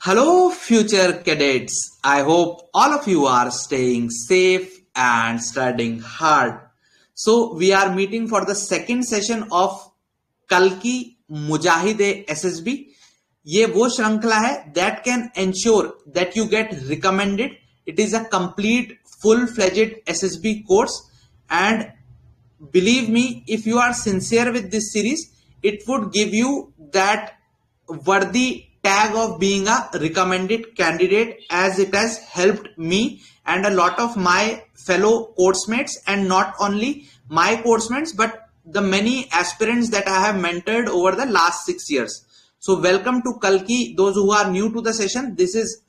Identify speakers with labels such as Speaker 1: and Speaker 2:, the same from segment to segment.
Speaker 1: Hello, future cadets. I hope all of you are staying safe and studying hard. So, we are meeting for the second session of कल की मुजाहिदे SSB. ये वो श्रृंखला है that can ensure that you get recommended. It is a complete full-fledged SSB course, and believe me, if you are sincere with this series, it would give you that worthy tag of being a recommended candidate, as it has helped me and a lot of my fellow coursemates, and not only my coursemates but the many aspirants that I have mentored over the last 6 years. So welcome to Kalki. Those who are new to the session, this is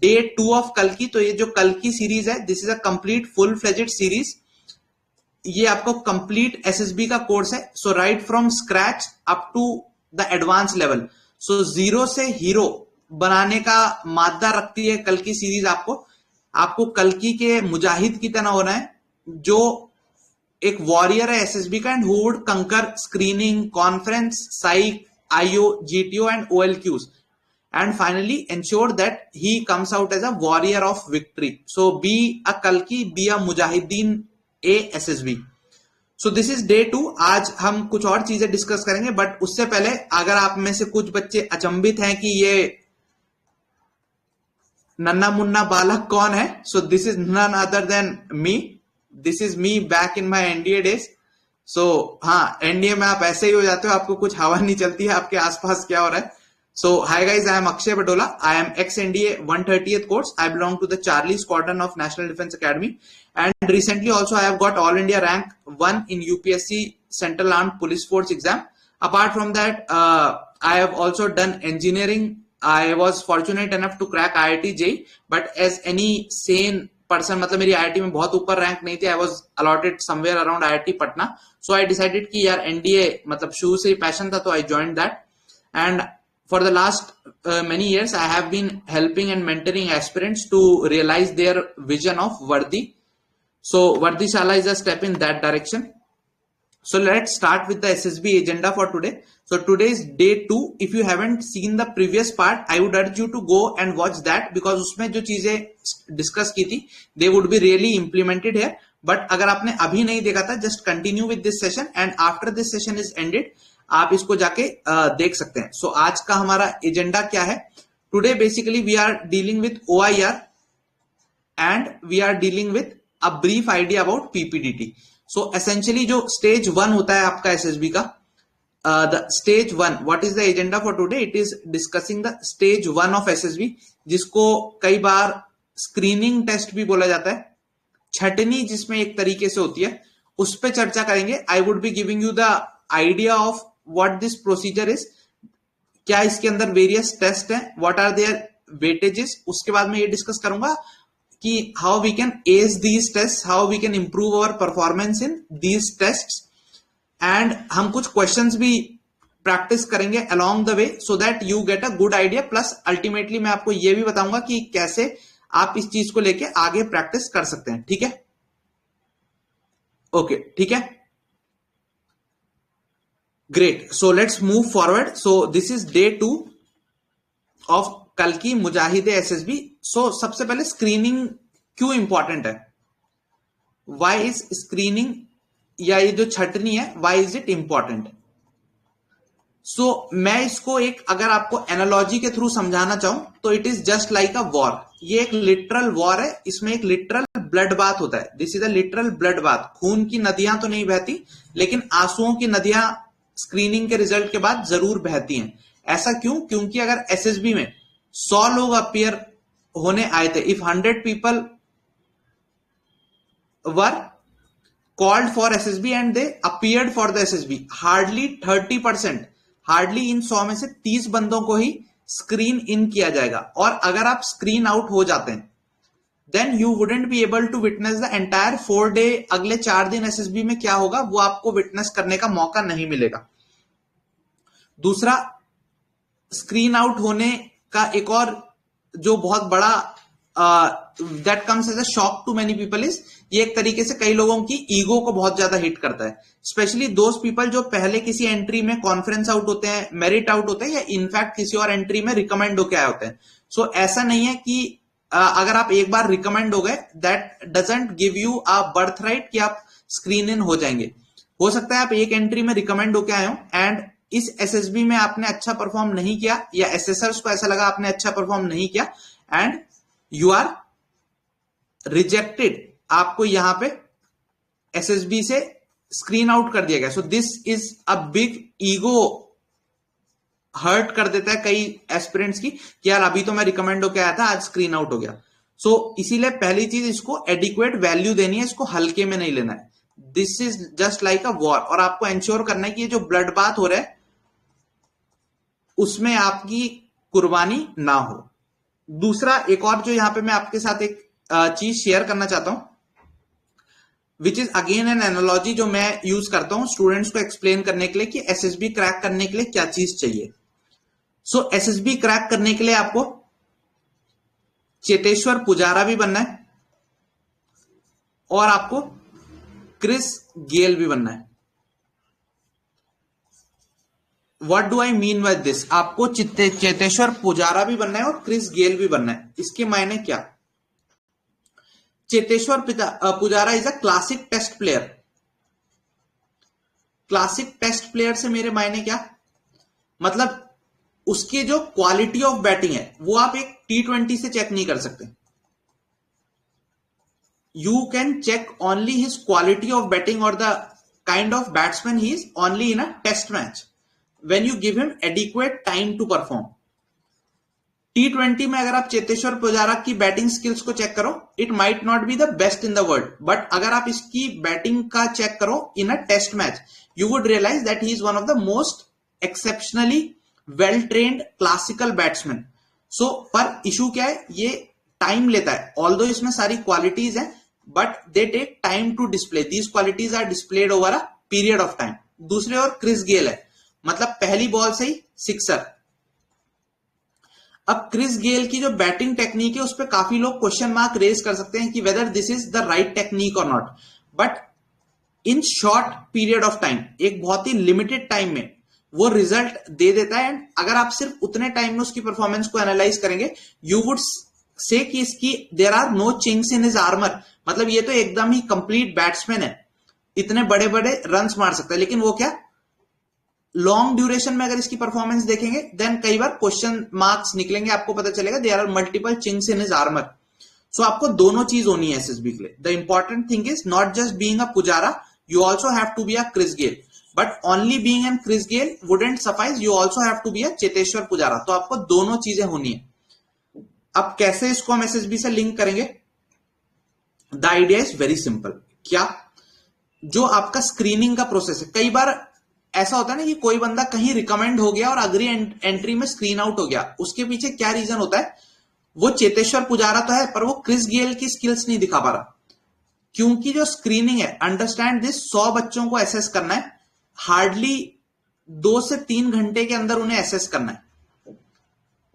Speaker 1: day 2 of Kalki. तो ये जो Kalki series है, this is a complete full-fledged series. ये आपको complete SSB का course है. So right from scratch up to the advance level. So zero से hero बनाने का मादा रखती है कल की सीरीज. आपको कल्कि के मुजाहिद की तरह होना है, जो एक वॉरियर है एसएसबी का, and who would conquer screening, conference, psych, IO, GTO and OLQs, and finally ensure that he comes out as a warrior of victory. So be a Kalki, be a Mujahideen A SSB. So this is day 2. आज हम कुछ और चीजें discuss करेंगे, but उससे पहले अगर आप में से कुछ बच्चे अचंभित हैं कि ये नन्ना मुन्ना बालक कौन है, so this is none other than me. This is me back in my NDA days. So हाँ, एनडीए में आप ऐसे ही हो जाते हो, आपको कुछ हवा नहीं चलती है आपके आसपास क्या हो रहा है. So, hi guys, I am Akshay Patola. I am ex-NDA 130th course. I belong to the Charlie Squadron of National Defense Academy. And recently also I have got All India rank 1 in UPSC Central Armed Police Force exam. Apart from that, I have also done engineering. I was fortunate enough to crack IIT JEE. But as any sane person, मतलब मेरी IIT में बहुत ऊपर rank नहीं थी. I was allotted somewhere around IIT Patna. So I decided कि यार NDA मतलब शुरू से ही पैशन था, तो I joined that. And for the last many years, I have been helping and mentoring aspirants to realize their vision of Vardi. So Vardi Shala is a step in that direction. So let's start with the SSB agenda for today. So today is day 2. If you haven't seen the previous part, I would urge you to go and watch that, because उसमें जो चीजें discuss की थी, they would be really implemented here. But अगर आपने अभी नहीं देखा था, just continue with this session, and after this session is ended, आप इसको जाके देख सकते हैं. सो आज का हमारा एजेंडा क्या है? Today basically we are dealing with OIR and we are dealing with a brief idea about PPDT. So essentially जो स्टेज 1 होता है आपका एसएसबी का, the stage 1, what is the agenda for today? It is discussing the stage 1 of SSB, जिसको कई बार screening test भी बोला जाता है. छटनी जिसमें एक तरीके से होती है, उस पर चर्चा करेंगे. I would be giving you the idea of what this procedure is, क्या इसके अंदर वेरियस टेस्ट हैं, what are their weightages. उसके बाद मैं ये डिस्कस करूंगा कि how we can ace these tests, how we can improve our performance in these tests, and हम कुछ questions भी प्रैक्टिस करेंगे along the way so that you get a good idea. plus ultimately मैं आपको ये भी बताऊंगा कि कैसे आप इस चीज को लेके आगे प्रैक्टिस कर सकते हैं. ठीक है? ओके, ठीक है. Great. So let's move forward. So this is day 2 of Kalki Mujahide SSB. So सबसे पहले स्क्रीनिंग क्यों इंपॉर्टेंट है? Why is स्क्रीनिंग, या ये जो छटनी है, why is it important? So मैं इसको एक, अगर आपको एनालॉजी के थ्रू समझाना चाहूं तो it is just like a war. ये एक लिटरल वॉर है. इसमें एक लिटरल ब्लड बाथ होता है. This is a literal blood bath. खून की नदियां तो नहीं बहती, लेकिन आंसुओं की नदियां स्क्रीनिंग के रिजल्ट के बाद जरूर बहती हैं. ऐसा क्यों? क्योंकि अगर एसएसबी में 100 लोग अपियर होने आए थे, if 100 people were called for SSB and they appeared for the SSB, hardly 30%, hardly इन 100 में से 30 बंदों को ही स्क्रीन इन किया जाएगा. और अगर आप स्क्रीन आउट हो जाते हैं, then you wouldn't be able to witness the entire 4 day. अगले 4 दिन एसएसबी में क्या होगा वो आपको विटनेस करने का मौका नहीं मिलेगा. दूसरा, स्क्रीन आउट होने का एक और जो बहुत बड़ा that comes as a shock to many people is ये एक तरीके से कई लोगों की ईगो को बहुत ज्यादा हिट करता है, स्पेशली दोज पीपल जो पहले किसी एंट्री में कॉन्फ्रेंस आउट होते हैं, मेरिट आउट होते हैं, या इनफैक्ट किसी और एंट्री में रिकमेंड होके आए होते हैं। सो ऐसा नहीं है कि अगर आप एक बार रिकमेंड हो गए that doesn't give you a birth right कि आप स्क्रीन इन हो जाएंगे। हो सकता है आप एक एंट्री में रिकमेंड होके आए हो एंड इस एसएसबी में आपने अच्छा परफॉर्म नहीं किया, या एसेसर्स को ऐसा लगा आपने अच्छा परफॉर्म नहीं किया एंड यू आर रिजेक्टेड, आपको यहां पे एसएसबी से स्क्रीन आउट कर दिया गया। So this is a big ego hurt कर देता है कई एस्पिरेंट्स की कि यार अभी तो मैं रिकमेंड होके आया था, आज स्क्रीन आउट हो गया। सो इसीलिए पहली चीज इसको एडिक्वेट वैल्यू देनी है, इसको हल्के में नहीं लेना है। This is just like a war, और आपको एंश्योर करना है कि ये जो ब्लड बाथ हो रहा है उसमें आपकी कुर्बानी ना हो। दूसरा एक और जो यहां पे मैं आपके साथ एक चीज शेयर करना चाहता हूं, which is again an analogy जो मैं यूज करता हूं स्टूडेंट्स को एक्सप्लेन करने के लिए कि एसएसबी क्रैक करने के लिए क्या चीज चाहिए। सो एसएसबी क्रैक करने के लिए आपको चेतेश्वर पुजारा भी बनना है और आपको क्रिस गेल भी बनना है। What do I mean by this? आपको चेतेश्वर पुजारा भी बनना है और क्रिस गेल भी बनना है। इसके मायने क्या? Cheteshwar Pujara is a classic test player. Classic test player से मेरे मायने क्या, मतलब उसकी जो क्वालिटी ऑफ बैटिंग है वो आप एक T20 से चेक नहीं कर सकते। You can check only his quality of batting और the kind of batsman he is only in a test match when you give him adequate time to perform। T20 में अगर आप चेतेश्वर पुजारा की बैटिंग स्किल्स को check करो, it might not be the best in the world, but अगर आप इसकी batting का चेक करो in a test match, you would realise that he is one of the most exceptionally well trained classical batsman. So पर issue क्या है, ये time लेता है। ऑल्दो इसमें सारी क्वालिटीज है but they take time to display, these qualities are displayed over a period of time. दूसरे और क्रिस गेल है, मतलब पहली बॉल से ही सिक्सर। अब क्रिस गेल की जो बैटिंग टेक्निक है उस पर काफी लोग क्वेश्चन मार्क रेज कर सकते हैं कि whether this is the right technique और नॉट, but in short period of time, एक बहुत ही लिमिटेड टाइम में वो रिजल्ट दे देता है। एंड अगर आप सिर्फ उतने टाइम में उसकी परफॉर्मेंस को एनालाइज करेंगे, यू वुड से कि इसकी there are no chinks in his armour, मतलब ये तो एकदम ही कंप्लीट बैट्समैन है, इतने बड़े बड़े रन्स मार सकता है। लेकिन वो क्या, लॉन्ग ड्यूरेशन में अगर इसकी परफॉर्मेंस देखेंगे देन कई बार क्वेश्चन मार्क्स निकलेंगे, आपको पता चलेगा there are multiple chinks in his armour. So आपको दोनों चीज होनी है एसएसबी के लिए। The important thing is not just being a Pujara, you also have to be a Chris Gayle, but only being an Chris Gayle wouldn't suffice, you also have to be a Cheteshwar Pujara. तो आपको दोनों चीजें होनी है। अब कैसे इसको हम एसएसबी से लिंक करेंगे? The idea is very simple. क्या, जो आपका स्क्रीनिंग का प्रोसेस है, कई बार ऐसा होता है ना कि कोई बंदा कहीं रिकमेंड हो गया और अगली एंट्री में स्क्रीन आउट हो गया, उसके पीछे क्या रीजन होता है? वो चेतेश्वर पुजारा तो है पर वो क्रिस गेल की स्किल्स नहीं दिखा पा रहा, क्योंकि जो स्क्रीनिंग है, अंडरस्टैंड दिस, 100 बच्चों को एसेस करना है, हार्डली 2 से 3 घंटे के अंदर उन्हें एसेस करना है।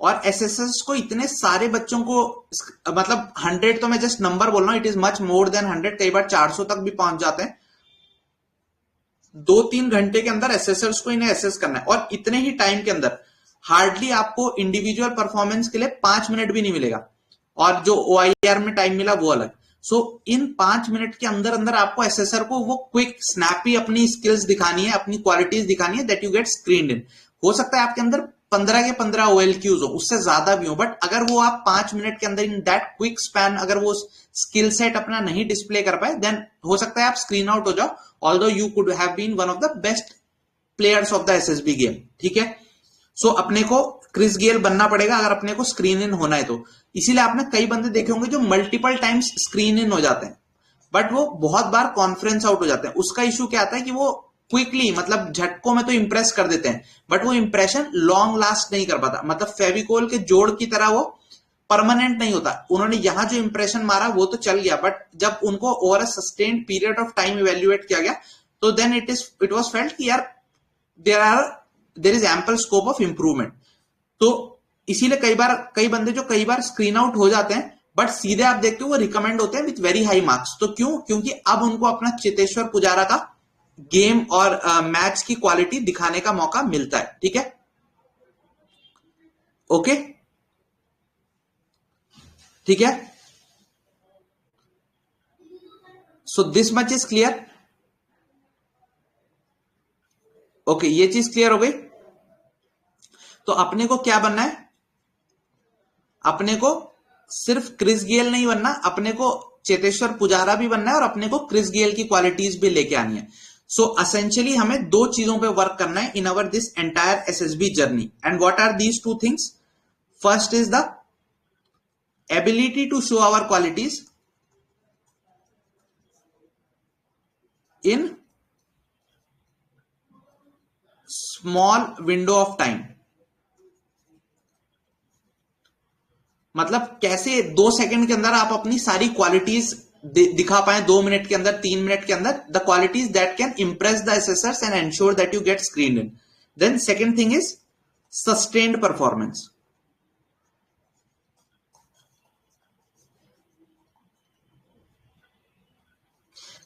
Speaker 1: और एसएसएस को इतने सारे बच्चों को, मतलब 100 तो मैं जस्ट नंबर बोल रहा हूं, it is much more than 100, कई बार 400 तक भी पहुंच जाते हैं। 2-3 घंटे के अंदर एसेसर्स को इन्हें एसेस करना है, और इतने ही टाइम के अंदर हार्डली आपको इंडिविजुअल परफॉर्मेंस के लिए 5 मिनट भी नहीं मिलेगा, और जो OIR में टाइम मिला वो अलग। सो इन 5 मिनट के अंदर अंदर आपको एसेसर को वो क्विक स्नैपी अपनी स्किल्स दिखानी है, अपनी क्वालिटीज दिखानी है, दैट यू गेट स्क्रीन्ड इन। हो सकता है आपके अंदर 15 के 15 OLQs हो, उससे ज्यादा भी हो, बट अगर वो आप 5 मिनट के अंदर इन दैट क्विक स्पैन अगर वो स्किल सेट अपना नहीं डिस्प्ले कर पाए, देन हो सकता है आप स्क्रीन आउट हो जाओ, although you could have been one of the best players of the SSB game. ठीक है, सो अपने को क्रिस गेल बनना पड़ेगा अगर अपने को स्क्रीन इन होना है तो। इसीलिए आपने कई बंदे देखे होंगे जो मल्टीपल टाइम्स स्क्रीन इन हो जाते हैं, बट वो बहुत बार कॉन्फ्रेंस आउट हो जाते हैं। उसका इशू क्या आता है कि वो क्विकली, मतलब झटकों में तो इंप्रेस कर देते हैं, बट वो इंप्रेशन लॉन्ग लास्ट नहीं कर पाता, मतलब फेविकोल के जोड़ की तरह वो परमानेंट नहीं होता। उन्होंने यहां जो इंप्रेशन मारा वो तो चल गया, बट जब उनको over a sustained period of time evaluate किया गया, तो देन इट वाज फेल्ट कि यार there is ample scope of improvement. तो इसीलिए कई बंदे जो कई बार स्क्रीन आउट हो जाते हैं, बट सीधे आप देखते हो वो रिकमेंड होते हैं विथ वेरी हाई मार्क्स। तो क्यों? क्योंकि अब उनको अपना चेतेश्वर पुजारा का गेम और मैच की क्वालिटी दिखाने का मौका मिलता है। ठीक है, ओके, ठीक है। So this much is clear. Okay, ये चीज क्लियर हो गई। तो अपने को क्या बनना है? अपने को सिर्फ क्रिस गेल नहीं बनना, अपने को चेतेश्वर पुजारा भी बनना है और अपने को क्रिस गेल की क्वालिटीज भी लेके आनी है। सो असेंशियली हमें दो चीजों पे वर्क करना है in our this entire SSB journey. And what are these two things? First is the ability to show our qualities in small window of time. मतलब कैसे 2 सेकंड के अंदर आप अपनी सारी क्वालिटीज दिखा पाए, 2 मिनट के अंदर, 3 मिनट के अंदर, the qualities that can impress the assessors and ensure that you get screen in. Then second thing is sustained performance.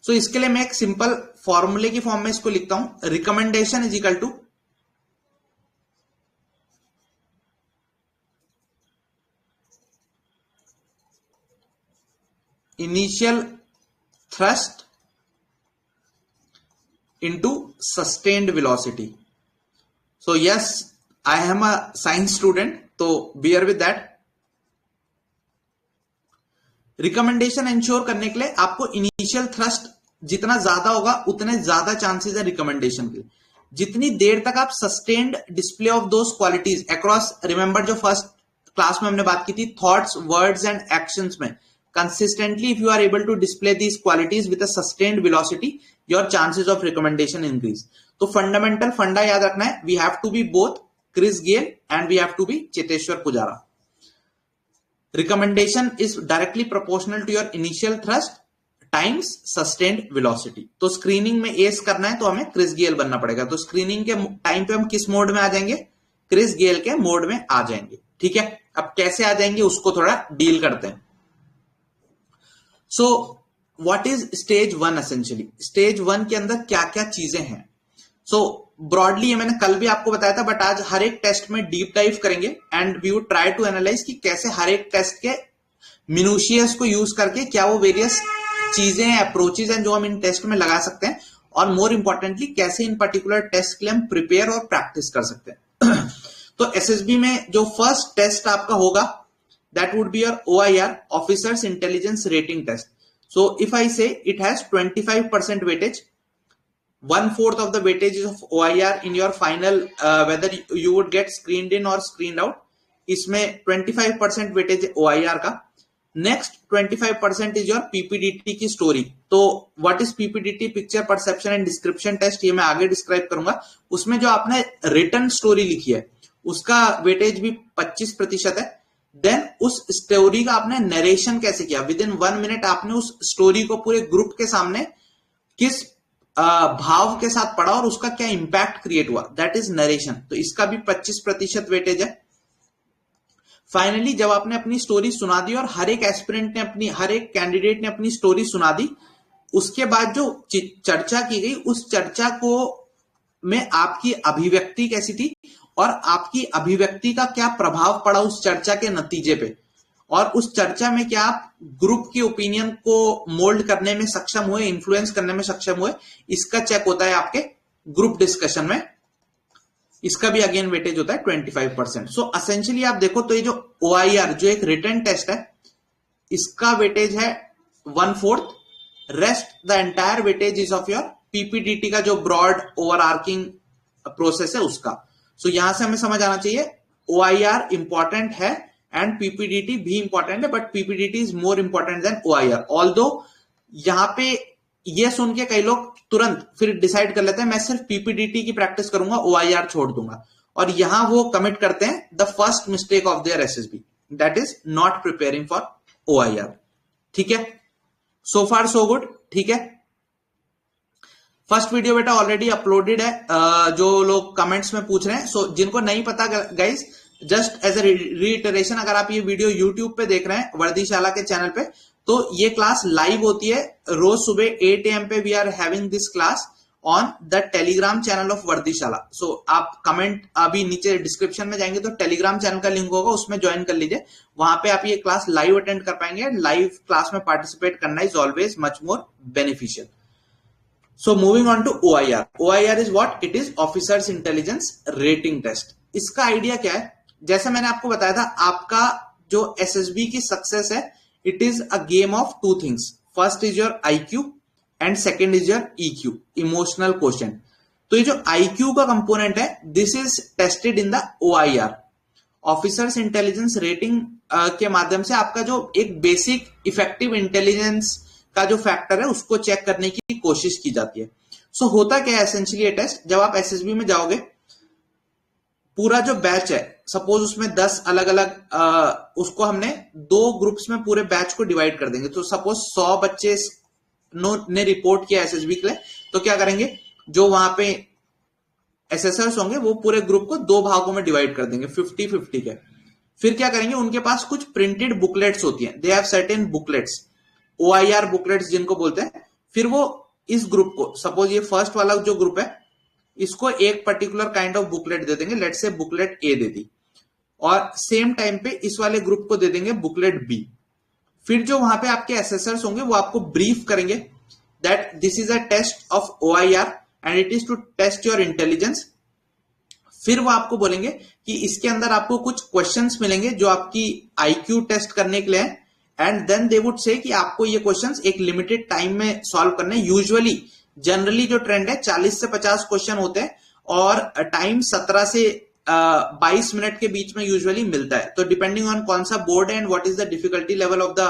Speaker 1: So इसके लिए मैं एक सिंपल फॉर्मूले की फॉर्म में इसको लिखता हूं। Recommendation is equal to initial thrust into sustained velocity. So yes, I am a science student, so bear with that. Recommendation ensure करने के लिए आपको इनिशियल थ्रस्ट जितना ज्यादा होगा उतने ज्यादा चांसेस है रिकमेंडेशन के। जितनी देर तक आप sustained display of those qualities across, remember जो फर्स्ट क्लास में हमने बात की थी, थॉट्स, वर्ड्स एंड एक्शंस में consistently if you are able to display these qualities with a sustained velocity, your chances of recommendation increase. तो fundamental फंडा याद रखना है, we have to be both Chris Gayle and we have to be Cheteshwar Pujara. Recommendation is directly proportional to your initial thrust times sustained velocity. तो screening में S करना है तो हमें क्रिस गेल बनना पड़ेगा। तो स्क्रीनिंग के टाइम पे हम किस मोड में आ जाएंगे? क्रिस गेल के मोड में आ जाएंगे। ठीक है, अब कैसे आ जाएंगे उसको थोड़ा डील करते हैं। सो what is stage 1? Essentially stage 1 के अंदर क्या क्या चीजें हैं? सो ब्रॉडली मैंने कल भी आपको बताया था, बट आज हर एक टेस्ट में डीप डाइव करेंगे and we would try to analyse कि कैसे हर एक टेस्ट के मिनूशियस को यूज करके क्या वो वेरियस चीजें हैं, अप्रोचेज हैं जो हम इन टेस्ट में लगा सकते हैं, और मोर इंपॉर्टेंटली कैसे इन पर्टिकुलर टेस्ट के लिए हम प्रिपेयर और प्रैक्टिस कर सकते हैं। तो एसएसबी में जो फर्स्ट टेस्ट आपका होगा that would be your OIR, Officers Intelligence Rating Test. So if I say it has 25% weightage, 1/4 of the weightage is of OIR in your final, whether you would get screened in or screened out. इसमें 25% weightage है OIR का। Next 25% is your PPDT की story. तो what is PPDT? Picture perception and description test, ये मैं आगे describe करूंगा। उसमें जो आपने रिटन स्टोरी लिखी है उसका वेटेज भी 25% है। देन उस स्टोरी का आपने नरेशन कैसे किया, विद इन 1 मिनट आपने उस स्टोरी को पूरे ग्रुप के सामने किस भाव के साथ पढ़ा और उसका क्या इंपैक्ट क्रिएट हुआ, दैट इज नरेशन। तो इसका भी 25% वेटेज है। फाइनली जब आपने अपनी स्टोरी सुना दी और हर एक एस्पिरेंट ने हर एक कैंडिडेट ने अपनी स्टोरी सुना दी, उसके बाद जो चर्चा की गई उस चर्चा को में आपकी अभिव्यक्ति कैसी थी और आपकी अभिव्यक्ति का क्या प्रभाव पड़ा उस चर्चा के नतीजे पे, और उस चर्चा में क्या आप ग्रुप की ओपिनियन को मोल्ड करने में सक्षम हुए, इन्फ्लुएंस करने में सक्षम हुए, इसका चेक होता है आपके ग्रुप डिस्कशन में। इसका भी अगेन वेटेज होता है 25%। सो असेंशियली आप देखो तो ये जो OIR जो एक रिटन टेस्ट है इसका वेटेज है 1/4, rest the entire weightage is of your PPDT का जो ब्रॉड ओवरआर्किंग प्रोसेस है उसका। सो यहां से हमें समझ आना चाहिए OIR इंपॉर्टेंट है एंड पीपीडीटी भी इंपॉर्टेंट है, but PPDT is more important than OIR। Although यहां पे ये सुन के कई लोग तुरंत फिर डिसाइड कर लेते हैं मैं सिर्फ पीपीडीटी की प्रैक्टिस करूंगा, OIR छोड़ दूंगा, और यहां वो कमिट करते हैं the first mistake of their SSB, that is not preparing for OIR। ठीक है, सो फार सो गुड। ठीक है, फर्स्ट वीडियो बेटा ऑलरेडी अपलोडेड है, जो लोग कमेंट्स में पूछ रहे हैं। सो जिनको नहीं पता guys, just as a reiteration, अगर आप ये वीडियो यूट्यूब पे देख रहे हैं वर्दीशाला के चैनल पे, तो ये क्लास लाइव होती है रोज सुबह 8 AM पे। We are having this class on the Telegram channel of Vardishala. So आप कमेंट अभी नीचे डिस्क्रिप्शन में जाएंगे तो टेलीग्राम चैनल का लिंक होगा, उसमें ज्वाइन कर लीजिए। वहां पे आप ये क्लास लाइव अटेंड कर पाएंगे। लाइव क्लास में पार्टिसिपेट करना is always much more beneficial. So moving on to OIR. OIR is what? It is Officers Intelligence Rating Test. इसका आइडिया क्या है? जैसा मैंने आपको बताया था, आपका जो SSB की सक्सेस है, it is a game of two things. First is your IQ and second is your EQ, emotional quotient. तो ये जो IQ का कंपोनेंट है, this is tested in the OIR. Officers intelligence rating के माध्यम से आपका जो एक बेसिक इफेक्टिव इंटेलिजेंस का जो फैक्टर है उसको चेक करने की कोशिश की जाती है। सो होता क्या है एसेंशियली ये टेस्ट? जब आप एसएसबी में जाओगे, पूरा जो बैच है, सपोज उसमें 10 अलग अलग उसको हमने 2 ग्रुप्स में पूरे बैच को डिवाइड कर देंगे। तो सपोज 100 बच्चे ने रिपोर्ट किया एसएसबी के लिए, तो क्या करेंगे, जो वहां पे एसएसआर्स होंगे वो पूरे ग्रुप को 2 भागों में डिवाइड कर देंगे 50-50 के। फिर क्या करेंगे, उनके पास कुछ प्रिंटेड बुकलेट्स होती हैं, they have certain booklets, OIR booklets जिनको बोलते हैं। फिर वो इस ग्रुप को, सपोज ये फर्स्ट वाला जो ग्रुप है, इसको एक पर्टिकुलर काइंड ऑफ बुकलेट दे देंगे, लेट्स से बुकलेट ए दे दी, और सेम टाइम पे इस वाले ग्रुप को दे देंगे बुकलेट बी। फिर जो वहां पे आपके एसेसर्स होंगे वो आपको ब्रीफ करेंगे that this is a test of OIR and it is to test your intelligence. फिर वो आपको बोलेंगे कि इसके अंदर आपको कुछ क्वेश्चंस मिलेंगे जो आपकी IQ टेस्ट करने के लिए है, and then they would say कि आपको ये क्वेश्चंस एक लिमिटेड टाइम में सॉल्व करने। यूजुअली जनरली जो ट्रेंड है 40 से 50 क्वेश्चन होते हैं और टाइम 17 से 22 मिनट के बीच में यूजुअली मिलता है। तो डिपेंडिंग ऑन कौन सा बोर्ड है and what is the difficulty level of the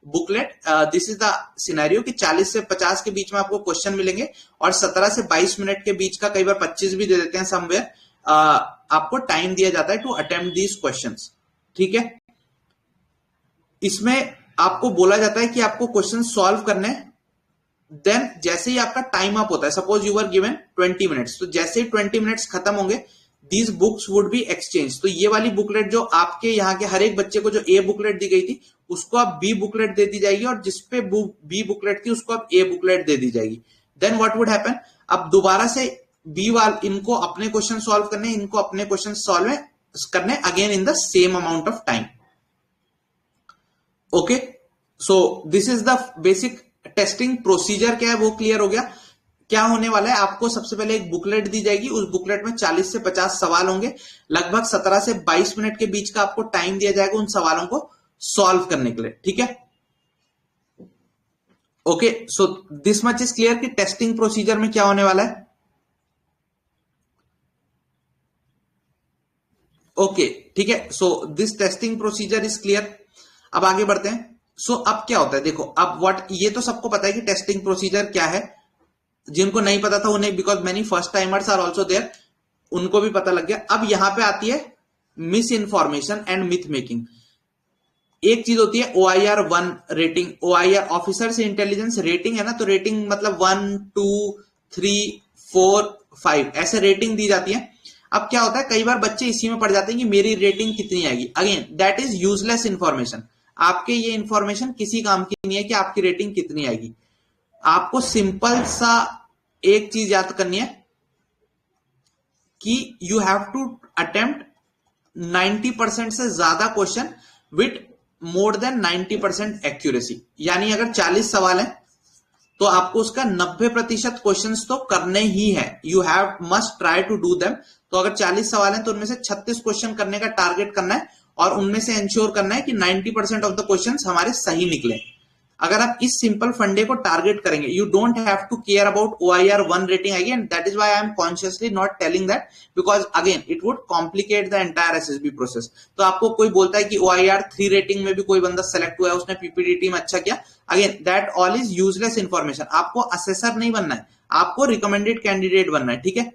Speaker 1: booklet, this is the scenario कि 40 से 50 के बीच में आपको क्वेश्चन मिलेंगे और 17 से 22 मिनट के बीच का, कई बार 25 भी दे देते हैं समवेयर, आपको टाइम दिया जाता है टू अटेम्प्ट दीज क्वेश्चंस। ठीक है, इसमें आपको बोला जाता है कि आपको क्वेश्चन सॉल्व करने, देन जैसे ही आपका टाइम अप होता है, suppose you are given 20 minutes, तो जैसे ही 20 मिनट्स खत्म होंगे, these books would be exchange. तो ये वाली बुकलेट जो आपके यहाँ के हर एक बच्चे को जो ए बुकलेट दी गई थी, उसको आप बी बुकलेट दे दी जाएगी, और जिसपे बी बुकलेट थी उसको आप ए बुकलेट दे दी जाएगी। देन व्हाट वुड हैपन, अब दोबारा से बी वाल इनको अपने क्वेश्चन सॉल्व करने, इनको अपने क्वेश्चन सॉल्व करने, again in the same amount of time. Okay, so this is the basic testing procedure. क्या है वो क्लियर हो गया। क्या होने वाला है, आपको सबसे पहले एक बुकलेट दी जाएगी, उस बुकलेट में 40 से 50 सवाल होंगे, लगभग 17 से 22 मिनट के बीच का आपको टाइम दिया जाएगा उन सवालों को सॉल्व करने के लिए। ठीक है, okay, so this much is clear कि टेस्टिंग प्रोसीजर में क्या होने वाला है। ओके, ठीक है, so this testing procedure is clear. अब आगे बढ़ते हैं। सो अब क्या होता है, देखो, अब व्हाट, ये तो सबको पता है कि टेस्टिंग प्रोसीजर क्या है। जिनको नहीं पता था उन्हें, because many first timers are also there, उनको भी पता लग गया। अब यहां पे आती है miss information and myth making. एक चीज होती है OIR 1 rating, OIR officers intelligence rating है ना, तो रेटिंग मतलब 1, 2, 3, 4, 5 ऐसे रेटिंग दी जाती है। अब क्या होता है, कई बार बच्चे इसी में पड़ जाते हैं कि मेरी रेटिंग कितनी आएगी। Again that is useless information. आपके ये इंफॉर्मेशन किसी काम की नहीं है कि आपकी रेटिंग कितनी आएगी। आपको सिंपल सा एक चीज याद करनी है कि यू हैव टू अटेम्प्ट 90% से ज्यादा question with more than 90% accuracy. यानी अगर 40 सवाल है तो आपको उसका 90% क्वेश्चन तो करने ही है। You have must try to do them. तो अगर 40 सवाल है तो उनमें से 36 क्वेश्चन करने का टारगेट करना है और उनमें से इंश्योर करना है कि 90% ऑफ द क्वेश्चन हमारे सही निकले। अगर आप इस सिंपल फंडे को टारगेट करेंगे, you don't have to care about OIR 1 rating again, that is why I am consciously not telling that, because again it would complicate the entire SSB process. तो आपको कोई बोलता है कि OIR 3 रेटिंग में भी कोई बंदा सेलेक्ट हुआ है, उसने PPDT में अच्छा किया, again that all is useless information. आपको असेसर नहीं बनना है, आपको रिकमेंडेड कैंडिडेट बनना है। ठीक है,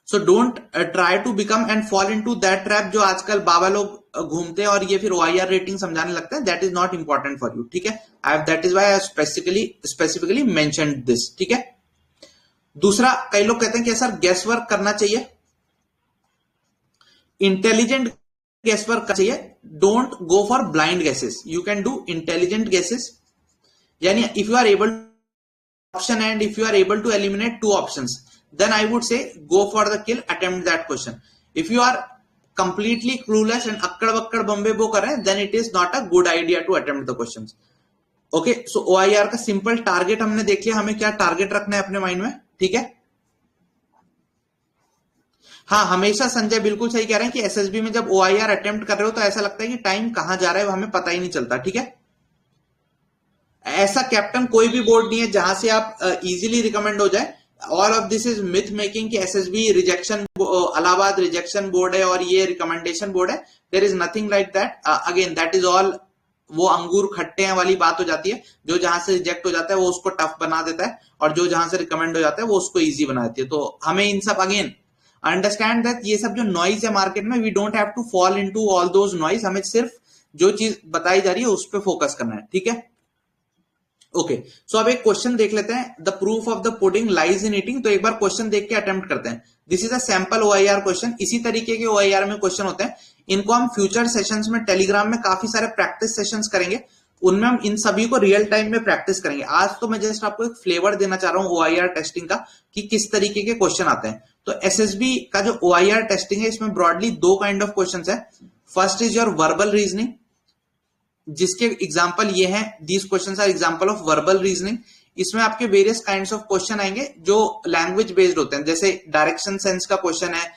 Speaker 1: so don't try to become and fall into that trap जो आजकल बाबा लोग घूमते हैं और ये फिर OIR रेटिंग समझाने लगता है। That is not important for you. ठीक है, that is why I specifically mentioned this. ठीक है, दूसरा, कई लोग कहते हैं कि सर गैस वर्क करना चाहिए। इंटेलिजेंट गेस वर्क का चाहिए, don't go for blind guesses, you can do intelligent guesses, यानी if you are able option and if you are able to eliminate two options, then I would say go for the kill, attempt that question. If you are completely clueless and akkad bakkad Bombay बो कर रहे हैं, then it is not a good idea to attempt the questions. Okay, so OIR का simple target हमने देख लिया, हमें क्या टारगेट रखना है अपने माइंड में, ठीक है। हाँ, हमेशा संजय बिल्कुल सही कह रहे हैं कि एसएसबी में जब OIR अटेम्प्ट कर रहे हो तो ऐसा लगता है कि टाइम कहां जा रहा है वो हमें पता ही नहीं चलता, ठीक है। ऐसा कैप्टन कोई भी बोर्ड नहीं है जहां से आप इजीली रिकमेंड हो जाए। All of this is myth making कि SSB rejection, Allahabad rejection board है और ये रिकमेंडेशन बोर्ड है। There is nothing like that. Again that is all, वो अंगूर खट्टे हैं वाली बात हो जाती है। जो जहां से रिजेक्ट हो जाता है वो उसको टफ बना देता है और जो जहां से रिकमेंड हो जाता है वो उसको इजी बना देती है। तो हमें इन सब, अगेन अंडरस्टैंड दैट ये सब जो नॉइज है मार्केट में, we don't have to fall into all those noise. हमें सिर्फ जो चीज बताई जा रही है उस पर फोकस करना है, ठीक है। ओके, सो अब एक क्वेश्चन देख लेते हैं। The proof of the pudding lies in eating. तो एक बार क्वेश्चन देख के अटेम्प्ट करते हैं। This is a sample OIR question. इसी तरीके के OIR में क्वेश्चन होते हैं। इनको हम फ्यूचर सेशंस में टेलीग्राम में काफी सारे प्रैक्टिस सेशंस करेंगे, उनमें हम इन सभी को रियल टाइम में प्रैक्टिस करेंगे। आज तो मैं जस्ट आपको एक फ्लेवर देना चाह रहा हूं OIR टेस्टिंग का कि किस तरीके के क्वेश्चन आते हैं। तो एसएसबी का जो OIR टेस्टिंग है इसमें ब्रॉडली दो काइंड ऑफ क्वेश्चन है। First is your verbal reasoning, जिसके एग्जाम्पल ये हैं, these questions are example of verbal reasoning. इसमें आपके वेरियस काइंड्स ऑफ क्वेश्चन आएंगे जो लैंग्वेज बेस्ड होते हैं, जैसे डायरेक्शन सेंस का क्वेश्चन है,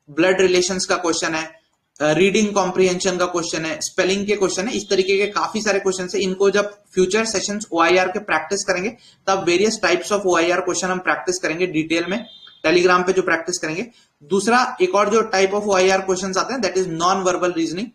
Speaker 1: ब्लड रिलेशंस का क्वेश्चन है, रीडिंग कॉम्प्रिहेंशन का क्वेश्चन है, स्पेलिंग के क्वेश्चन है। इस तरीके के काफी सारे क्वेश्चन है। इनको जब फ्यूचर सेशंस OIR के प्रैक्टिस करेंगे तब various types of OIR question हम प्रैक्टिस करेंगे डिटेल में, टेलीग्राम पे जो प्रैक्टिस करेंगे। दूसरा, एक और जो टाइप ऑफ OIR क्वेश्चन आते हैं, that is non verbal reasoning.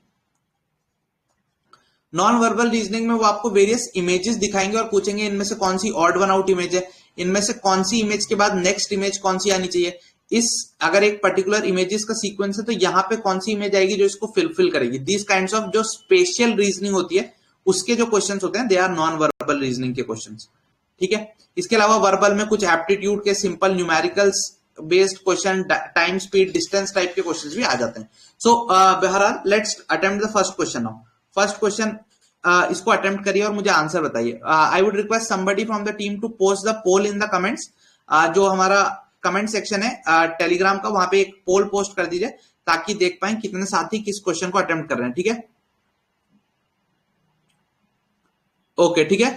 Speaker 1: Non verbal reasoning में वो आपको वेरियस इमेजेस दिखाएंगे और पूछेंगे इनमें से कौन सी ऑड वन आउट इमेज है, इनमें से कौन सी इमेज के बाद नेक्स्ट इमेज कौन सी आनी चाहिए। इस अगर एक पर्टिकुलर इमेजेस का सीक्वेंस है तो यहां पे कौन सी इमेज आएगी जो इसको फिलफिल करेगी। दिस काइंड्स ऑफ जो स्पेशल रीजनिंग होती है उसके जो क्वेश्चन होते हैं, they are non verbal reasoning के क्वेश्चन, ठीक है। इसके अलावा वर्बल में कुछ एप्टीट्यूड के simple numericals based question, time speed distance type के क्वेश्चन भी आ जाते हैं। सो बहरहाल let's attempt the first question now. First question इसको अटेम्प्ट करिए और मुझे आंसर बताइए। I would request somebody from the team to post the poll in the comments. जो हमारा कमेंट सेक्शन है टेलीग्राम का, वहां पे एक पोल पोस्ट कर दीजिए ताकि देख पाए कितने साथी किस क्वेश्चन को अटेम्प्ट कर रहे हैं, ठीक है। ओके, ठीक है।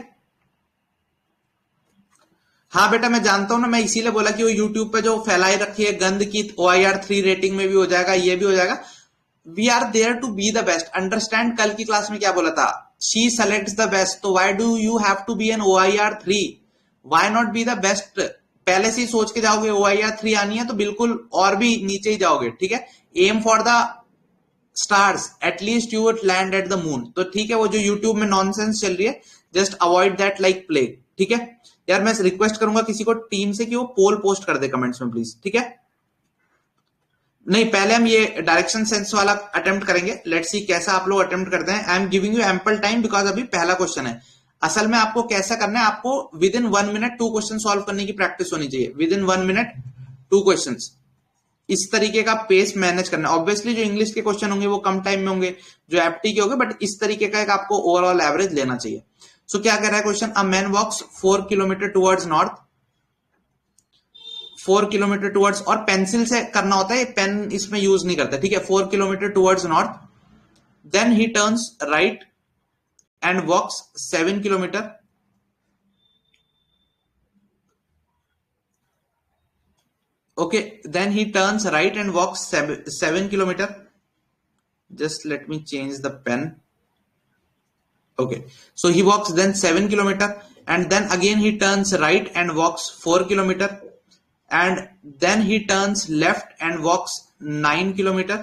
Speaker 1: हाँ बेटा, मैं जानता हूं ना, मैं इसीलिए बोला कि वो यूट्यूब पे जो फैलाई रखी है गंद की OIR 3 रेटिंग में भी हो जाएगा, ये भी हो जाएगा। We are there to be the best. Understand, कल की क्लास में क्या बोला था, शी सेलेक्ट्स द बेस्ट। तो why do you have to be an OIR 3? Why not be the best? पहले से ही सोच के जाओगे OIR 3 आनी है तो बिल्कुल और भी नीचे ही जाओगे, ठीक है। Aim for the stars, at least you would land at the moon. तो ठीक है, वो जो यूट्यूब में नॉनसेंस चल रही है, just avoid that like plague, ठीक है। यार मैं रिक्वेस्ट करूंगा किसी को टीम से कि वो पोल पोस्ट कर दे कमेंट्स में प्लीज, ठीक है। नहीं, पहले हम ये डायरेक्शन सेंस वाला अटेम्प्ट करेंगे। लेट्स सी कैसा आप लोग अटेम्प्ट करते हैं। I am giving you ample time because अभी पहला क्वेश्चन है। असल में आपको कैसा करना है, आपको with in 1 minute 2 question solve करने की प्रैक्टिस होनी चाहिए। विद इन 1 मिनट 2 क्वेश्चन, इस तरीके का पेस मैनेज करना। ऑब्वियसली जो इंग्लिश के क्वेश्चन होंगे वो कम टाइम में होंगे, जो एप्टी के होंगे, बट इस तरीके का एक आपको ओवरऑल एवरेज लेना चाहिए। सो क्या कह रहा है question, a man walks 4 kilometre towards north, 4 kilometre towards, और पेंसिल से करना होता है, पेन इसमें यूज नहीं करता, ठीक है। 4 kilometre towards north, then he turns right and walks 7 kilometre, okay, then he turns right and walks 7 kilometer. Just let me change the pen. Okay, so he walks then 7 kilometer, and then again he turns right and walks 4 kilometer, and then he turns left and walks 9 kilometer,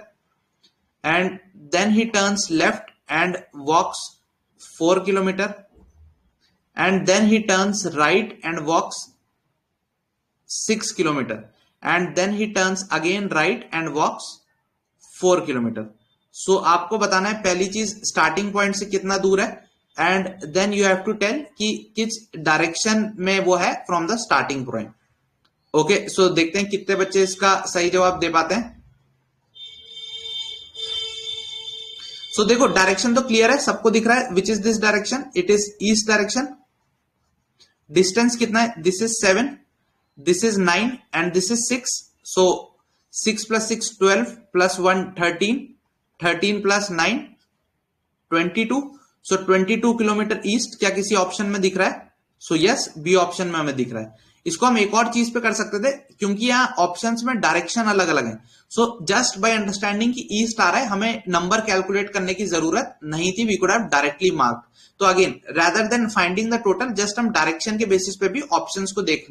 Speaker 1: and then he turns left and walks 4 kilometer, and then he turns right and walks 6 kilometer, and then he turns again right and walks 4 kilometer. So आपको बताना है पहली चीज starting point से कितना दूर है, and then you have to tell कि किस डायरेक्शन में वो है from the starting point. Okay, so देखते हैं कितने बच्चे इसका सही जवाब दे पाते हैं। सो देखो डायरेक्शन तो क्लियर है, सबको दिख रहा है। Which is this direction? It is east direction. Distance कितना है? This is 7, this is 9 and this is 6। So 6 + 6 12 + 1 13, 13 + 9 22। So 22 kilometre east. क्या किसी ऑप्शन में दिख रहा है? सो यस, बी ऑप्शन में हमें दिख रहा है। इसको हम एक और चीज पे कर सकते थे, क्योंकि यहाँ ऑप्शंस में डायरेक्शन अलग अलग है। सो जस्ट बाय अंडरस्टैंडिंग कि ईस्ट आ रहा है, हमें नंबर कैलकुलेट करने की जरूरत नहीं थी। We could have directly mark. तो again rather than finding the total, just हम डायरेक्शन के बेसिस पे भी ऑप्शंस को देख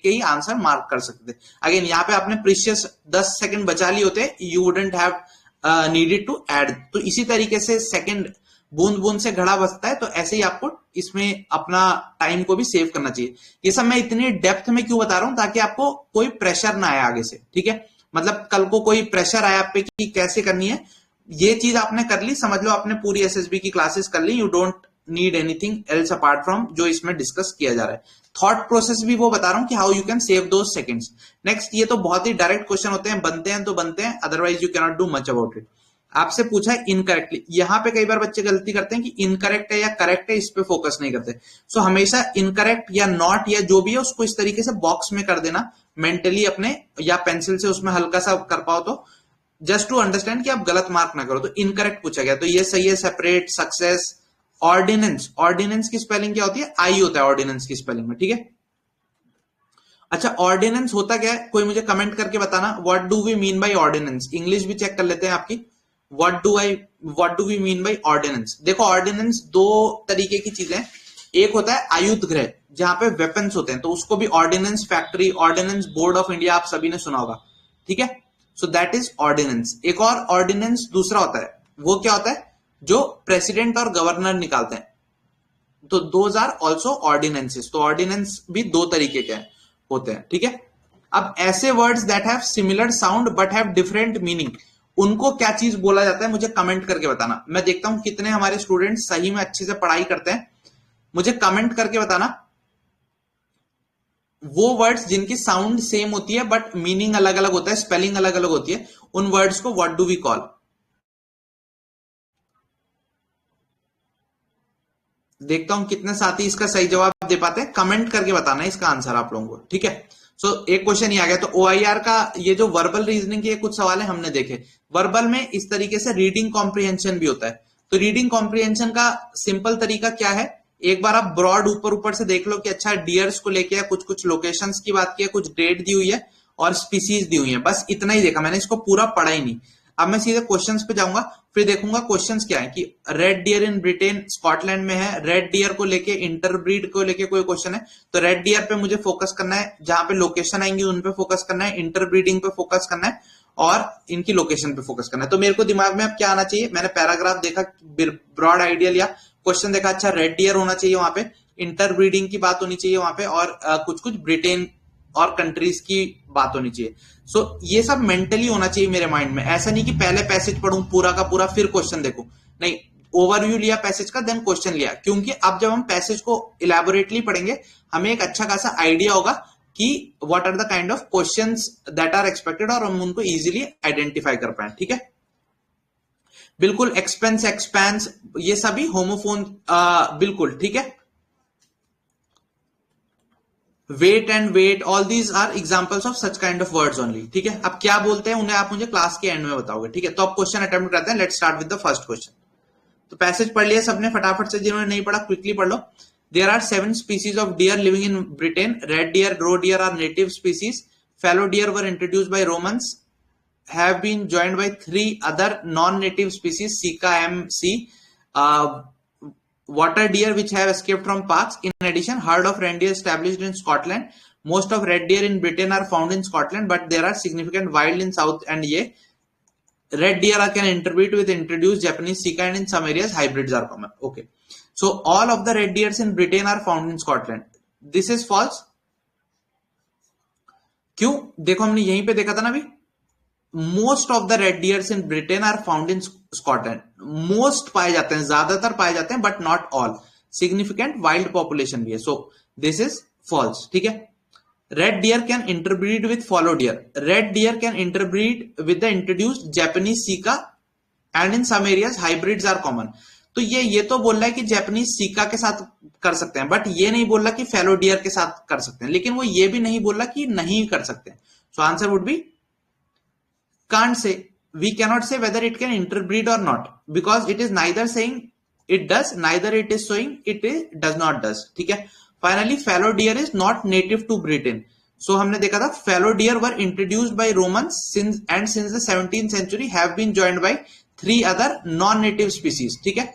Speaker 1: के ही आंसर मार्क कर सकते थे। अगेन यहाँ पे आपने प्रीशियस 10 सेकंड बचा लिए होते, you wouldn't have needed to add. तो इसी तरीके से सेकंड बूंद बूंद से घड़ा बसता है, तो ऐसे ही आपको इसमें अपना टाइम को भी सेव करना चाहिए। ये सब मैं इतनी डेप्थ में क्यों बता रहा हूं? ताकि आपको कोई प्रेशर ना आए आगे से, ठीक है? मतलब कल को कोई प्रेशर आए आप पे कि कैसे करनी है, ये चीज आपने कर ली, समझ लो आपने पूरी एसएसबी की क्लासेस कर ली। You don't need anything else apart from जो इसमें डिस्कस किया जा रहा है। थॉट प्रोसेस भी वो बता रहा हूं कि how you can save those seconds. Next, ये तो बहुत ही डायरेक्ट क्वेश्चन होते हैं, बनते हैं तो बनते हैं, otherwise you cannot do much about it. आपसे पूछा है इनकरेक्टली। यहां पे कई बार बच्चे गलती करते हैं कि इनकरेक्ट है या करेक्ट है, इस पे फोकस नहीं करते। सो हमेशा इनकरेक्ट या नॉट या जो भी है उसको इस तरीके से बॉक्स में कर देना मेंटली अपने, या पेंसिल से उसमें हल्का सा कर पाओ तो, जस्ट टू अंडरस्टैंड कि आप गलत मार्क ना करो। तो इनकरेक्ट पूछा गया, तो ये सही है। Separate, success, ordinance. ऑर्डिनेंस की स्पेलिंग क्या होती है? आई होता है ऑर्डिनेंस की स्पेलिंग में, ठीक है? अच्छा, ऑर्डिनेंस होता क्या है? कोई मुझे कमेंट करके बताना, what do we mean by ordinance. English भी चेक कर लेते हैं आपकी। What do we mean by ordinance? देखो ऑर्डिनेंस दो तरीके की चीजें। एक होता है आयुध गृह, जहां पे वेपन्स होते हैं, तो उसको भी ordinance factory, ordinance board of India आप सभी ने सुना होगा, ठीक है? So that is ordinance. एक और ऑर्डिनेंस दूसरा होता है, वो क्या होता है? जो प्रेसिडेंट और गवर्नर निकालते हैं, तो दोज आर ऑल्सो ऑर्डिनेंसेस। तो ऑर्डिनेंस भी दो तरीके के होते हैं, ठीक है? अब ऐसे words that have similar sound but have different meaning, उनको क्या चीज बोला जाता है? मुझे कमेंट करके बताना। मैं देखता हूं कितने हमारे स्टूडेंट सही में अच्छे से पढ़ाई करते हैं। मुझे कमेंट करके बताना वो वर्ड्स जिनकी साउंड सेम होती है बट मीनिंग अलग अलग होता है, स्पेलिंग अलग अलग होती है, उन वर्ड्स को व्हाट डू वी कॉल? देखता हूं कितने साथी इसका सही जवाब दे पाते हैं। कमेंट करके बताना इसका आंसर आप लोगों को, ठीक है? सो एक क्वेश्चन ही आ गया। तो ओआईआर का ये जो वर्बल रीजनिंग के कुछ सवाल है हमने देखे। वर्बल में इस तरीके से रीडिंग कॉम्प्रिहेंशन भी होता है। तो रीडिंग कॉम्प्रिहेंशन का सिंपल तरीका क्या है? एक बार आप ब्रॉड ऊपर ऊपर से देख लो कि अच्छा डियर्स को लेके कुछ कुछ लोकेशंस की बात की है, कुछ डेट दी हुई है और स्पीसीज दी हुई है, बस इतना ही देखा मैंने, इसको पूरा पढ़ा ही नहीं। अब मैं सीधे क्वेश्चंस पे जाऊंगा, फिर देखूंगा क्वेश्चंस क्या है। कि red deer in Britain Scotland में है, रेड डियर को लेके, इंटरब्रीड को लेके कोई क्वेश्चन है, तो रेड डियर पे मुझे फोकस करना है, जहां पे लोकेशन आएंगी उन पे फोकस करना है, इंटरब्रीडिंग पे फोकस करना है और इनकी लोकेशन पे फोकस करना है। तो मेरे को दिमाग में अब क्या आना चाहिए? मैंने पैराग्राफ देखा, ब्रॉड आइडिया लिया, क्वेश्चन देखा, अच्छा रेड डियर होना चाहिए वहां पे, इंटरब्रीडिंग की बात होनी चाहिए वहां पे, और कुछ कुछ ब्रिटेन और कंट्रीज की बात होनी चाहिए। सो ये सब मेंटली होना चाहिए मेरे माइंड में। ऐसा नहीं कि पहले पैसेज पढ़ूं पूरा का पूरा फिर क्वेश्चन देखूं, नहीं, ओवरव्यू लिया पैसेज का देन क्वेश्चन लिया, क्योंकि अब जब हम पैसेज को इलेबोरेटली पढ़ेंगे हमें एक अच्छा खासा आइडिया होगा कि what are the kind of questions that are expected, और हम उनको इजीली आइडेंटिफाई कर पाए, ठीक है? बिल्कुल, एक्सपेंस, एक्सपेंस, ये सभी होमोफोन, बिल्कुल ठीक है। Wait and weight, all these are examples of such kind of words only, ठीक है? अब क्या बोलते हैं उन्हें आप मुझे क्लास के एंड में बताओगे, ठीक है? तो अब क्वेश्चन अटेम्प्ट करते हैं। Let's start with the first question. तो पैसेज पढ़ लिया सबने फटाफट से, जिन्होंने नहीं पढ़ा क्विकली पढ़ लो। There are 7 species of deer living in Britain. Red deer, roe deer are native species. Fallow deer were introduced by Romans, have been joined by 3 other non-native species, Sika MC, water deer which have escaped from parks. In addition, herd of reindeer established in Scotland. Most of red deer in Britain are found in Scotland, but there are significant wild in south and ye. Red deer can interbreed with introduced Japanese Sika, and in some areas hybrids are common. Okay. So all of the red deers in Britain are found in Scotland. This is false. क्यों? देखो हमने यहीं पे देखा था ना अभी, most of the red deers in Britain are found in Scotland. Most पाए जाते हैं, ज्यादातर पाए जाते हैं, but not all. Significant wild population भी है। सो दिस इज फॉल्स, ठीक है? Red deer can interbreed with fallow deer. Red deer can interbreed with the introduced Japanese sika and in some areas hybrids are common. तो ये तो बोल रहा है कि जापानीज सीका के साथ कर सकते हैं, बट ये नहीं बोल रहा कि फेलो डियर के साथ कर सकते हैं, लेकिन वो ये भी नहीं बोल रहा कि नहीं कर सकते हैं। So answer would be can't say. We cannot say whether it can interbreed और not, because it is neither saying it does, neither it is showing it does not does. ठीक है। Finally fellow deer is not native to Britain. So हमने देखा था fellow deer were introduced by Romans and since the 17th century have been joined by 3 other non native species. ठीक है।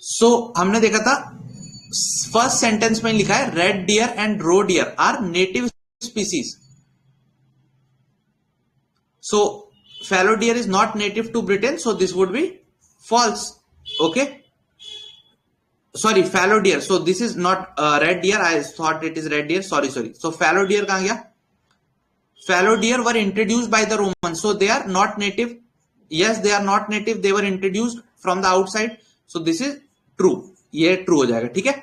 Speaker 1: सो हमने देखा था फर्स्ट सेंटेंस में लिखा है red deer and roe deer are native species. So fallow deer is not native to Britain, so this would be false. Okay, sorry, fallow deer, so this is not red deer, I thought it is red deer, sorry. So fallow deer kahan gaya? Fallow deer were introduced by the Romans, so they are not native. Yes, they are not native, they were introduced from the outside, so this is true, ये true हो जाएगा। ठीक है,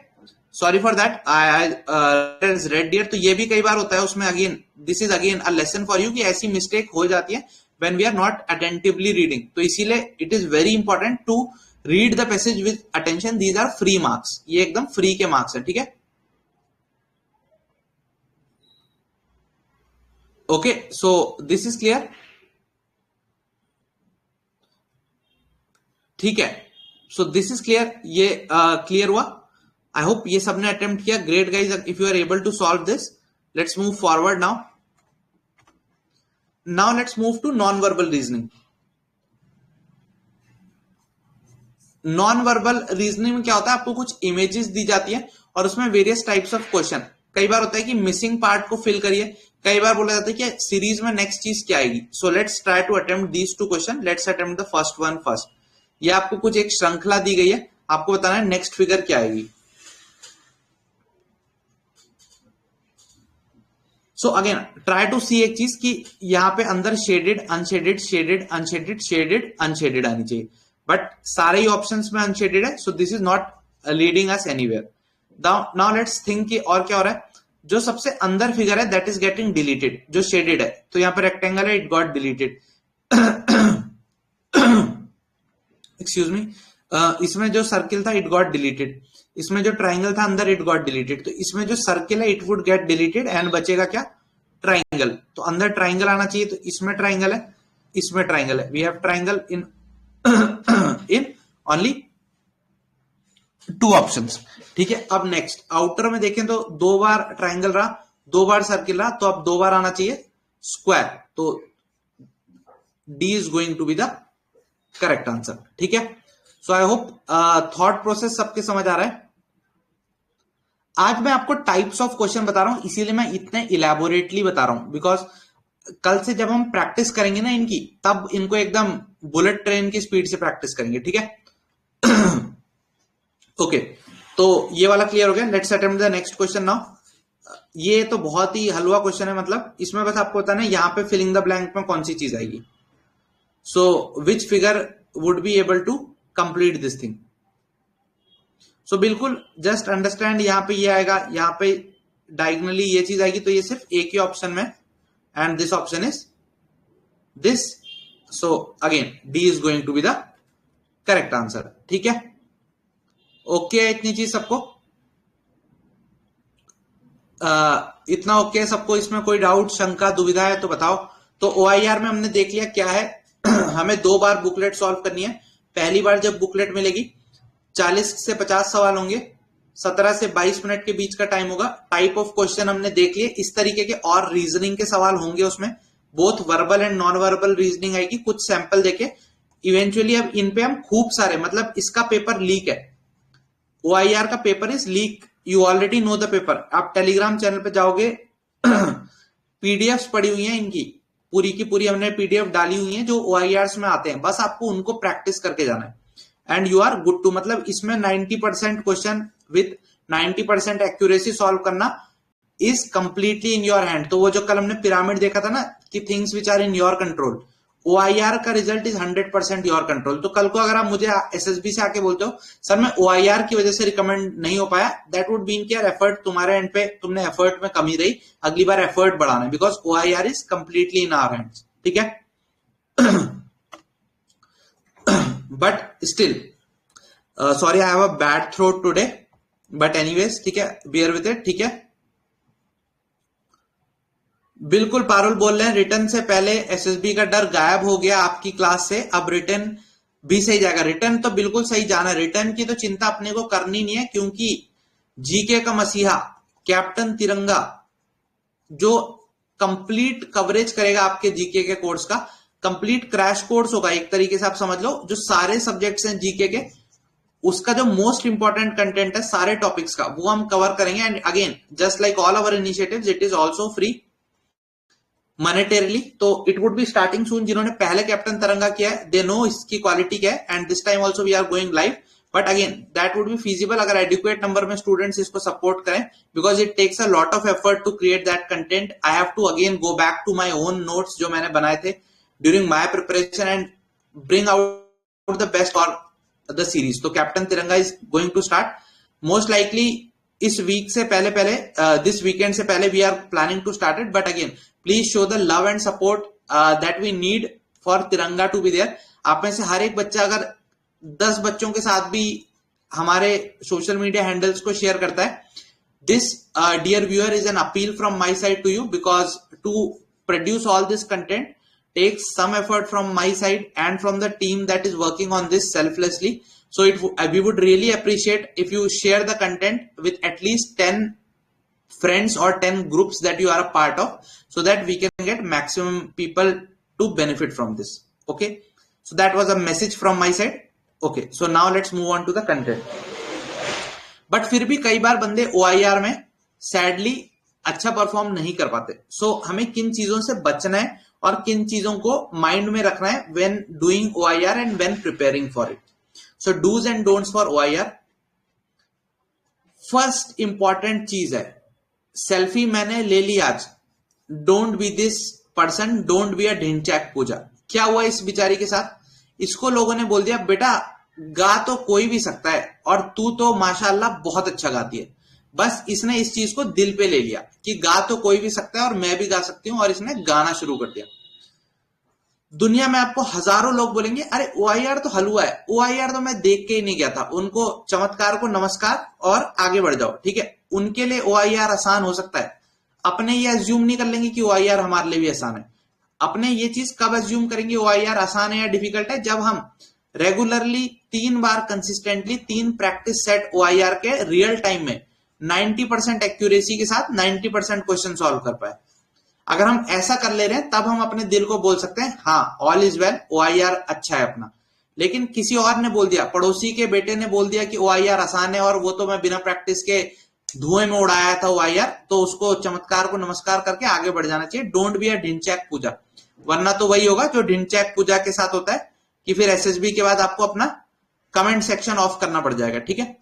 Speaker 1: sorry for that, I is red deer। तो ये भी कई बार होता है उसमें, again this is again a lesson for you कि ऐसी mistake हो जाती है when we are not attentively reading। तो इसीलिए it is very important to read the passage with attention, these are free marks, ये एकदम फ्री के मार्क्स है। ठीक है, okay, so this is clear. ठीक है, सो दिस इज क्लियर, ये क्लियर हुआ। आई होप ये सबने अटेम्प्ट किया। Great guys, if you are able to solve this, let's move forward now. Now let's move to non verbal reasoning. Non verbal reasoning में क्या होता है, आपको कुछ इमेजेस दी जाती है और उसमें वेरियस टाइप्स ऑफ क्वेश्चन। कई बार होता है कि मिसिंग पार्ट को फिल करिए, कई बार बोला जाता है कि सीरीज में नेक्स्ट चीज क्या आएगी। So let's try to attempt these two question. Let's attempt the first one first. ये आपको कुछ एक श्रृंखला दी गई है, आपको बताना है नेक्स्ट फिगर क्या आएगी। सो अगेन ट्राई टू सी एक चीज कि यहाँ पे अंदर shaded unshielded shaded unshielded shaded unshielded आनी चाहिए, बट सारे ही ऑप्शंस में अनशेडेड है, so this is not leading us anywhere. Now let's think कि और क्या हो रहा है। जो सबसे अंदर फिगर है दैट इज गेटिंग डिलीटेड, जो शेडेड है, तो यहाँ पे रेक्टेंगल है, it got deleted. Excuse me, इसमें जो सर्किल था इट गॉट डिलीटेड, इसमें जो ट्राइंगल था अंदर इट गॉट डिलीटेड, तो इसमें जो सर्किल है it would get deleted and बचेगा क्या, ट्राइंगल। तो अंदर ट्राइंगल आना चाहिए, तो इसमें ट्राइंगल है, इसमें ट्राइंगल है। We have triangle in only 2 options. ठीक है, अब नेक्स्ट आउटर में देखें तो 2 बार ट्राइंगल रहा, 2 बार सर्किल रहा, तो अब 2 बार आना चाहिए स्क्वायर, तो D is going to be the correct answer. ठीक है, so I hope thought process सबके समझ आ रहा है। आज मैं आपको टाइप्स ऑफ क्वेश्चन बता रहा हूं, इसीलिए मैं इतने इलेबोरेटली बता रहा हूं, बिकॉज कल से जब हम प्रैक्टिस करेंगे ना इनकी, तब इनको एकदम बुलेट ट्रेन की स्पीड से प्रैक्टिस करेंगे। ठीक है, ओके, तो ये वाला क्लियर हो गया। Let's attempt the next question now. ये तो बहुत ही हलवा क्वेश्चन है, मतलब इसमें बस आपको बताना है यहां पे फिलिंग द ब्लैंक में कौन सी चीज आएगी। So which figure would be able to complete this thing. So बिल्कुल जस्ट अंडरस्टैंड, यहां पे ये आएगा, यहां पे डायगोनली ये चीज आएगी, तो ये सिर्फ एक ही ऑप्शन में, and this option is this, so again D is going to be the correct answer। ठीक है, ओके है इतनी चीज सबको, इतना ओके है सबको, इसमें कोई डाउट शंका दुविधा है तो बताओ। तो OIR में हमने देख लिया क्या है। हमें 2 बार बुकलेट सॉल्व करनी है। पहली बार जब बुकलेट मिलेगी 40 से 50 सवाल होंगे, 17 से 22 मिनट के बीच का टाइम होगा। टाइप ऑफ क्वेश्चन हमने देख लिए, इस तरीके के और रीजनिंग के सवाल होंगे उसमें, both verbal and non verbal reasoning आएगी। कुछ सैंपल देके इवेंचुअली अब इन पे हम खूब सारे, मतलब इसका पेपर लीक है, OIR का paper is leak, you already know the paper. आप टेलीग्राम चैनल पे जाओगे, पीडीएफ पड़ी हुई है इनकी, पूरी की पूरी हमने पीडीएफ डाली हुई है जो OIRs में आते हैं, बस आपको उनको प्रैक्टिस करके जाना है and you are good to. मतलब इसमें 90% क्वेश्चन विथ 90% एक्यूरेसी सॉल्व करना is completely in your hand. तो वो जो कल हमने पिरामिड देखा था ना कि things which are in your control, OIR का रिजल्ट इज 100% योर कंट्रोल। तो कल को अगर आप मुझे SSB से आके बोलते हो सर मैं OIR की वजह से रिकमेंड नहीं हो पाया, दैट वुड मीन कि यार एफर्ट तुम्हारे एंड पे, तुमने एफर्ट में कमी रही, अगली बार एफर्ट बढ़ाना है, because OIR is completely in our hands. ठीक है, but still sorry, I have a bad throat today, but anyways, ठीक है, बियर विद इट, ठीक है। बिल्कुल पारुल बोल रहे हैं, रिटर्न से पहले एसएसबी का डर गायब हो गया आपकी क्लास से, अब रिटर्न भी सही जाएगा। रिटर्न तो बिल्कुल सही जाना, रिटर्न की तो चिंता अपने को करनी नहीं है, क्योंकि जीके का मसीहा कैप्टन तिरंगा जो कंप्लीट कवरेज करेगा आपके जीके के कोर्स का, कंप्लीट क्रैश कोर्स होगा एक तरीके से आप समझ लो, जो सारे सब्जेक्ट्स हैं जीके के, उसका जो मोस्ट इंपॉर्टेंट कंटेंट है सारे टॉपिक्स का, वो हम कवर करेंगे। And again just like all our initiatives, it is also free monetarily, तो इट वुड बी स्टार्टिंग सून। जिन्होंने पहले कैप्टन तिरंगा किया है दे नो इसकी क्वालिटी क्या है, and this time also we are going live, but again that would be feasible अगर एडिक्वेट नंबर में स्टूडेंट्स इसको सपोर्ट करें, because it takes a lot of effort to create that content. I have to again go back to my own notes जो मैंने बनाए थे during my preparation and bring out the best for the series. तो captain Tiranga is going to start most likely इस week से पहले this weekend से पहले we are planning to start it, but again please show the love and support that we need for Tiranga to be there. आप में से हर एक बच्चा अगर 10 बच्चों के साथ भी हमारे सोशल मीडिया हैंडल्स को शेयर करता है, this dear viewer is an appeal from my side to you, because to produce all this content takes some effort from my side and from the team that is working on this selflessly. So we would really appreciate if you share the content with at least 10 friends or 10 groups that you are a part of, so that we can get maximum people to benefit from this. Okay, so that was a message from my side. Okay, so now let's move on to the content. But फिर भी कई बार बंदे OIR में sadly अच्छा perform नहीं कर पाते। So हमें किन चीजों से बचना है और किन चीजों को माइंड में रखना है when doing OIR and when preparing for it. So do's and don'ts for OIR। First important चीज है, सेल्फी मैंने ले ली आज, don't be this person, don't be a Dhinchak Pooja. क्या हुआ इस बिचारी के साथ, इसको लोगों ने बोल दिया बेटा गा तो कोई भी सकता है और तू तो माशाल्लाह बहुत अच्छा गाती है। बस इसने इस चीज को दिल पे ले लिया कि गा तो कोई भी सकता है और मैं भी गा सकती हूं, और इसने गाना शुरू कर दिया। दुनिया में आपको हजारों लोग बोलेंगे अरे OIR तो हलवा है, OIR तो मैं देख के ही नहीं गया था, उनको चमत्कार को नमस्कार और आगे बढ़ जाओ। ठीक है, उनके लिए OIR आसान हो सकता है, अपने ये अज्यूम नहीं कर लेंगे कि OIR हमारे लिए भी आसान है। अपने ये चीज कब अज्यूम करेंगे OIR आसान है या डिफिकल्ट है, जब हम रेगुलरली 3 बार कंसिस्टेंटली 3 प्रैक्टिस सेट OIR के रियल टाइम में 90% एक्यूरेसी के साथ 90% क्वेश्चन सॉल्व कर पाए। अगर हम ऐसा कर ले रहे हैं तब हम अपने दिल को बोल सकते हैं हाँ ऑल इज वेल, OIR अच्छा है अपना। लेकिन किसी और ने बोल दिया, पड़ोसी के बेटे ने बोल दिया कि OIR आसान है और वो तो मैं बिना प्रैक्टिस के धुएं में उड़ाया था OIR, तो उसको चमत्कार को नमस्कार करके आगे बढ़ जाना चाहिए। डोंट बी अ ढिंचैक पूजा, वरना तो वही होगा जो ढिंचैक पूजा के साथ होता है कि फिर SSB के बाद आपको अपना कमेंट सेक्शन ऑफ करना पड़ जाएगा। ठीक है,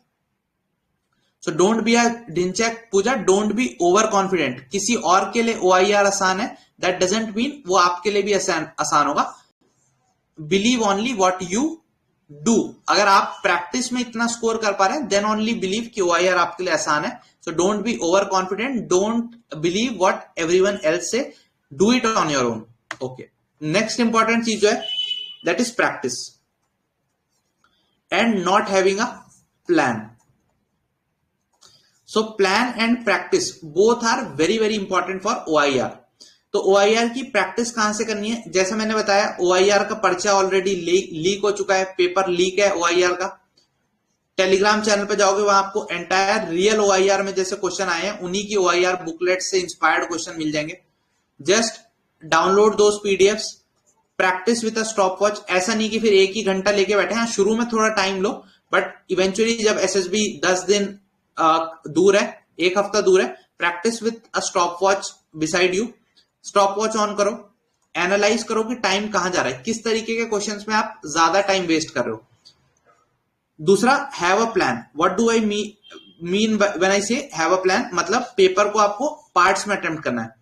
Speaker 1: so don't be a Dhinchak Pooja, don't be over confident. किसी और के लिए OIR आसान है दैट डजंट मीन वो आपके लिए भी आसान होगा। Believe only what you do. अगर आप प्रैक्टिस में इतना स्कोर कर पा रहे हैं देन ओनली बिलीव कि OIR आपके लिए आसान है। So don't be over confident, don't believe what everyone else say, do it on your own. Okay, next important चीज जो है that is practice and not having a plan. So plan and practice both are very very important for OIR. तो OIR की practice कहां से करनी है, जैसे मैंने बताया OIR का पर्चा ऑलरेडी लीक हो चुका है, पेपर लीक है OIR का। टेलीग्राम चैनल पे जाओगे वहां आपको एंटायर रियल OIR में जैसे क्वेश्चन आए हैं उन्हीं की OIR बुकलेट से इंस्पायर्ड क्वेश्चन मिल जाएंगे। Just download those PDFs, practice with a stop watch. ऐसा नहीं कि फिर एक ही घंटा लेके बैठे हैं, शुरू में थोड़ा टाइम लो, बट इवेंचुअली जब SSB 10 दिन दूर है, 1 हफ्ता दूर है, practice with a stop watch beside you. Stop watch on करो, एनालाइज करो कि टाइम कहां जा रहा है, किस तरीके के क्वेश्चंस में आप ज्यादा टाइम वेस्ट कर रहे हो। दूसरा, have a plan. What do I mean when I से हैव अ प्लान, मतलब पेपर को आपको पार्ट्स में अटेम्प्ट करना है।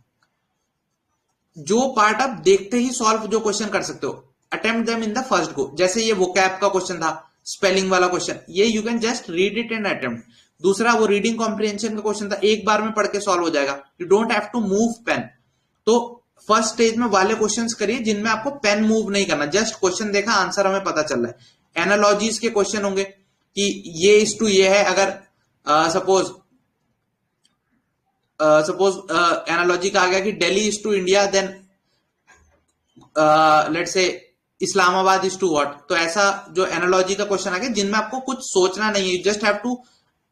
Speaker 1: जो पार्ट आप देखते ही सॉल्व जो क्वेश्चन कर सकते हो, attempt them in the first go. जैसे ये वोकैब का क्वेश्चन था, स्पेलिंग वाला क्वेश्चन, ये you can just read it and attempt. दूसरा वो रीडिंग कॉम्प्रिहेंशन का क्वेश्चन था, एक बार में पढ़ के सॉल्व हो जाएगा, you don't have to move pen. तो फर्स्ट स्टेज में वाले क्वेश्चंस करिए जिनमें आपको पेन मूव नहीं करना, जस्ट क्वेश्चन देखा आंसर हमें पता चल रहा है। एनालॉजीज के क्वेश्चन होंगे कि ये इस टू ये है, अगर सपोज एनालॉजी का आ गया कि Delhi is to India, then let's say Islamabad is to what, तो ऐसा जो एनालॉजी का क्वेश्चन आ गया जिनमें आपको कुछ सोचना नहीं है, you just have to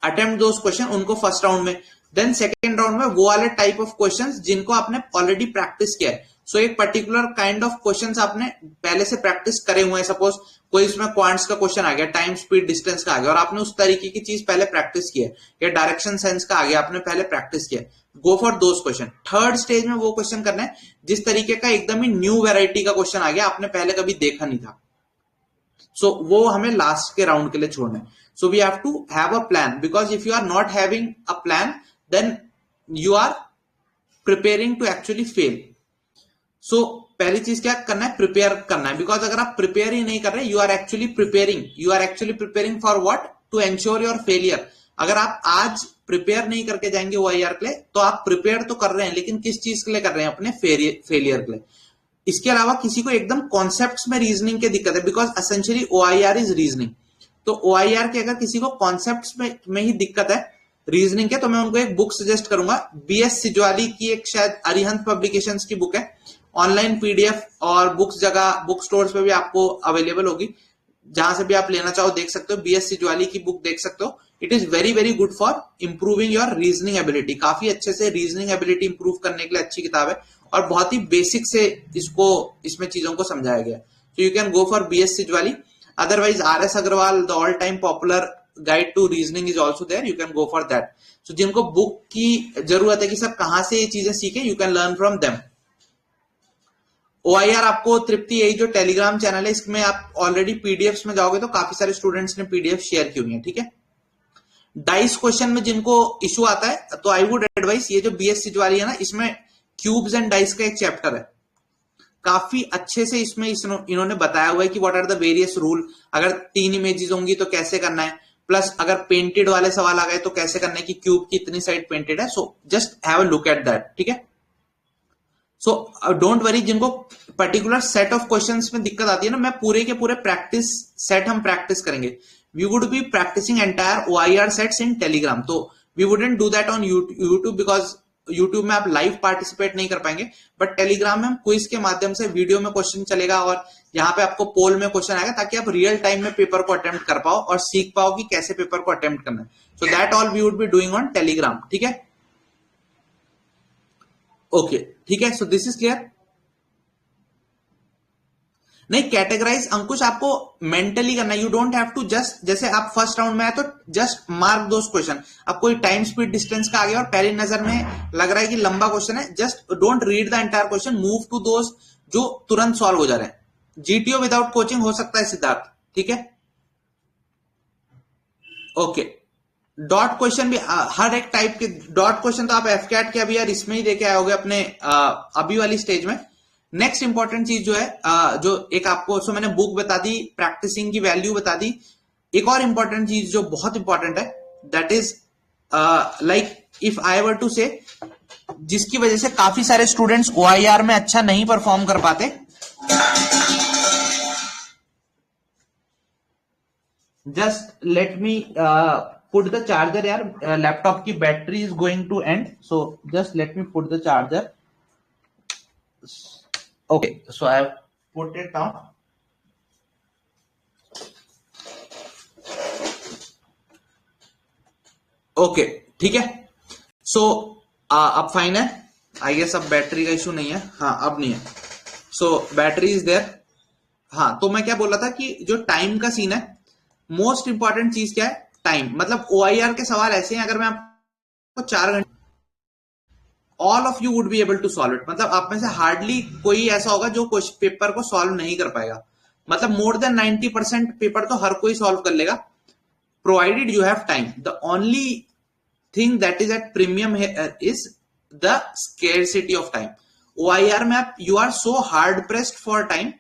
Speaker 1: attempt those question, उनको फर्स्ट राउंड में। देन सेकेंड राउंड में वो वाले टाइप ऑफ क्वेश्चंस जिनको आपने ऑलरेडी प्रैक्टिस किया है। सो एक पर्टिकुलर काइंड ऑफ क्वेश्चंस आपने पहले से प्रैक्टिस करे हुए हैं, सपोज कोई इसमें क्वांट्स का क्वेश्चन आ गया, टाइम स्पीड डिस्टेंस का आ गया और आपने उस तरीके की चीज पहले प्रैक्टिस की है, या डायरेक्शन सेंस का आ गया, आपने पहले प्रैक्टिस किया है, go for those question. Third stage में वो क्वेश्चन करना है जिस तरीके का एकदम ही न्यू वेराइटी का क्वेश्चन आ गया, आपने पहले कभी देखा नहीं था, सो वो हमें लास्ट के राउंड के लिए छोड़ना है। So we have to have a plan, because if you are not having a plan then you are preparing to actually fail. So पहली चीज क्या करना है, प्रिपेयर करना है, बिकॉज अगर आप प्रिपेयर ही नहीं कर रहे, you are actually preparing for what, to ensure your failure. अगर आप आज प्रिपेयर नहीं करके जाएंगे OIR के लिए, तो आप प्रिपेयर तो कर रहे हैं लेकिन किस चीज के लिए कर रहे हैं, अपने फेलियर के लिए। इसके अलावा किसी को एकदम कॉन्सेप्ट्स में रीजनिंग की दिक्कत है, because essentially OIR is reasoning, तो OIR के अगर किसी को कॉन्सेप्ट्स में ही दिक्कत है रीजनिंग के, तो मैं उनको एक बुक सजेस्ट करूंगा, BS सिजवाली की एक शायद अरिहंत पब्लिकेशंस की बुक है, ऑनलाइन PDF और बुक्स जगह बुक स्टोर्स पे भी आपको अवेलेबल होगी, जहां से भी आप लेना चाहो देख सकते हो, BS सिजवाली की बुक देख सकते हो। It is very very good for improving your reasoning ability, काफी अच्छे से रीजनिंग एबिलिटी इंप्रूव करने के लिए अच्छी किताब है और बहुत ही बेसिक से इसमें चीजों को समझाया गया है। So you can go for BS Sijwali, otherwise RS Agarwal the all time popular guide to reasoning is also there, you can go for that. So जिनको बुक की जरूरत है कि सर कहां से ये चीजें सीखें, you can learn from them. OIR आपको तृप्ति, यही जो टेलीग्राम चैनल है इसमें आप ऑलरेडी PDFs में जाओगे तो काफी सारे स्टूडेंट्स ने PDF शेयर की हुई है, ठीक है। डाइस क्वेश्चन में जिनको इशू आता है, तो आई वुड एडवाइस ये जो BS सिजवाली है ना, इसमें क्यूब्स एंड डाइस का एक चैप्टर है, काफी अच्छे से इसमें इन्होंने बताया हुआ है कि what are the various rule, अगर 3 इमेजेस होंगी तो कैसे करना है, प्लस अगर पेंटेड वाले सवाल आ गए तो कैसे करना है कि क्यूब की इतनी साइड पेंटेड है। So just have a look at that, ठीक है। सो डोंट वरी, जिनको पर्टिकुलर सेट ऑफ क्वेश्चंस में दिक्कत आती है ना, मैं पूरे के पूरे प्रैक्टिस सेट हम प्रैक्टिस करेंगे। We would be practicing entire OIR sets in Telegram, तो we wouldn't do that on YouTube, because YouTube में आप लाइव पार्टिसिपेट नहीं कर पाएंगे, बट टेलीग्राम में हम क्विज के माध्यम से वीडियो में क्वेश्चन चलेगा और यहाँ पे आपको पोल में क्वेश्चन आएगा, ताकि आप रियल टाइम में पेपर को अटेम्प्ट कर पाओ और सीख पाओ कि कैसे पेपर को अटेम्प्ट करना है। So that all we would be doing on Telegram, ठीक है। ओके, ठीक है। So this is clear. नहीं, कैटेगराइज अंकुश आपको मेंटली करना है, you don't have to just, जैसे आप फर्स्ट राउंड में आए तो जस्ट मार्क दोस क्वेश्चन। अब कोई टाइम स्पीड डिस्टेंस का आ गया और पहली नजर में लग रहा है कि लंबा क्वेश्चन है, just don't read the entire question, move to those जो तुरंत सॉल्व हो जा रहे हैं। GTO विदाउट कोचिंग हो सकता है सिद्धार्थ, ठीक है। ओके, डॉट क्वेश्चन भी हर एक टाइप के डॉट क्वेश्चन तो आप FCAT के अभी यार इसमें ही देके आए होगे अपने अभी वाली स्टेज में। नेक्स्ट इंपॉर्टेंट चीज जो है, जो एक आपको, सो मैंने बुक बता दी, प्रैक्टिसिंग की वैल्यू बता दी, एक और इंपॉर्टेंट चीज जो बहुत इंपॉर्टेंट है, that is like if I were to say, जिसकी वजह से काफी सारे स्टूडेंट्स OIR में अच्छा नहीं परफॉर्म कर पाते। Just let me put the charger, यार लैपटॉप की battery is going to end, so just let me put the charger. Okay, so I have put it down. Okay, ठीक है। So अब फाइन है, आई गेस अब battery का issue नहीं है, हाँ अब नहीं है। So battery is there. हाँ, तो मैं क्या बोल रहा था कि जो टाइम का सीन है, मोस्ट इंपॉर्टेंट चीज क्या है, टाइम। मतलब OIR के सवाल ऐसे हैं, अगर मैं आपको 4 घंटे, all of you would be able to solve it, मतलब आप में से हार्डली कोई ऐसा होगा जो पेपर को सॉल्व नहीं कर पाएगा। मतलब मोर देन 90% पेपर तो हर कोई सॉल्व कर लेगा, provided you have time. The only thing that is at premium is the scarcity of time. OIR में आप you are so hard pressed for time,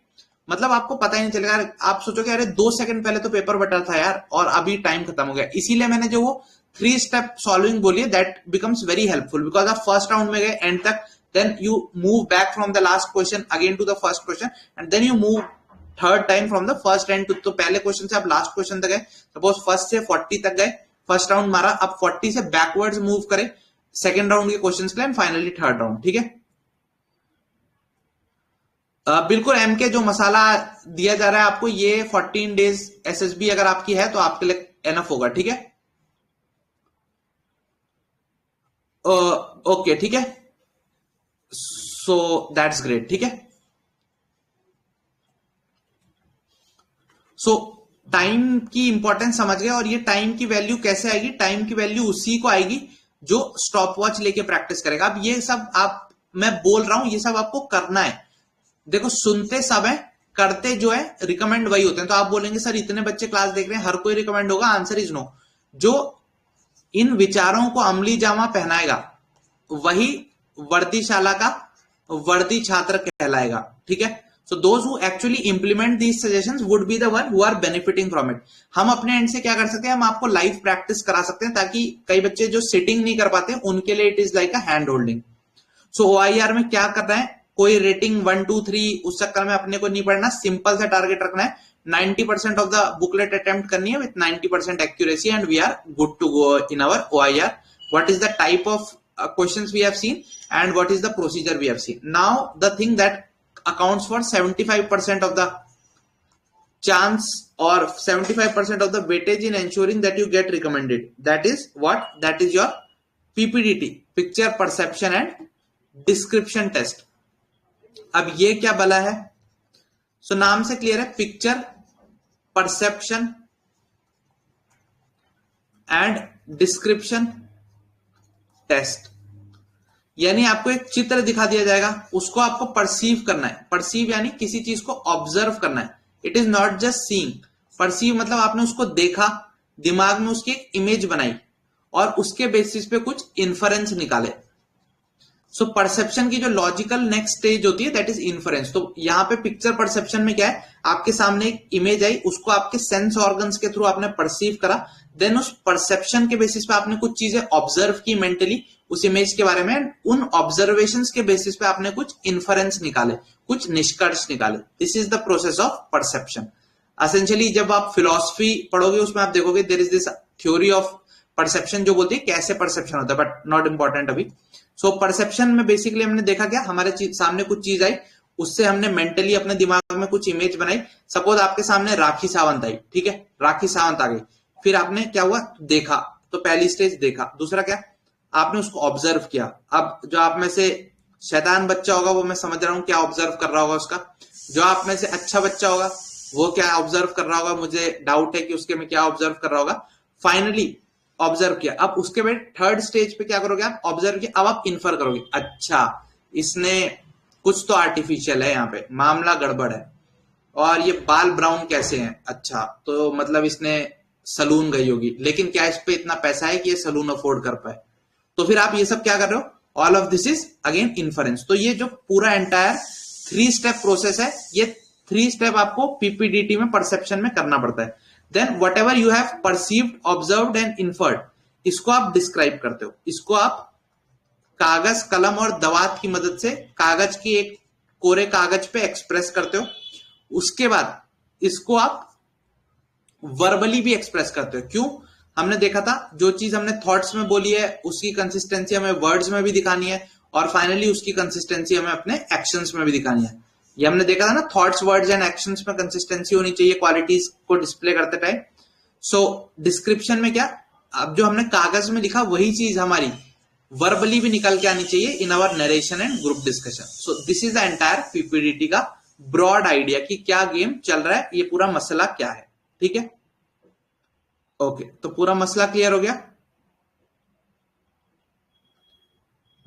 Speaker 1: मतलब आपको पता ही नहीं चलेगा। आप सोचोगे अरे 2 सेकंड पहले तो पेपर बटा था यार और अभी टाइम खत्म हो गया। इसीलिए मैंने जो वो 3 स्टेप सॉल्विंग बोली है, that becomes very helpful, because आप फर्स्ट राउंड में गए एंड तक, then you move back from the last question again to the first question and then you move third time from the first end to, तो पहले question से आप last question तक गए, सपोज फर्स्ट से 40 तक गए, फर्स्ट राउंड मारा, अब 40 से बैकवर्ड्स मूव करें सेकेंड राउंड के क्वेश्चन के लिए, एंड फाइनली थर्ड राउंड। ठीक है, बिल्कुल एम के जो मसाला दिया जा रहा है आपको, ये 14 डेज एसएसबी अगर आपकी है तो आपके लिए एनफ होगा। ठीक है, ओके ठीक है, सो दैट्स ग्रेट। ठीक है, सो टाइम की इंपॉर्टेंस समझ गए, और ये टाइम की वैल्यू कैसे आएगी, टाइम की वैल्यू उसी को आएगी जो स्टॉप वॉच लेके प्रैक्टिस करेगा। अब ये सब आप, मैं बोल रहा हूं ये सब आपको करना है। देखो सुनते सब है, करते जो है रिकमेंड वही होते हैं। तो आप बोलेंगे सर इतने बच्चे क्लास देख रहे हैं, हर कोई रिकमेंड होगा? Answer is no. जो इन विचारों को अमली जामा पहनाएगा वही वर्दीशाला का वर्दी छात्र कहलाएगा। ठीक है, so those who actually implement these suggestions would be the one who are benefiting from it. हम अपने एंड से क्या कर सकते हैं, हम आपको लाइव प्रैक्टिस करा सकते हैं, ताकि कई बच्चे जो सिटिंग नहीं कर पाते उनके लिए it is like a hand holding. So OIR में क्या करना है, कोई रेटिंग 1 2 3 उस चक्कर में अपने को नहीं पढ़ना, सिंपल सा टारगेट रखना है, 90% ऑफ द बुकलेट अटेम्प्ट करनी है with 90% accuracy, and we are good to go in our OIR. What is the type of questions we have seen and what is the procedure we have seen. Now the thing that accounts for 75% of the chance or 75% of the weightage in ensuring that you get recommended, that is what, that is your PPDT, picture perception and description test. अब ये क्या बला है, सो नाम से clear है, picture perception and description test. यानी आपको एक चित्र दिखा दिया जाएगा, उसको आपको परसीव करना है। परसीव यानी किसी चीज को ऑब्जर्व करना है, it is not just seeing. Perceive मतलब आपने उसको देखा, दिमाग में उसकी एक इमेज बनाई और उसके बेसिस पे कुछ इन्फरेंस निकाले। सो परसेप्शन की जो लॉजिकल नेक्स्ट स्टेज होती है दैट इज इन्फरेंस। तो यहां पे पिक्चर परसेप्शन में क्या है, आपके सामने एक इमेज आई, उसको आपके सेंस ऑर्गन्स के थ्रू आपने परसीव करा, देन उस परसेप्शन के बेसिस पे आपने कुछ चीजें ऑब्जर्व की मेंटली उस इमेज के बारे में, उन ऑब्जर्वेशंस के बेसिस पे आपने कुछ इन्फरेंस निकाले, कुछ निष्कर्ष निकाले। This is the process of perception. Essentially जब आप फिलॉसफी पढ़ोगे उसमें आप देखोगे there is this theory of perception जो बोलती है कैसे परसेप्शन होता है, बट नॉट इंपॉर्टेंट अभी। सो परसेप्शन में बेसिकली हमने देखा क्या, हमारे सामने कुछ चीज आई, उससे हमने मेंटली अपने दिमाग में कुछ इमेज बनाई। सपोज आपके सामने राखी सावंत आई, ठीक है, राखी सावंत आ गई, फिर आपने क्या हुआ, देखा, तो पहली स्टेज देखा। दूसरा क्या, आपने उसको ऑब्जर्व किया। अब जो आप में से शैतान बच्चा होगा वो मैं समझ रहा हूं क्या ऑब्जर्व कर रहा होगा उसका, जो आप में से अच्छा बच्चा होगा वो क्या ऑब्जर्व कर रहा होगा, मुझे डाउट है कि उसके में क्या ऑब्जर्व कर रहा होगा। फाइनली ऑब्जर्व किया, अब उसके बाद थर्ड स्टेज पे क्या करोगे आप, ऑब्जर्व किया, अब आप इन्फर करोगे, अच्छा इसने कुछ तो आर्टिफिशियल है, यहाँ पे मामला गड़बड़ है, और ये बाल ब्राउन कैसे हैं, अच्छा तो मतलब इसने सलून गई होगी, लेकिन क्या इस पे इतना पैसा है कि ये सलून अफोर्ड कर पाए। तो फिर आप ये सब क्या कर रहे हो, all of this is again inference. तो ये जो पूरा एंटायर 3 स्टेप प्रोसेस है, ये 3 स्टेप आपको पीपीडीटी में परसेप्शन में करना पड़ता है। Then whatever you have perceived, observed and inferred, इसको आप डिस्क्राइब करते हो। इसको आप कागज, कलम और दवात की मदद से कागज की एक कोरे कागज पे एक्सप्रेस करते हो। उसके बाद इसको आप वर्बली भी एक्सप्रेस करते हो। क्यों, हमने देखा था जो चीज हमने थॉट्स में बोली है उसकी कंसिस्टेंसी हमें वर्ड्स में भी दिखानी है, और फाइनली उसकी कंसिस्टेंसी हमें अपने एक्शंस में भी दिखानी है। ये हमने देखा था ना, थॉट्स, वर्ड्स एंड एक्शंस में कंसिस्टेंसी होनी चाहिए क्वालिटीज को डिस्प्ले करते टाइम। सो डिस्क्रिप्शन में क्या, अब जो हमने कागज में लिखा वही चीज हमारी वर्बली भी निकल के आनी चाहिए in our narration and group discussion. So this is the entire PPDT का ब्रॉड आइडिया कि क्या गेम चल रहा है, ये पूरा मसला क्या है। ठीक है, ओके, तो पूरा मसला क्लियर हो गया,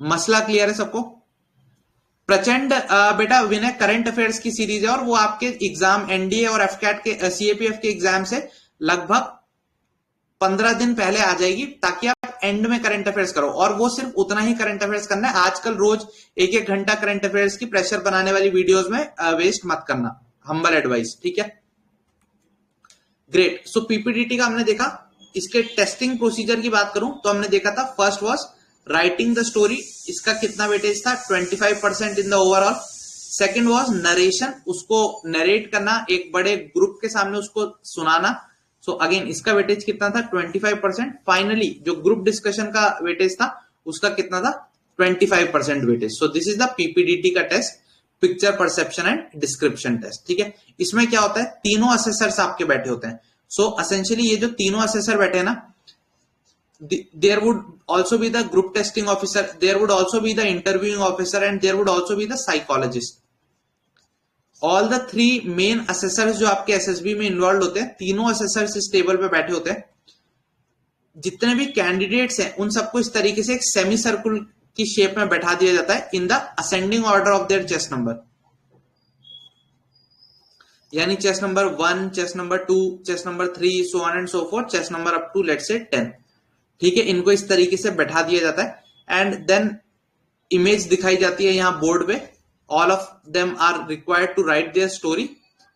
Speaker 1: मसला क्लियर है सबको। प्रचंड बेटा विनय करंट अफेयर्स की सीरीज है, और वो आपके एग्जाम एनडीए और एफकैट के सीएपीएफ के एग्जाम से लगभग 15 दिन पहले आ जाएगी, ताकि आप एंड में करंट अफेयर्स करो। और वो सिर्फ उतना ही करंट अफेयर्स करना है, आजकल रोज 1-1 घंटा करंट अफेयर्स की प्रेशर बनाने वाली वीडियोस में वेस्ट मत करना, हम्बल एडवाइस। ठीक है, ग्रेट। सो पीपीडीटी का हमने देखा। इसके टेस्टिंग प्रोसीजर की बात करूं तो हमने देखा था first was writing the story, इसका कितना वेटेज था, 25% in the overall. Second was narration, उसको नरेट करना, एक बड़े ग्रुप के सामने उसको सुनाना। सो अगेन इसका वेटेज कितना था? 25%। फाइनली जो ग्रुप डिस्कशन का वेटेज था उसका कितना था? 25% weightage. So this is the PPDT का test, picture perception and description test. ठीक है, इसमें क्या होता है, तीनों असेसर्स आपके बैठे होते हैं। सो एसेंशियली ये जो तीनों असेसर बैठे हैं ना, there would also be the group testing officer, there would also be the interviewing officer, and there would also be the psychologist. All the three main assessors जो आपके एसएसबी में involve होते हैं, तीनों असेसर्स इस टेबल पे बैठे होते हैं। जितने भी कैंडिडेट्स हैं उन सबको इस तरीके से एक सेमी सर्कुल की शेप में बैठा दिया जाता है in the ascending order of their chest number, यानी chest number 1, chest number 2, chest number 3, so on and so forth, chest number up to let's say 10। ठीक है, इनको इस तरीके से बैठा दिया जाता है एंड देन इमेज दिखाई जाती है यहां बोर्ड पे। All of them are required to write their story.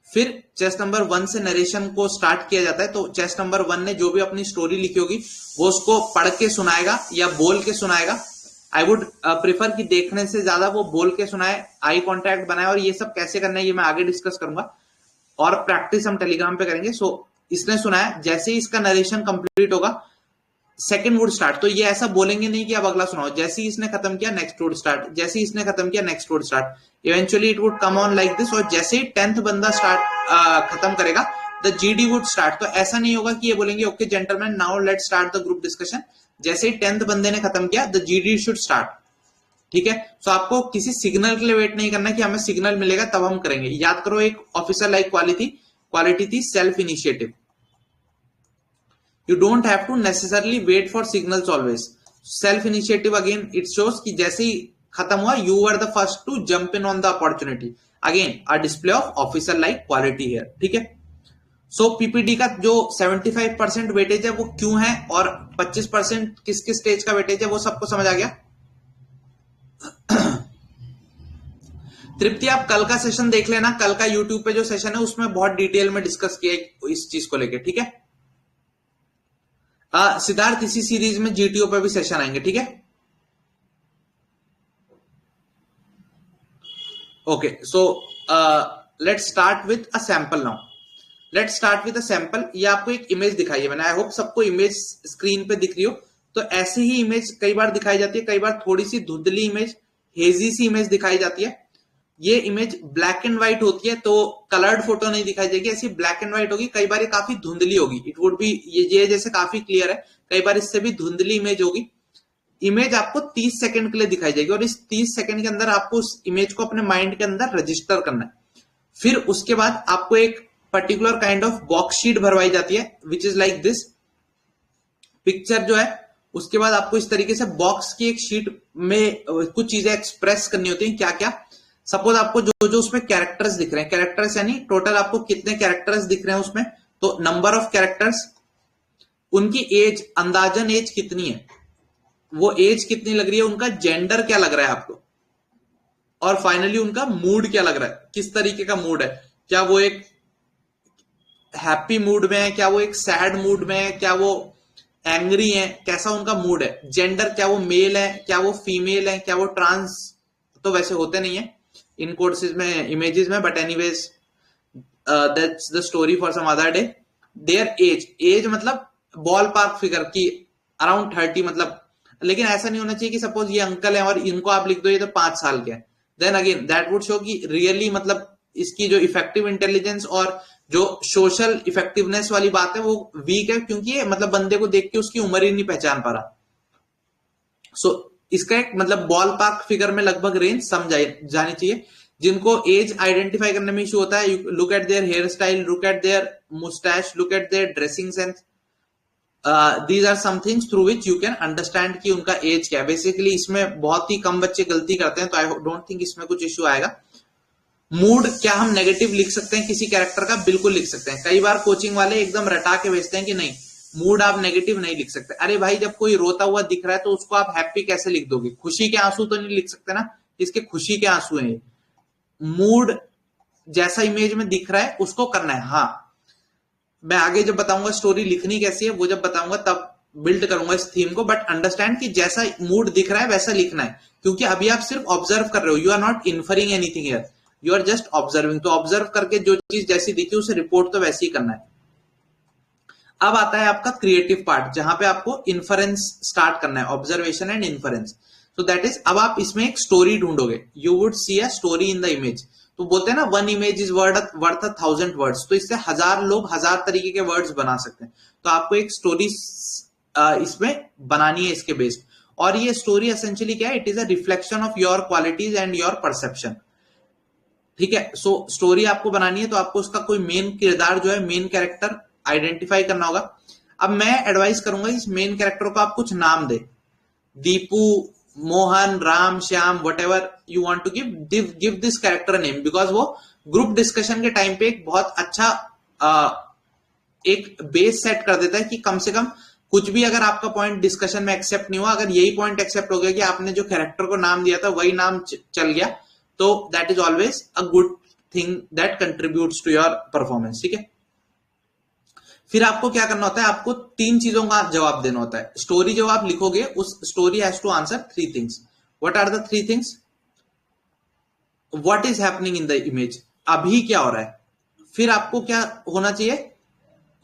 Speaker 1: फिर चेस्ट नंबर 1 से नरेशन को स्टार्ट किया जाता है। तो चेस्ट नंबर 1 ने जो भी अपनी स्टोरी लिखी होगी वो उसको पढ़ के सुनाएगा या बोल के सुनाएगा। आई वुड प्रिफर कि देखने से ज्यादा वो बोल के सुनाए, आई कॉन्टैक्ट बनाए, और ये सब कैसे करना है ये मैं आगे डिस्कस करूंगा और प्रैक्टिस हम टेलीग्राम पे करेंगे। सो इसने सुनाया, जैसे ही इसका नरेशन कंप्लीट होगा सेकंड वुड स्टार्ट। तो ये ऐसा बोलेंगे नहीं कि अब अगला सुनाओ, जैसे ही इसने खत्म किया नेक्स्ट वुड स्टार्ट, जैसे ही इसने खत्म किया next would start, eventually it would come on like this. और जैसे ही 10th बंदा खत्म करेगा द जीडी वुड स्टार्ट। तो ऐसा नहीं होगा कि ये बोलेंगे okay gentleman now let's start the group discussion, जैसे ही 10th बंदे ने खत्म किया द जीडी शुड स्टार्ट। ठीक है, सो आपको किसी सिग्नल के लिए वेट नहीं करना कि हमें सिग्नल मिलेगा तब हम करेंगे। याद करो एक ऑफिसर लाइक क्वालिटी थी self initiative. You don't have to necessarily wait for signals always. Self initiative again it shows कि जैसे ही खत्म हुआ you were the first to jump in on the opportunity. Again a display of officer like quality here. ठीक है, सो PPD का जो 75% weightage है वो क्यों है और 25% किस किस स्टेज का वेटेज है वो सबको समझ आ गया। तृप्ति आप कल का सेशन देख लेना, कल का यूट्यूब पे जो सेशन है उसमें बहुत डिटेल में डिस्कस किया इस चीज को लेके। ठीक है, सिद्धार्थ इसी सीरीज में जीटीओ पे भी सेशन आएंगे। ठीक है, okay, so let's start with a sample now. Let's start with a sample. ये आपको एक इमेज दिखाई है मैंने, आई होप सबको इमेज स्क्रीन पे दिख रही हो। तो ऐसे ही इमेज कई बार दिखाई जाती है, कई बार थोड़ी सी धुंधली इमेज, हेजी सी इमेज दिखाई जाती है। ये इमेज ब्लैक एंड व्हाइट होती है तो कलर्ड फोटो नहीं दिखाई देगी, ऐसी ब्लैक एंड व्हाइट होगी। कई बार ये काफी धुंधली होगी, इट वुड बी ये जैसे काफी क्लियर है, कई बार इससे भी धुंधली इमेज होगी। इमेज आपको 30 सेकंड के लिए दिखाई जाएगी और इस 30 सेकंड के अंदर आपको उस इमेज को अपने माइंड के अंदर रजिस्टर करना है। फिर उसके बाद आपको एक particular kind of box sheet भरवाई जाती है which is like this picture जो है। उसके बाद आपको इस तरीके से बॉक्स की एक शीट में कुछ चीजें एक्सप्रेस करनी होती है। क्या क्या? सपोज आपको जो जो उसमें कैरेक्टर्स दिख रहे हैं, कैरेक्टर्स यानी टोटल आपको कितने कैरेक्टर्स दिख रहे हैं उसमें, तो नंबर ऑफ कैरेक्टर्स, उनकी एज, अंदाजन एज कितनी है, वो एज कितनी लग रही है, उनका जेंडर क्या लग रहा है आपको, और फाइनली उनका मूड क्या लग रहा है, किस तरीके का मूड है, क्या वो एक हैप्पी मूड में है, क्या वो एक सैड मूड में है, क्या वो एंग्री है, कैसा उनका मूड है, जेंडर क्या वो मेल है, क्या वो फीमेल है, क्या वो ट्रांस, तो वैसे होते नहीं है इन कोर्सेज में, इमेजेस में, but anyways that's the story for some other day. Their age मतलब बॉल पार्क फिगर की अराउंड 30, मतलब, लेकिन ऐसा नहीं होना चाहिए कि सपोज ये अंकल है और इनको आप लिख दो ये तो 5 साल के हैं, then again that would show कि रियली मतलब इसकी जो इफेक्टिव इंटेलिजेंस और जो सोशल इफेक्टिवनेस वाली बात है वो वीक है, क्योंकि ये मतलब बंदे को देख के उसकी उम्र ही नहीं पहचान पा रहा। सो इसका एक मतलब बॉल पार्क फिगर में लगभग रेंज समझाई जानी चाहिए। जिनको एज आइडेंटिफाई करने में इशू होता है, look at their hair style, look at their moustache, look at their dressing sense, these are some things through which you can understand कि उनका एज क्या है। बेसिकली इसमें बहुत ही कम बच्चे गलती करते हैं, तो आई डोंट थिंक इसमें कुछ इश्यू आएगा। मूड क्या हम नेगेटिव लिख सकते हैं किसी कैरेक्टर का? बिल्कुल लिख सकते हैं। कई बार कोचिंग वाले एकदम रटा के भेजते हैं कि नहीं मूड आप नेगेटिव नहीं लिख सकते। अरे भाई जब कोई रोता हुआ दिख रहा है तो उसको आप हैप्पी कैसे लिख दोगे? खुशी के आंसू तो नहीं लिख सकते ना, इसके खुशी के आंसू हैं। मूड जैसा इमेज में दिख रहा है उसको करना है। हाँ, मैं आगे जब बताऊंगा स्टोरी लिखनी कैसी है वो जब बताऊंगा तब बिल्ड करूंगा इस थीम को, बट अंडरस्टैंड कि जैसा मूड दिख रहा है वैसा लिखना है, क्योंकि अभी आप सिर्फ ऑब्जर्व कर रहे हो, you are not inferring anything here. You are just observing. तो ऑब्जर्व करके जो चीज जैसी दिखी उसे रिपोर्ट तो वैसे ही करना है। अब आता है आपका क्रिएटिव पार्ट, जहां पे आपको इन्फरेंस स्टार्ट करना है, observation and inference. So that is, अब आप इसमें एक स्टोरी ढूंढोगे, you would see a story in the image. तो बोलते हैं ना, one image is worth 1000 words. तो इससे 1000 लोग 1000 तरीके के वर्ड्स बना सकते हैं। तो आपको एक स्टोरी इसमें बनानी है इसके बेस्ड। और ये स्टोरी एसेंशियली क्या है, it is a reflection of your qualities and your perception. ठीक है, सो स्टोरी आपको बनानी है तो आपको उसका कोई मेन किरदार जो है, मेन कैरेक्टर आइडेंटिफाई करना होगा। अब मैं एडवाइस करूंगा इस मेन कैरेक्टर को आप कुछ नाम दे, Deepu, Mohan, Ram, Shyam, whatever you want to give this character name, because वो ग्रुप डिस्कशन के टाइम पे एक बहुत अच्छा एक बेस सेट कर देता है कि कम से कम कुछ भी अगर आपका पॉइंट डिस्कशन में एक्सेप्ट नहीं हुआ, अगर यही पॉइंट एक्सेप्ट हो गया कि आपने जो कैरेक्टर को नाम दिया था वही नाम चल गया, तो that is always a good thing that contributes to your performance. ठीक है, फिर आपको क्या करना होता है, आपको 3 चीजों का जवाब देना होता है। स्टोरी जो आप लिखोगे, उस story has to answer 3 things. What are the 3 things? What is happening in the image, अभी क्या हो रहा है। फिर आपको क्या होना चाहिए,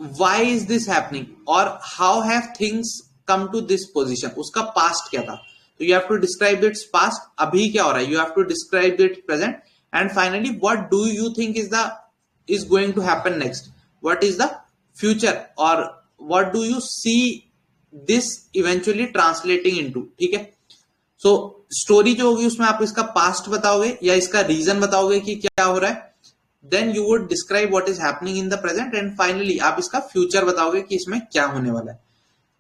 Speaker 1: why is this happening, और how have things come to this position, उसका past क्या था। तो you have to describe its past, अभी क्या हो रहा है, you have to describe its present, and finally what do you think is going to happen next, what is the future, or what do you see this eventually translating into। ठीक है, so story जो होगी उसमें आप इसका past बताओगे या इसका रीजन बताओगे कि क्या हो रहा है, then you would describe what is happening in the present, and finally आप इसका फ्यूचर बताओगे कि इसमें क्या होने वाला है।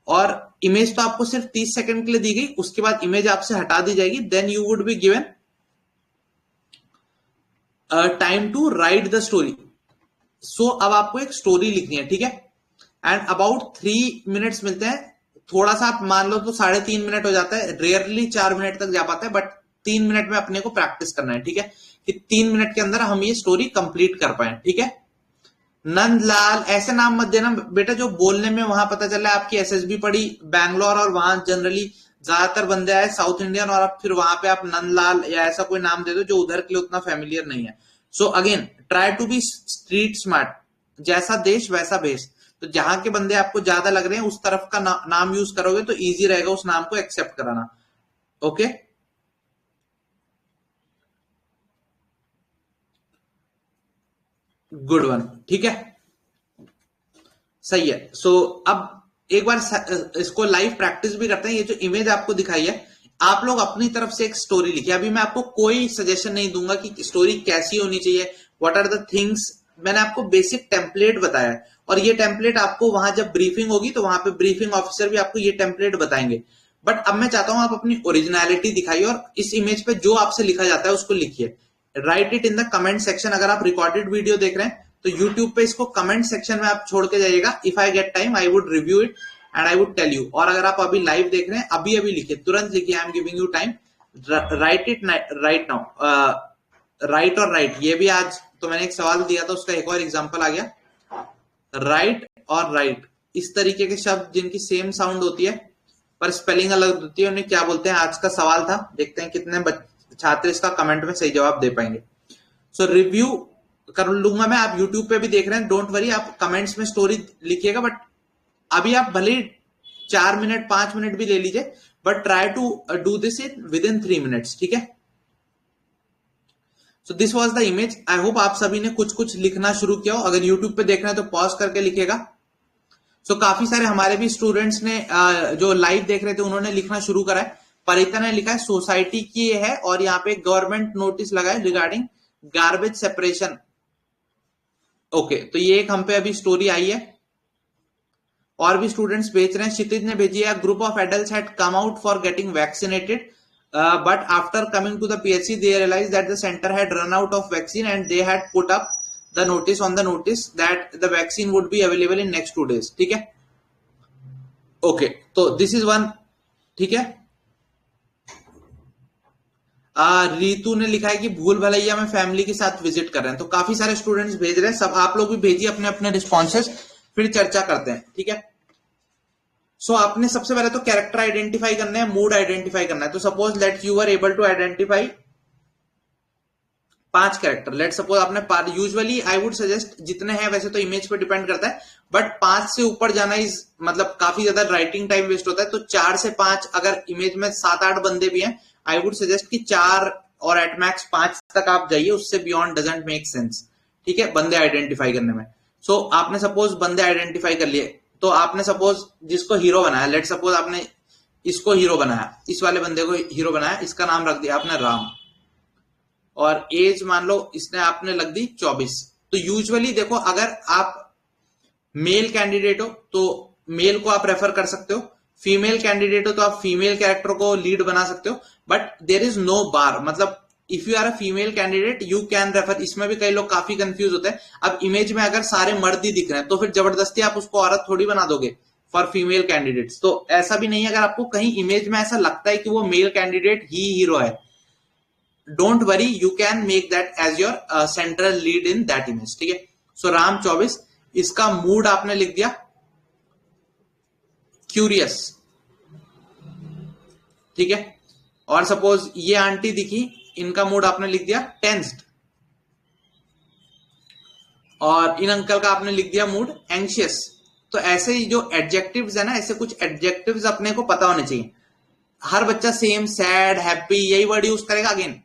Speaker 1: और इमेज तो आपको सिर्फ 30 सेकंड के लिए दी गई, उसके बाद इमेज आपसे हटा दी जाएगी, then you would be given time to write the story. So अब आपको एक स्टोरी लिखनी है, ठीक है, एंड अबाउट 3 मिनट्स मिलते हैं। थोड़ा सा आप मान लो तो 3.5 मिनट हो जाता है, रेयरली 4 मिनट तक जा पाता है, बट 3 मिनट में अपने को प्रैक्टिस करना है। ठीक है, कि 3 मिनट के अंदर हम ये स्टोरी कंप्लीट कर पाए। ठीक है, नंदलाल ऐसे नाम मत देना बेटा, जो बोलने में वहां पता चला आपकी एसएसबी पड़ी बैंगलोर और वहां जनरली ज्यादातर बंदे आए साउथ इंडियन, और आप फिर वहां पे आप नंदलाल या ऐसा कोई नाम दे दो जो उधर के लिए उतना फेमिलियर नहीं है। So again try to be street smart, जैसा देश वैसा भेष। तो जहां के बंदे आपको ज्यादा लग रहे हैं उस तरफ का नाम यूज करोगे तो इजी रहेगा उस नाम को एक्सेप्ट कराना। ओके, गुड वन, ठीक है, सही है। सो अब एक बार इसको लाइव प्रैक्टिस भी करते हैं। ये जो इमेज आपको दिखाई है, आप लोग अपनी तरफ से एक स्टोरी लिखिए। अभी मैं आपको कोई सजेशन नहीं दूंगा कि स्टोरी कैसी होनी चाहिए, व्हाट आर द थिंग्स। मैंने आपको बेसिक टेम्पलेट बताया है, और ये टेम्पलेट आपको वहां जब ब्रीफिंग होगी तो वहां पे ब्रीफिंग ऑफिसर भी आपको ये टेम्पलेट बताएंगे। बट अब मैं चाहता हूं आप अपनी ओरिजिनलिटी दिखाइए, और इस इमेज पे जो आपसे लिखा जाता है उसको लिखिए। Right it in the comment section. अगर आप रिकॉर्डेड वीडियो देख रहे हैं तो यूट्यूब पे इसको कमेंट सेक्शन में आप छोड़ के जाइएगा। If I get time I would review it and I would tell you. और अगर आप अभी लाइव देख रहे हैं, अभी अभी लिखिए, तुरंत लिखिए, I am giving you time, right it right now. Right और राइट, ये भी आज तो मैंने एक सवाल दिया था, उसका एक और एग्जांपल आ गया। राइट और राइट, इस तरीके के शब्द जिनकी सेम साउंड होती है पर स्पेलिंग अलग होती है, उन्हें क्या बोलते हैं? आज का सवाल था, देखते हैं कितने छात्र इसका कमेंट में सही जवाब दे पाएंगे। सो रिव्यू कर लूंगा मैं, आप यूट्यूब पे भी देख रहे हैं, डोंट वरी, आप कमेंट्स में स्टोरी लिखिएगा। बट अभी आप भले 4 मिनट 5 मिनट भी ले लीजिए, but try to do this within 3 minutes. ठीक है, so this was the image. I hope आप सभी ने कुछ कुछ लिखना शुरू किया हो। अगर यूट्यूब पे देख रहे हैं तो पॉज करके लिखेगा। सो काफी सारे हमारे भी स्टूडेंट्स ने जो लाइव देख रहे थे उन्होंने लिखना शुरू करा है। परिता ने लिखा है सोसाइटी की ये है, और यहाँ पे गवर्नमेंट नोटिस लगा है रिगार्डिंग गार्बेज सेपरेशन। ओके, तो ये एक हम पे अभी स्टोरी आई है, और भी स्टूडेंट्स भेज रहे हैं। क्षितिज ने भेजी है, group of adults had come out for getting vaccinated, but after coming to the PHC they realized that the center had run out of vaccine and they had put up the notice on the notice that the vaccine would be available in next 2 days. ठीक है, okay, तो this is one. ठीक है, रीतू ने लिखा है कि भूल भलैया में फैमिली के साथ विजिट कर रहे हैं। तो काफी सारे स्टूडेंट्स भेज रहे हैं, सब आप लोग भी भेजिए अपने अपने रिस्पॉन्सेस, फिर चर्चा करते हैं। ठीक है, सो आपने सबसे पहले तो कैरेक्टर आइडेंटिफाई करना है, मूड आइडेंटिफाई करना है। तो suppose let you are able to identify 5 character, let suppose आपने यूजुअली आई वुड सजेस्ट जितने हैं, वैसे तो इमेज पे डिपेंड करता है, बट 5 से ऊपर जाना इज मतलब काफी ज्यादा राइटिंग टाइम वेस्ट होता है। तो 4 से 5, अगर इमेज में 7-8 बंदे भी हैं, आई वुड सजेस्ट कि 4 और एट मैक्स 5 तक आप जाइए, उससे बियॉन्ड डजंट मेक सेंस। ठीक है, बंदे आइडेंटिफाई करने में। सो आपने सपोज बंदे आइडेंटिफाई कर लिए, तो आपने सपोज जिसको हीरो बनाया, लेट सपोज आपने इसको हीरो बनाया, इस वाले बंदे को हीरो बनाया, इसका नाम रख दिया आपने राम, और एज मान लो इसने आपने लग दी 24। तो यूजुअली देखो, अगर आप मेल कैंडिडेट हो तो मेल को आप रेफर कर सकते हो, फीमेल कैंडिडेट हो तो आप फीमेल कैरेक्टर को लीड बना सकते हो, but there is no bar, मतलब if you are a female candidate you can refer. इसमें भी कई लोग काफी कंफ्यूज होते हैं। अब इमेज में अगर सारे मर्द ही दिख रहे हैं तो फिर जबरदस्ती आप उसको औरत थोड़ी बना दोगे फॉर फीमेल कैंडिडेट्स। तो ऐसा भी नहीं है, अगर आपको कहीं इमेज में ऐसा लगता है कि वो मेल कैंडिडेट ही हीरो है, don't worry, you can make that as your central lead in that image. ठीक है, सो राम 24, इसका मूड आपने लिख दिया क्यूरियस। ठीक है, और सपोज ये आंटी दिखी, इनका मूड आपने लिख दिया टेंस्ड, और इन अंकल का आपने लिख दिया मूड एंशियस। तो ऐसे ही जो एडजेक्टिव्स है ना, ऐसे कुछ एडजेक्टिव्स अपने को पता होने चाहिए। हर बच्चा सेम, सैड, हैप्पी यही वर्ड यूज करेगा। Again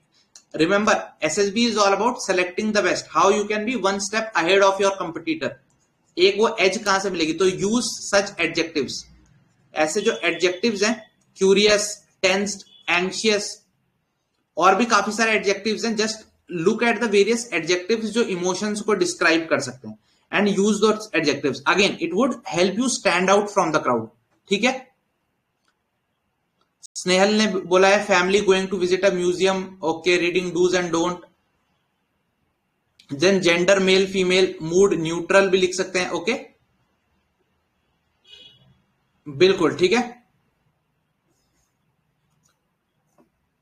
Speaker 1: remember, SSB is all about selecting the best, how you can be one step ahead of your competitor. एक वो एज कहां से मिलेगी, तो यूज सच एडजेक्टिव्स। ऐसे जो एडजेक्टिव्स हैं, क्यूरियस, टेंस्ड, एंशियस, और भी काफी सारे एडजेक्टिव्स हैं। Just look at the various adjectives जो इमोशंस को डिस्क्राइब कर सकते हैं, and use those adjectives. Again it would help you stand out from the crowd. ठीक है, स्नेहल ने बोला है family going to visit a museum, okay, reading dos and don't. Then gender male female, mood neutral भी लिख सकते हैं। Okay, बिल्कुल ठीक है।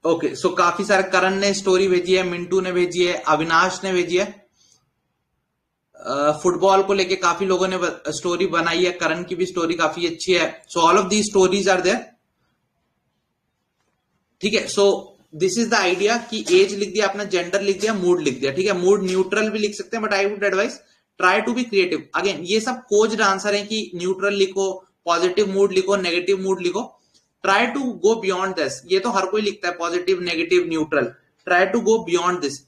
Speaker 1: ओके, सो काफी सारे, करण ने स्टोरी भेजी है, मिंटू ने भेजी है, अविनाश ने भेजी है। फुटबॉल को लेके काफी लोगों ने स्टोरी बनाई है, करण की भी स्टोरी काफी अच्छी है। So all of the stories are there. ठीक है, so this is the idea कि एज लिख दिया, अपना जेंडर लिख दिया, मूड लिख दिया। ठीक है, मूड न्यूट्रल भी लिख सकते हैं, but I would advise try to be creative. Again ये सब कोज्ड आंसर है कि न्यूट्रल लिखो, पॉजिटिव मूड लिखो, नेगेटिव मूड लिखो। Try to go beyond this. ये तो हर कोई लिखता है, positive, negative, neutral. Try to go beyond this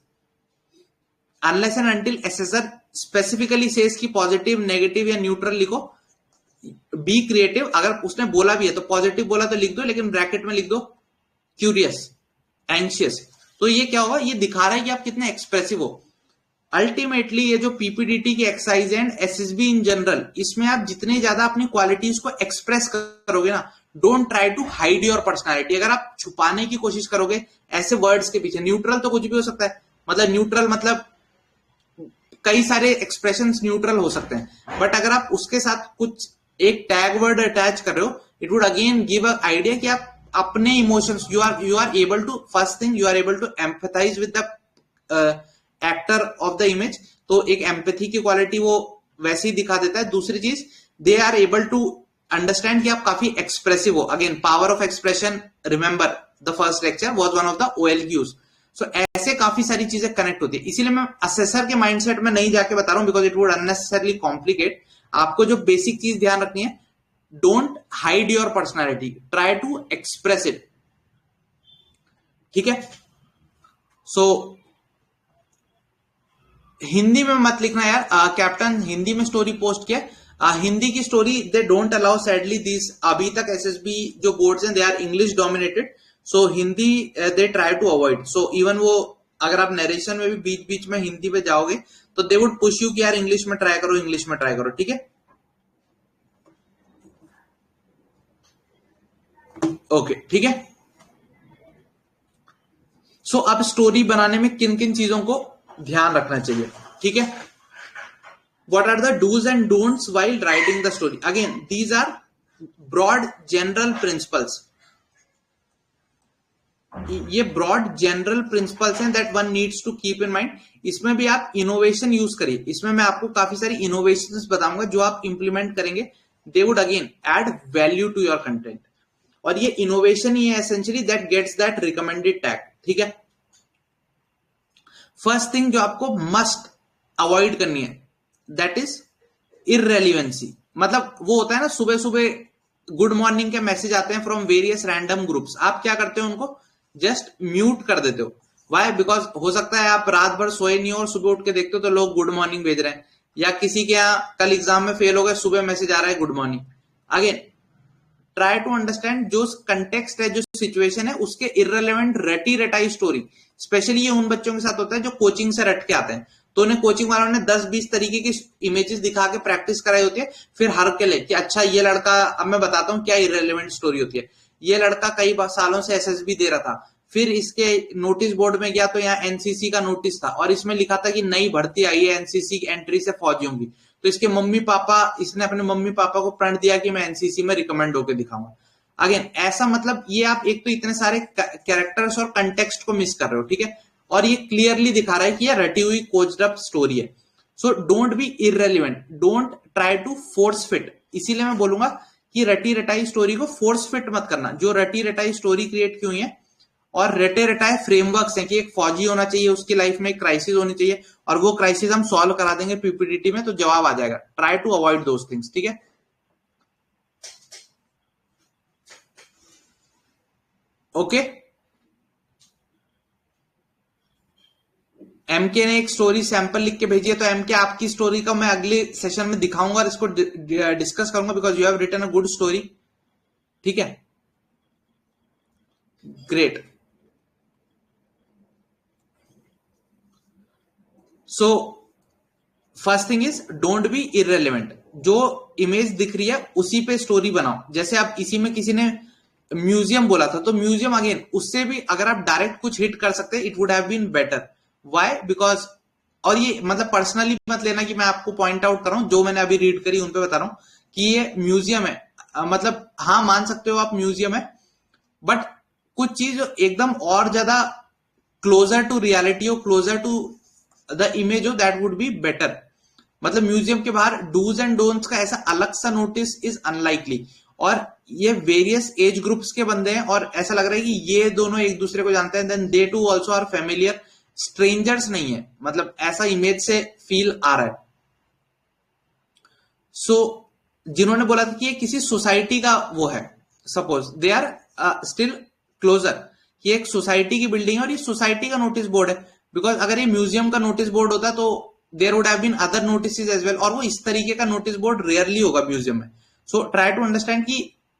Speaker 1: unless and until assessor specifically says कि पॉजिटिव, नेगेटिव या न्यूट्रल लिखो। Be creative. अगर उसने बोला भी है तो पॉजिटिव बोला तो लिख दो, लेकिन ब्रैकेट में लिख दो क्यूरियस, एंशियस। तो ये क्या होगा, ये दिखा रहा है कि आप कितने एक्सप्रेसिव हो। अल्टीमेटली ये जो पीपीडीटी की exercise and SSB in general, इसमें आप जितने ज्यादा अपनी क्वालिटीज को एक्सप्रेस करोगे ना, don't try to hide your personality. अगर आप छुपाने की कोशिश करोगे ऐसे वर्ड्स के पीछे, न्यूट्रल तो कुछ भी हो सकता है, मतलब न्यूट्रल मतलब कई सारे एक्सप्रेशंस न्यूट्रल हो सकते हैं, बट अगर आप उसके साथ कुछ एक टैग वर्ड अटैच कर रहे हो, it would again give a idea कि आप अपने emotions, you are able to, first thing you are able to empathise with the actor of the image. तो एक एम्पैथी की क्वालिटी वो वैसे ही दिखा देता है। दूसरी चीज, they are able to understand कि आप काफी एक्सप्रेसिव हो। Again power of expression, remember the first lecture was one of the OLQs। So ऐसे काफी सारी चीजें कनेक्ट होती है। इसीलिए मैं असेसर के माइंडसेट में नहीं जाके बता रहा हूं, because it would unnecessarily complicate. आपको जो बेसिक चीज ध्यान रखनी है, don't hide your personality, try to express it. ठीक है, सो हिंदी में मत लिखना यार। कैप्टन हिंदी में स्टोरी पोस्ट किया, हिंदी की story they don't allow sadly this. अभी तक एसएसबी जो बोर्ड्स हैं they are English dominated, so Hindi they try to avoid. So even वो अगर आप नरेशन में भी बीच बीच में हिंदी पे जाओगे तो दे वुड पुश यू कि यार इंग्लिश में ट्राई करो, इंग्लिश में ट्राई करो। ठीक है, ओके ठीक है। सो अब स्टोरी बनाने में किन किन चीजों को ध्यान रखना चाहिए। ठीक है, what are the do's and don'ts while writing the story? Again, these are broad general principles. ये broad general principles हैं that one needs to keep in mind. इसमें भी आप innovation यूज करिए। इसमें मैं आपको काफी सारी innovations बताऊंगा जो आप implement करेंगे, they would again add value to your content. और ये innovation ही है essentially that gets that recommended tag. ठीक है, फर्स्ट थिंग जो आपको मस्ट अवॉइड करनी है, दैट इज इररेलिवेंसी। मतलब वो होता है ना, सुबह सुबह गुड मॉर्निंग के मैसेज आते हैं फ्रॉम वेरियस रैंडम ग्रुप्स, आप क्या करते हो, उनको जस्ट म्यूट कर देते हो। वाई? बिकॉज हो सकता है आप रात भर सोए नहीं हो और सुबह उठ के देखते हो तो लोग गुड मॉर्निंग भेज रहे हैं, या किसी के यहाँ कल एग्जाम में फेल हो गए, सुबह मैसेज आ रहा है good morning. Again try to understand जो कंटेक्स्ट है, जो सिचुएशन है, उसके इररिलेवेंट रटी रटाई स्टोरी। स्पेशली ये उन बच्चों के साथ होता है जो कोचिंग से रट के आते हैं, तो उन्हें कोचिंग वालों ने 10-20 तरीके की इमेजेस दिखा के प्रैक्टिस कराई होती है, फिर हर के लिए कि अच्छा ये लड़का, अब मैं बताता हूँ क्या इररिलेवेंट स्टोरी होती है। ये लड़का कई सालों से एसएसबी दे रहा था, फिर इसके नोटिस बोर्ड में गया तो यहाँ एनसीसी का नोटिस था और इसमें लिखा था कि नई भर्ती आई है एनसीसी की एंट्री से फौजियों की, तो इसके मम्मी पापा, इसने अपने मम्मी पापा को प्रण दिया कि मैं एनसीसी में रिकमेंड होकर दिखाऊंगा। अगेन ऐसा मतलब ये आप एक तो इतने सारे कैरेक्टर्स और कंटेक्स्ट को मिस कर रहे हो, ठीक है, और ये क्लियरली दिखा रहा है कि ये रटी हुई कोच्ड अप स्टोरी है। So don't be irrelevant, don't try to force fit. इसीलिए मैं बोलूंगा कि रटी रटाई स्टोरी को फोर्स फिट मत करना। जो रटी रटाई स्टोरी क्रिएट की हुई है और रटे रटाए फ्रेमवर्क्स हैं कि एक फौजी होना चाहिए, उसकी लाइफ में एक क्राइसिस होनी चाहिए और वो क्राइसिस हम सॉल्व करा देंगे पीपीटीटी में तो जवाब आ जाएगा। Try to avoid those things, ठीक है। ओके, एमके ने एक स्टोरी सैंपल लिख के भेजी है, तो एमके आपकी स्टोरी का मैं अगले सेशन में दिखाऊंगा और इसको डिस्कस करूंगा, because you have written a good story, ठीक है, great. So first thing is don't be irrelevant. जो इमेज दिख रही है उसी पे स्टोरी बनाओ। जैसे आप इसी में किसी ने म्यूजियम बोला था, तो म्यूजियम अगेन उससे भी अगर आप डायरेक्ट कुछ हिट कर सकते, it would have been better. Why? Because, और ये मतलब पर्सनली मत लेना कि मैं आपको पॉइंट आउट कर रहा हूं, जो मैंने अभी रीड करी उन पे बता रहा हूं कि ये म्यूजियम है। मतलब हाँ मान सकते हो आप म्यूजियम है, बट कुछ चीज एकदम और ज्यादा क्लोजर टू रियलिटी हो, क्लोजर टू द इमेज हो, दैट वुड बी बेटर। मतलब म्यूजियम के बाहर डूज एंड डोंट्स का ऐसा अलग सा नोटिस इज अनलाइकली, और ये वेरियस एज ग्रुप्स के बंदे हैं और ऐसा लग रहा है कि ये दोनों एक दूसरे को जानते हैं, then they too also are familiar, strangers नहीं है, मतलब ऐसा इमेज से फील आ रहा है। सो जिन्होंने बोला था कि ये किसी सोसाइटी का वो है, suppose they are still closer, कि एक सोसाइटी की बिल्डिंग है और ये सोसाइटी का नोटिस बोर्ड है, बिकॉज अगर ये म्यूजियम का नोटिस बोर्ड होता तो there would have been other notices as well, और वो इस तरीके का नोटिस बोर्ड रेयरली होगा म्यूजियम में। सो ट्राई टू अंडरस्टैंड कि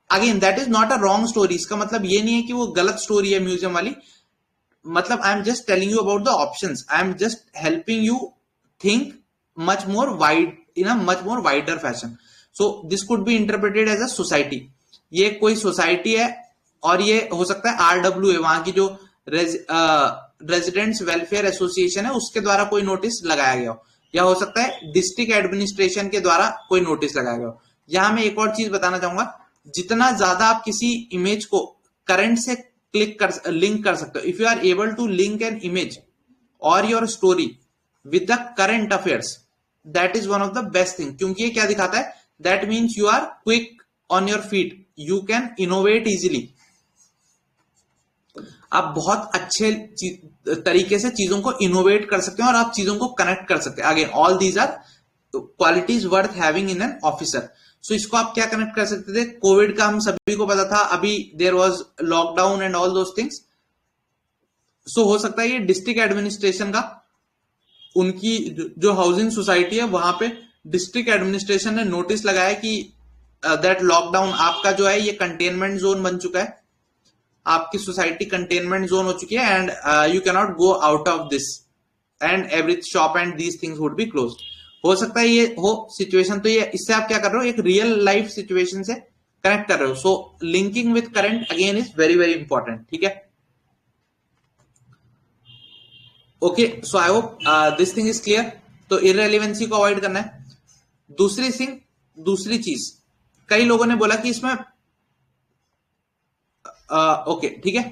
Speaker 1: again that is not a wrong story. इसका मतलब ये नहीं है कि वो गलत स्टोरी है म्यूजियम वाली, मतलब I am just telling you about the options, I am just helping you think much more wide in a much more wider fashion. So this could be interpreted as a society. ये कोई society है और ये हो सकता है RW है, वहां की जो रेजिडेंट्स वेलफेयर एसोसिएशन है उसके द्वारा कोई नोटिस लगाया गया हो, या हो सकता है डिस्ट्रिक्ट एडमिनिस्ट्रेशन के द्वारा कोई नोटिस लगाया गया हो। यहां मैं एक और चीज बताना चाहूंगा, जितना ज्यादा आप किसी इमेज को करंट से लिंक कर सकते हो, if you are able to link an image और your story with the current affairs, that is one of the best thing. क्योंकि ये क्या दिखाता है, that means you are quick on your feet, you can innovate easily. आप बहुत अच्छे तरीके से चीजों को इनोवेट कर सकते हैं और आप चीजों को कनेक्ट कर सकते हैं। Again all these are qualities worth having in an officer. So इसको आप क्या कनेक्ट कर सकते थे, कोविड का हम सभी को पता था, अभी there was lockdown and all those things. So हो सकता है ये डिस्ट्रिक्ट एडमिनिस्ट्रेशन का, उनकी जो हाउसिंग सोसाइटी है वहां पे डिस्ट्रिक्ट एडमिनिस्ट्रेशन ने नोटिस लगाया कि दैट लॉकडाउन आपका जो है ये कंटेनमेंट जोन बन चुका है, आपकी सोसाइटी कंटेनमेंट जोन हो चुकी है, and you can not go out of this and every shop and these things would be close. हो सकता है ये हो सिचुएशन, तो ये इससे आप क्या कर रहे हो, एक रियल लाइफ सिचुएशन से कनेक्ट कर रहे हो। So linking with current again is very very important, ठीक है। Okay, so I hope this thing is clear. तो इररेलेवेंसी को अवॉइड करना है। दूसरी चीज, कई लोगों ने बोला कि इसमें ओके ठीक है,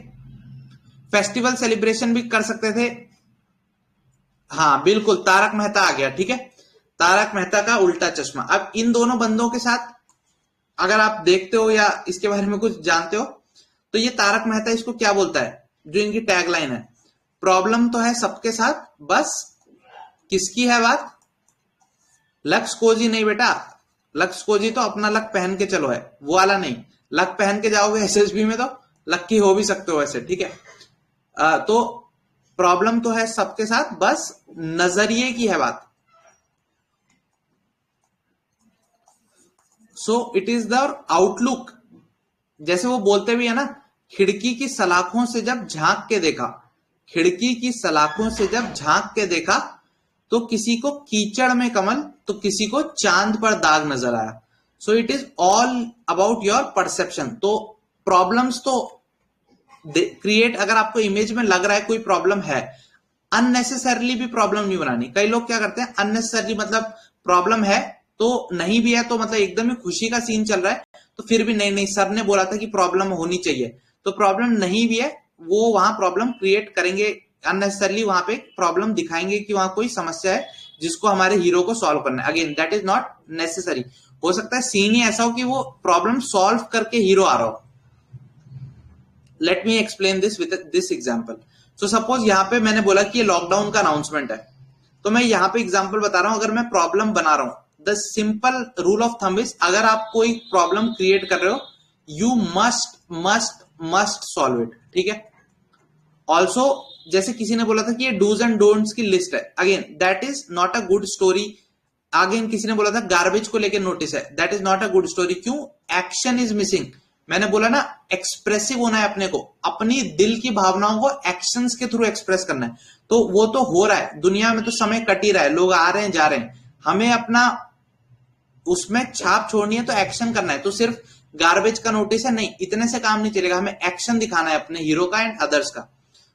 Speaker 1: फेस्टिवल सेलिब्रेशन भी कर सकते थे। हाँ बिल्कुल, तारक मेहता आ गया, ठीक है, तारक मेहता का उल्टा चश्मा। अब इन दोनों बंदों के साथ अगर आप देखते हो या इसके बारे में कुछ जानते हो, तो ये तारक मेहता इसको क्या बोलता है, जो इनकी टैगलाइन है, प्रॉब्लम तो है सबके साथ, बस किसकी है बात? लक्स कोजी नहीं बेटा, लक्स कोजी तो अपना लक पहन के चलो है, वो वाला नहीं। लक पहन के जाओगे एसएसबी में तो लक्की हो भी सकते हो ऐसे, ठीक है। तो प्रॉब्लम तो है सबके साथ, बस नजरिए की है बात। So it is the outlook. जैसे वो बोलते भी है ना, खिड़की की सलाखों से जब झांक के देखा, खिड़की की सलाखों से जब झांक के देखा, तो किसी को कीचड़ में कमल, तो किसी को चांद पर दाग नजर आया। So it is all about your perception. तो प्रॉब्लम्स तो क्रिएट, अगर आपको इमेज में लग रहा है कोई प्रॉब्लम है, अननेसेसरली भी प्रॉब्लम नहीं बनानी। कई लोग क्या करते हैं, अननेसेसरली मतलब प्रॉब्लम है तो नहीं भी है, तो मतलब एकदम ही खुशी का सीन चल रहा है तो फिर भी नहीं नहीं सर ने बोला था कि प्रॉब्लम होनी चाहिए, तो प्रॉब्लम नहीं भी है, वो वहां प्रॉब्लम क्रिएट करेंगे, अननेसेसरली वहां पे प्रॉब्लम दिखाएंगे कि वहां कोई समस्या है जिसको हमारे हीरो को सॉल्व करना है। Again that is not necessary. हो सकता है सीन ही ऐसा हो कि वो प्रॉब्लम सॉल्व करके हीरो आ रहा हो। Let me explain this with this example. So suppose यहां पे मैंने बोला कि ये लॉकडाउन का अनाउंसमेंट है, तो मैं यहां पे एग्जांपल बता रहा हूं, अगर मैं प्रॉब्लम बना रहा हूं, the simple rule of thumb is, अगर आप कोई प्रॉब्लम क्रिएट कर रहे हो, you must must must solve it, ठीक है। ऑल्सो जैसे किसी ने बोला था कि ये डूज एंड डोंट्स की लिस्ट है, again that is not a good story. Again किसी ने बोला था गार्बेज को लेकर नोटिस है, that is not a good story. क्यों? Action is missing. मैंने बोला ना, एक्सप्रेसिव होना है अपने को, अपनी दिल की भावनाओं को एक्शंस के थ्रू एक्सप्रेस करना है। तो वो तो हो रहा है, दुनिया में तो समय कट ही रहा है, लोग आ रहे हैं जा रहे हैं, हमें अपना उसमें छाप छोड़नी है तो एक्शन करना है। तो सिर्फ गार्बेज का नोटिस है नहीं, इतने से काम नहीं चलेगा, हमें एक्शन दिखाना है अपने हीरो का एंड अदर्स का।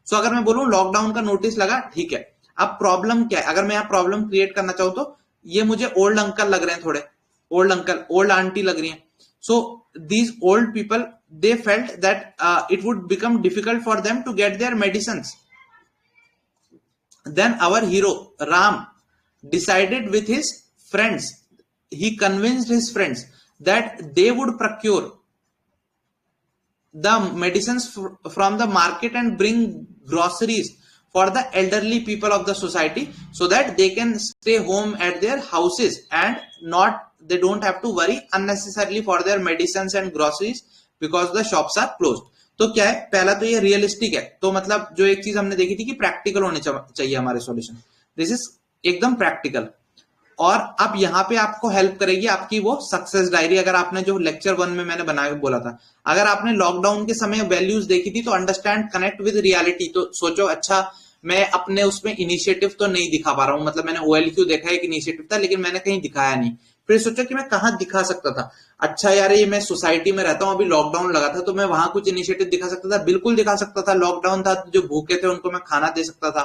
Speaker 1: सो अगर मैं बोलूं लॉकडाउन का नोटिस लगा, ठीक है, अब प्रॉब्लम क्या है? अगर मैं यहां प्रॉब्लम क्रिएट करना चाहूं तो ये मुझे ओल्ड अंकल लग रहे हैं, थोड़े old uncle, old anti log रही हैं। So these old people, they felt that it would become difficult for them to get their medicines. Then our hero Ram decided with his friends, he convinced his friends that they would procure the medicines from the market and bring groceries for the elderly people of the society so that they can stay home at their houses and not, they don't have to worry unnecessarily for their medicines and groceries because the shops are closed. तो क्या है, पहला तो ये realistic है, तो मतलब जो एक चीज हमने देखी थी कि प्रैक्टिकल होने चाहिए हमारे सॉल्यूशन, दिस इज एकदम प्रैक्टिकल। और अब यहाँ पे आपको हेल्प करेगी आपकी वो सक्सेस डायरी। अगर आपने जो लेक्चर 1 में मैंने बना बोला था, अगर आपने लॉकडाउन के समय वैल्यूज देखी थी तो अंडरस्टैंड कनेक्ट विद रियलिटी, तो सोचो अच्छा मैं अपने उसमें इनिशिएटिव तो नहीं दिखा पा रहा हूं, मतलब मैंने OLQ देखा, एक इनिशिएटिव था लेकिन मैंने कहीं दिखाया नहीं, फिर सोचा कि मैं कहां दिखा सकता था। अच्छा यार, ये मैं सोसाइटी में रहता हूं, अभी लॉकडाउन लगा था तो मैं वहां कुछ इनिशिएटिव दिखा सकता था, बिल्कुल दिखा सकता था। लॉकडाउन था, जो भूखे थे उनको मैं खाना दे सकता था,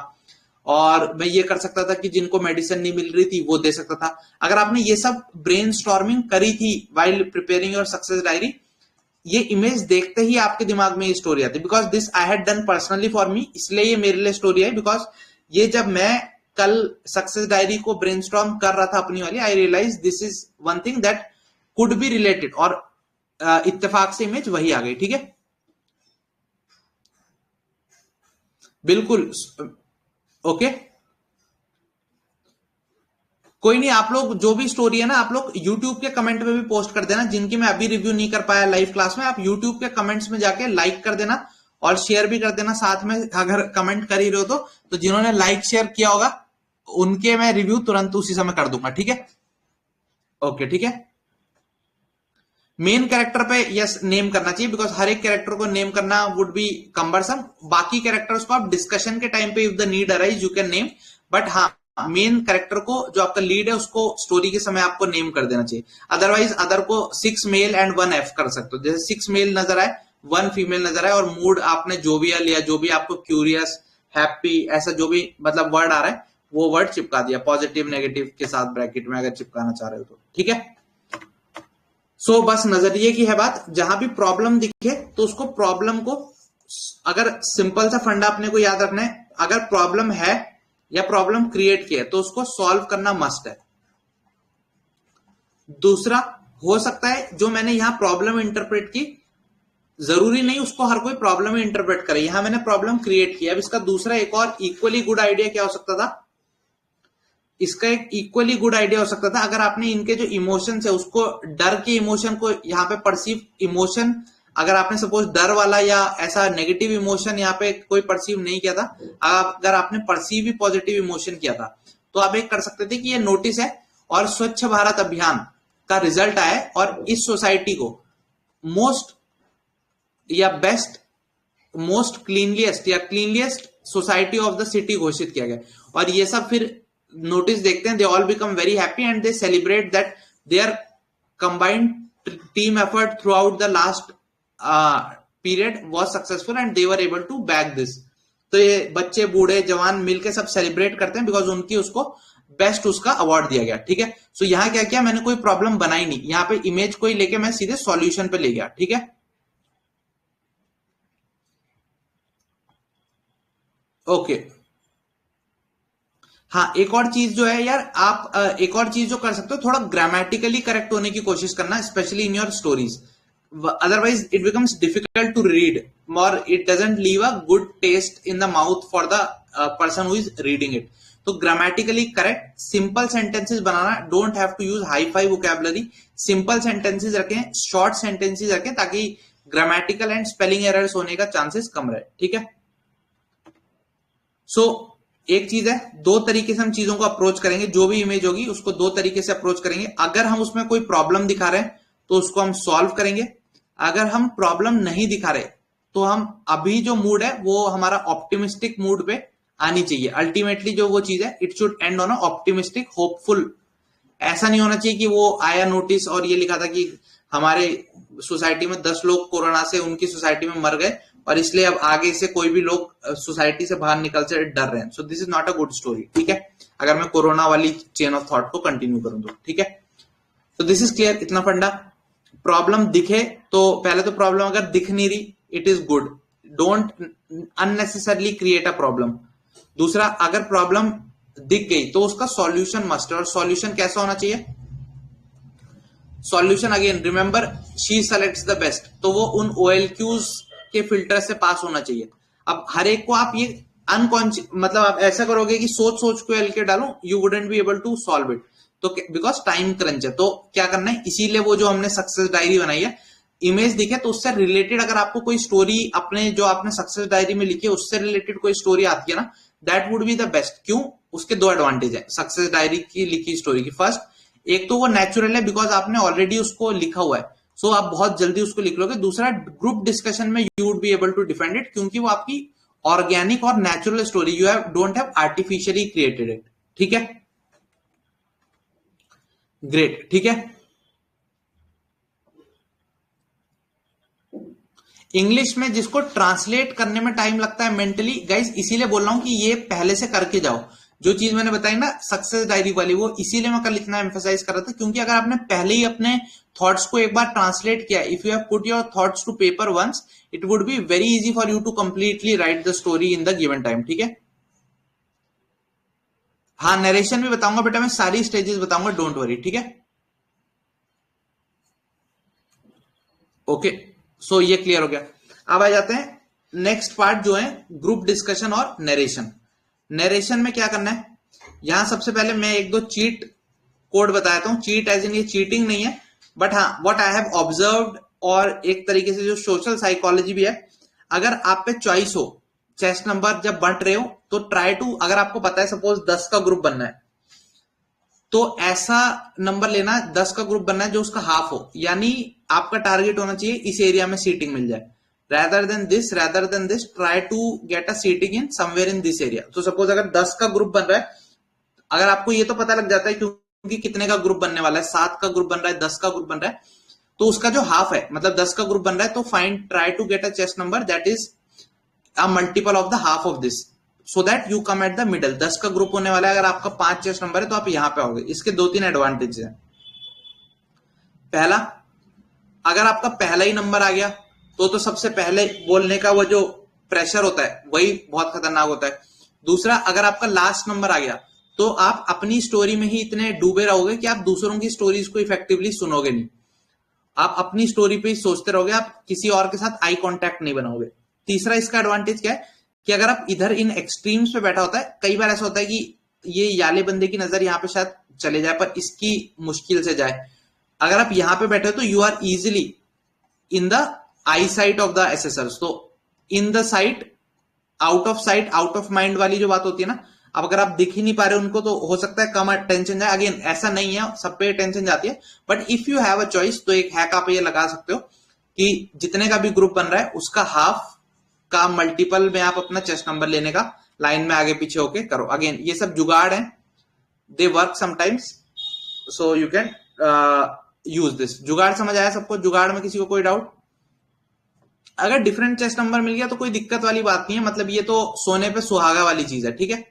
Speaker 1: और मैं ये कर सकता था कि जिनको मेडिसिन नहीं मिल रही थी वो दे सकता था। अगर आपने ये सब ब्रेनस्टॉर्मिंग करी थी while preparing your success diary, ये इमेज देखते ही आपके दिमाग में ये स्टोरी आती है, because this I had done personally for me, इसलिए ये मेरे लिए स्टोरी है। बिकॉज ये जब मैं कल सक्सेस डायरी को ब्रेनस्टॉर्म कर रहा था अपनी वाली, I realise this is one thing that could be related, और इत्तेफाक से इमेज वही आ गई, ठीक है, बिल्कुल ओके। कोई नहीं, आप लोग जो भी स्टोरी है ना, आप लोग YouTube के कमेंट में भी पोस्ट कर देना, जिनकी मैं अभी रिव्यू नहीं कर पाया लाइव क्लास में, आप YouTube के कमेंट्स में जाके लाइक कर देना और शेयर भी कर देना साथ में, अगर कमेंट कर ही रहे हो तो जिन्होंने लाइक शेयर किया होगा उनके मैं रिव्यू तुरंत उसी समय कर दूंगा, ठीक है, ओके, ठीक है। मेन कैरेक्टर पे यस नेम करना चाहिए, बिकॉज हर एक कैरेक्टर को नेम करना वुड बी कम्बरसम। बाकी कैरेक्टर्स को आप डिस्कशन के टाइम पे if the need arise you can name, but हाँ मेन कैरेक्टर को जो आपका लीड है उसको स्टोरी के समय आपको नेम कर देना चाहिए। अदरवाइज अदर को 6 मेल एंड 1 F कर सकते हो, जैसे 6 मेल नजर आए 1 फीमेल नजर आए, और मूड आपने जो भी लिया, जो भी आपको क्यूरियस, हैप्पी, ऐसा जो भी मतलब वर्ड आ रहा है वो वर्ड चिपका दिया, पॉजिटिव नेगेटिव के साथ ब्रैकेट में अगर चिपकाना चाह रहे हो तो, ठीक है। सो बस नजरिए की है बात, जहां भी प्रॉब्लम दिखे तो उसको प्रॉब्लम को, अगर सिंपल सा फंडा अपने को याद रखना है, अगर प्रॉब्लम है या प्रॉब्लम क्रिएट किया तो उसको सॉल्व करना मस्ट है। दूसरा, हो सकता है जो मैंने यहां प्रॉब्लम इंटरप्रेट की, जरूरी नहीं उसको हर कोई प्रॉब्लम में इंटरप्रेट करे। यहां मैंने प्रॉब्लम क्रिएट किया। अब इसका दूसरा एक और इक्वली गुड आइडिया क्या हो सकता था, इसका एक इक्वली गुड आइडिया हो सकता था अगर आपने इनके जो इमोशंस है उसको, डर के इमोशन को यहाँ पे परसीव इमोशन, अगर आपने सपोज डर वाला या ऐसा नेगेटिव इमोशन यहाँ पे कोई परसीव नहीं किया था, अगर आपने परसीव ही पॉजिटिव इमोशन किया था, तो आप एक कर सकते थे कि ये नोटिस है और स्वच्छ भारत अभियान का रिजल्ट आया और इस सोसाइटी को मोस्ट या बेस्ट, मोस्ट क्लीनलीस्ट या क्लीनलीस्ट सोसाइटी ऑफ द सिटी घोषित किया गया। और ये सब फिर नोटिस देखते हैं, they all become very happy and they celebrate that their combined team effort throughout the last period was successful and they were able to back this. तो ये बच्चे बूढ़े जवान मिलकर सब सेलिब्रेट करते हैं बिकॉज उनकी उसको बेस्ट उसका अवार्ड दिया गया। ठीक है, सो यहां क्या किया मैंने, कोई प्रॉब्लम बनाई नहीं, यहां पे इमेज को ही लेके मैं सीधे सॉल्यूशन पे ले गया। ठीक है, ओके। हाँ, एक और चीज जो है यार, आप एक और चीज जो कर सकते हो, थोड़ा ग्रामेटिकली करेक्ट होने की कोशिश करना, specially in your stories. Otherwise it becomes difficult to read और it doesn't leave a good taste in the mouth for the person who is reading it. तो ग्रामेटिकली करेक्ट सिंपल सेंटेंसेस बनाना, don't have to use hi fi vocabulary, simple sentences रखें, short sentences रखें ताकि grammatical and spelling errors होने का chances कम रहे। ठीक है, सो एक चीज है, दो तरीके से हम चीजों को अप्रोच करेंगे, जो भी इमेज होगी उसको दो तरीके से अप्रोच करेंगे। अगर हम उसमें कोई प्रॉब्लम दिखा रहे हैं तो उसको हम सॉल्व करेंगे, अगर हम प्रॉब्लम नहीं दिखा रहे तो हम अभी जो मूड है वो हमारा ऑप्टिमिस्टिक मूड पे आनी चाहिए। अल्टीमेटली जो वो चीज है it should and on optimistic hopeful. ऐसा नहीं होना चाहिए कि वो आया नोटिस और ये लिखा था कि हमारे सोसाइटी में 10 लोग कोरोना से उनकी सोसाइटी में मर गए और इसलिए अब आगे से कोई भी लोग सोसाइटी से बाहर निकल से डर रहे हैं। सो this is not a good story. ठीक है, अगर मैं कोरोना वाली चेन ऑफ थॉट को कंटिन्यू करूं तो। ठीक है, तो दिस इज क्लियर, इतना फंडा। प्रॉब्लम दिखे तो पहले तो प्रॉब्लम अगर दिख नहीं रही it is good, don't unnecessarily create a problem. दूसरा, अगर प्रॉब्लम दिख गई तो उसका सॉल्यूशन मस्ट है, और सॉल्यूशन कैसा होना चाहिए, solution again remember she selects the best, तो वो उन OLQs के फिल्टर से पास होना चाहिए। अब हर एक को आप ये अनकॉन्शियस, मतलब आप ऐसा करोगे कि सोच सोच को LK डालो, you wouldn't be able to solve it, तो बिकॉज टाइम क्रंच है। तो क्या करना है, इसीलिए वो जो हमने सक्सेस डायरी बनाई है, इमेज दिखे तो उससे रिलेटेड अगर आपको कोई स्टोरी अपने जो आपने सक्सेस डायरी में लिखी है उससे रिलेटेड कोई स्टोरी आती है ना, that would be the best. क्यों, उसके दो एडवांटेज है सक्सेस डायरी की लिखी स्टोरी की। फर्स्ट, एक तो वो नेचुरल है बिकॉज आपने ऑलरेडी उसको लिखा हुआ है, सो आप बहुत जल्दी उसको लिख लोगे। दूसरा, ग्रुप डिस्कशन में you would be able to defend it क्योंकि वो आपकी ऑर्गेनिक और natural story, you have don't have artificially created it. ठीक है, ग्रेट। ठीक है, इंग्लिश में जिसको ट्रांसलेट करने में टाइम लगता है मेंटली, गाइस इसीलिए बोल रहा हूं कि ये पहले से करके जाओ। जो चीज मैंने बताई ना सक्सेस डायरी वाली, वो इसीलिए मैं कल इतना एम्फेसाइज कर रहा था क्योंकि अगर आपने पहले ही अपने थॉट्स को एक बार ट्रांसलेट किया, if you have put your thoughts to paper once, it would be very easy for you to completely write the story in the given time. ठीक है, हाँ नरेशन भी बताऊंगा बेटा, मैं सारी स्टेजेस बताऊंगा, डोंट वरी। ठीक है, ओके, सो ये क्लियर हो गया। अब आ जाते हैं नेक्स्ट पार्ट जो है ग्रुप डिस्कशन और नरेशन। नरेशन में क्या करना है, यहां सबसे पहले मैं एक दो चीट कोड बताता हूं। चीट एज इन ये चीटिंग नहीं है, बट हाँ व्हाट आई हैव ऑब्जर्व्ड, और एक तरीके से जो सोशल साइकोलॉजी भी है। अगर आप पे चॉइस हो चेस्ट नंबर जब बंट रहे हो तो ट्राई टू, अगर आपको पता है सपोज 10 का ग्रुप बनना है तो ऐसा नंबर लेना, 10 का ग्रुप बनना है जो उसका हाफ हो, यानी आपका टारगेट होना चाहिए इस एरिया में सीटिंग मिल जाए। rather than this try to get a seating in somewhere in this area। तो सपोज अगर 10 का ग्रुप बन रहा है, अगर आपको ये तो पता लग जाता है क्योंकि कितने का ग्रुप बनने वाला है, 7 का ग्रुप बन रहा है, 10 का ग्रुप बन रहा है, तो उसका जो हाफ है मतलब 10 का ग्रुप बन रहा है, तो find try to get a chest number that is a multiple of the half of this, so that you come at the middle. 10 का ग्रुप होने वाला है, अगर आपका 5 चेस्ट नंबर है तो आप यहां पे आओगे। इसके 2-3 एडवांटेज है। पहला, अगर आपका पहला ही नंबर आ गया तो सबसे पहले बोलने का वो जो प्रेशर होता है वही बहुत खतरनाक होता है। दूसरा, अगर आपका लास्ट नंबर आ गया तो आप अपनी स्टोरी में ही इतने डूबे रहोगे कि आप दूसरों की स्टोरीज को इफेक्टिवली सुनोगे नहीं। आप अपनी स्टोरी पे ही सोचते रहोगे, आप किसी और के साथ आई कांटेक्ट नहीं बनाओगे। तीसरा इसका एडवांटेज क्या है कि अगर आप इधर इन एक्सट्रीम्स पे बैठा होता है, कई बार ऐसा होता है कि ये याले बंदे की नजर यहाँ पे शायद चले जाए पर इसकी मुश्किल से जाए। अगर आप यहाँ पे बैठे हो तो you are easily in the eyesight of the assessors. तो in the sight sight out of mind वाली जो बात होती है ना, अब अगर आप दिख ही नहीं पा रहे उनको तो हो सकता है कम टेंशन जाए। अगेन ऐसा नहीं है, सब पे टेंशन जाती है, but if you have a choice तो एक हैक आप ये लगा सकते हो कि जितने का भी ग्रुप बन रहा है उसका हाफ का मल्टीपल में आप अपना चेस्ट नंबर लेने का लाइन में आगे पीछे होके करो। अगेन ये सब जुगाड़ है, they work sometimes, so you can use this. जुगाड़ समझ आया सबको? जुगाड़ में किसी को कोई डाउट? अगर डिफरेंट चेस्ट नंबर मिल गया तो कोई दिक्कत वाली बात नहीं है, मतलब ये तो सोने पे सुहागा वाली चीज है, ठीक है।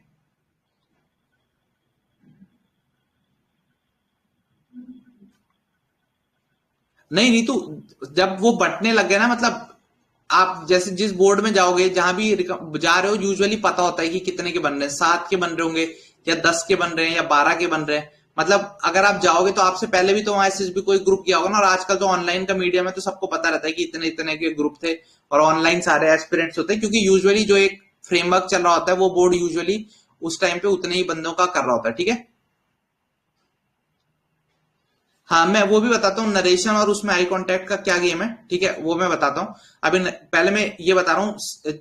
Speaker 1: नहीं नीतू, जब वो बंटने लग गए ना, मतलब आप जैसे जिस बोर्ड में जाओगे, जहां भी जा रहे हो, यूजुअली पता होता है कि कितने के बन रहे हैं, 7 के बन रहे होंगे या 10 के बन रहे हैं या 12 के बन रहे हैं। मतलब अगर आप जाओगे तो आपसे पहले भी तो वहां एसएसबी कोई ग्रुप किया होगा ना, और आजकल तो ऑनलाइन का मीडियम है तो सबको पता रहता है कि इतने इतने के ग्रुप थे और ऑनलाइन सारे एस्पिरेंट्स होते हैं, क्योंकि यूजुअली जो एक फ्रेमवर्क चल रहा होता है वो बोर्ड यूजुअली उस टाइम पे उतने ही बंदों का कर रहा होता है, ठीक है। हाँ मैं वो भी बताता हूँ, नरेशन और उसमें आई कांटेक्ट का क्या गेम है, ठीक है, वो मैं बताता हूँ। अभी पहले मैं ये बता रहा हूँ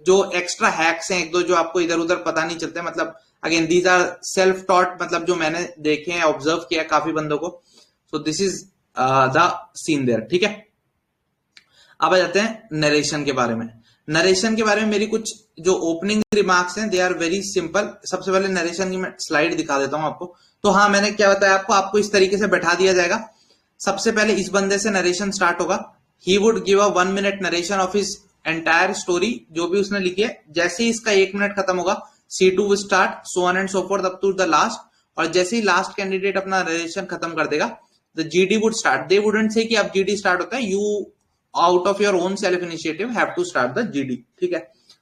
Speaker 1: जो एक्स्ट्रा हैक्स हैं एक दो जो आपको इधर उधर पता नहीं चलते, मतलब again these are self taught, मतलब जो मैंने देखे हैं, ऑब्जर्व किया काफी बंदों को। So this is the scene there, ठीक है। अब आ जाते हैं नरेशन के बारे में। नरेशन के बारे में मेरी कुछ जो ओपनिंग रिमार्क्स हैं, दे आर वेरी सिंपल। सबसे पहले नरेशन की मैं स्लाइड दिखा देता हूं आपको। तो हाँ, मैंने क्या बताया आपको इस तरीके से बैठा दिया जाएगा। सबसे पहले इस बंदे से नरेशन स्टार्ट होगा। He would give a 1 minute narration of his entire story, जो भी उसने लिखी है। जैसे ही इसका 1 मिनट खत्म होगा, C2 will start, so on and so forth up to the last. और जैसे ही लास्ट कैंडिडेट अपना नरेशन खत्म कर देगा, the GD would start. They wouldn't say कि अब जीडी स्टार्ट होता है, you out of your own self initiative have to start the GD, ठीक है।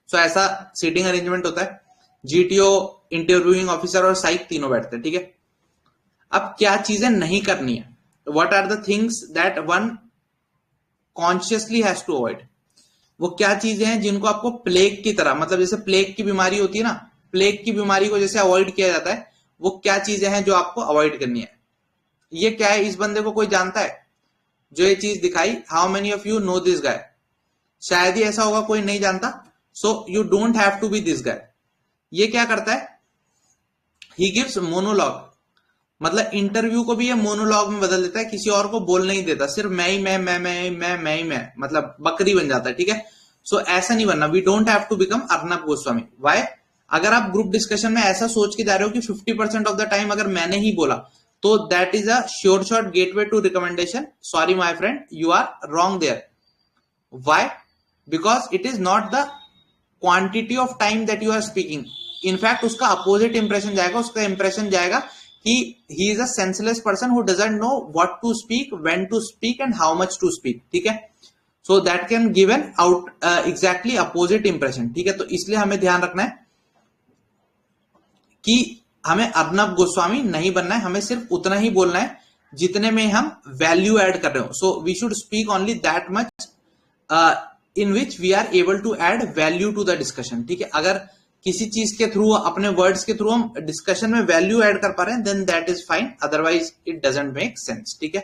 Speaker 1: सो ऐसा सीटिंग अरेंजमेंट होता है। जीटीओ, इंटरव्यूइंग ऑफिसर और साइक तीनों बैठते हैं, ठीक है। अब क्या चीजें नहीं करनी है, what are the things that one consciously has to avoid. वो क्या चीजें हैं जिनको आपको प्लेग की तरह, मतलब जैसे प्लेग की बीमारी होती है ना, प्लेग की बीमारी को जैसे अवॉइड किया जाता है, वो क्या चीजें हैं जो आपको अवॉइड करनी है। ये क्या है, इस बंदे को कोई जानता है जो ये चीज दिखाई? How many of you know this guy? शायद ही ऐसा होगा कोई नहीं जानता। So you don't have to be this guy. ये क्या करता है, ही गिव्स मोनोलॉग, मतलब इंटरव्यू को भी ये मोनोलॉग में बदल देता है, किसी और को बोल नहीं देता, सिर्फ मैं ही मैं, मतलब बकरी बन जाता है, ठीक है। सो ऐसा नहीं बनना। We don't have to become Arnab Goswami. Why? अगर आप ग्रुप डिस्कशन में ऐसा सोच के जा रहे हो कि 50% ऑफ द टाइम अगर मैंने ही बोला, तो that is a sure shot gateway to recommendation. Sorry my friend, you are wrong there. Why? Because it is not the quantity of time that you are speaking. In fact उसका opposite impression जाएगा, उसका impression जाएगा कि he is a senseless person who doesn't know what to speak, when to speak and how much to speak, ठीक है। so that can give an out exactly opposite impression, ठीक है। तो इसलिए हमें ध्यान रखना है कि हमें अर्नब गोस्वामी नहीं बनना है, हमें सिर्फ उतना ही बोलना है जितने में हम वैल्यू ऐड कर रहे हो। So we should speak only that much in which we are able to add value to the discussion, ठीक है। अगर किसी चीज के थ्रू, अपने वर्ड्स के थ्रू हम डिस्कशन में वैल्यू ऐड कर पा रहे हैं, then that is fine, otherwise it doesn't make sense, ठीक है।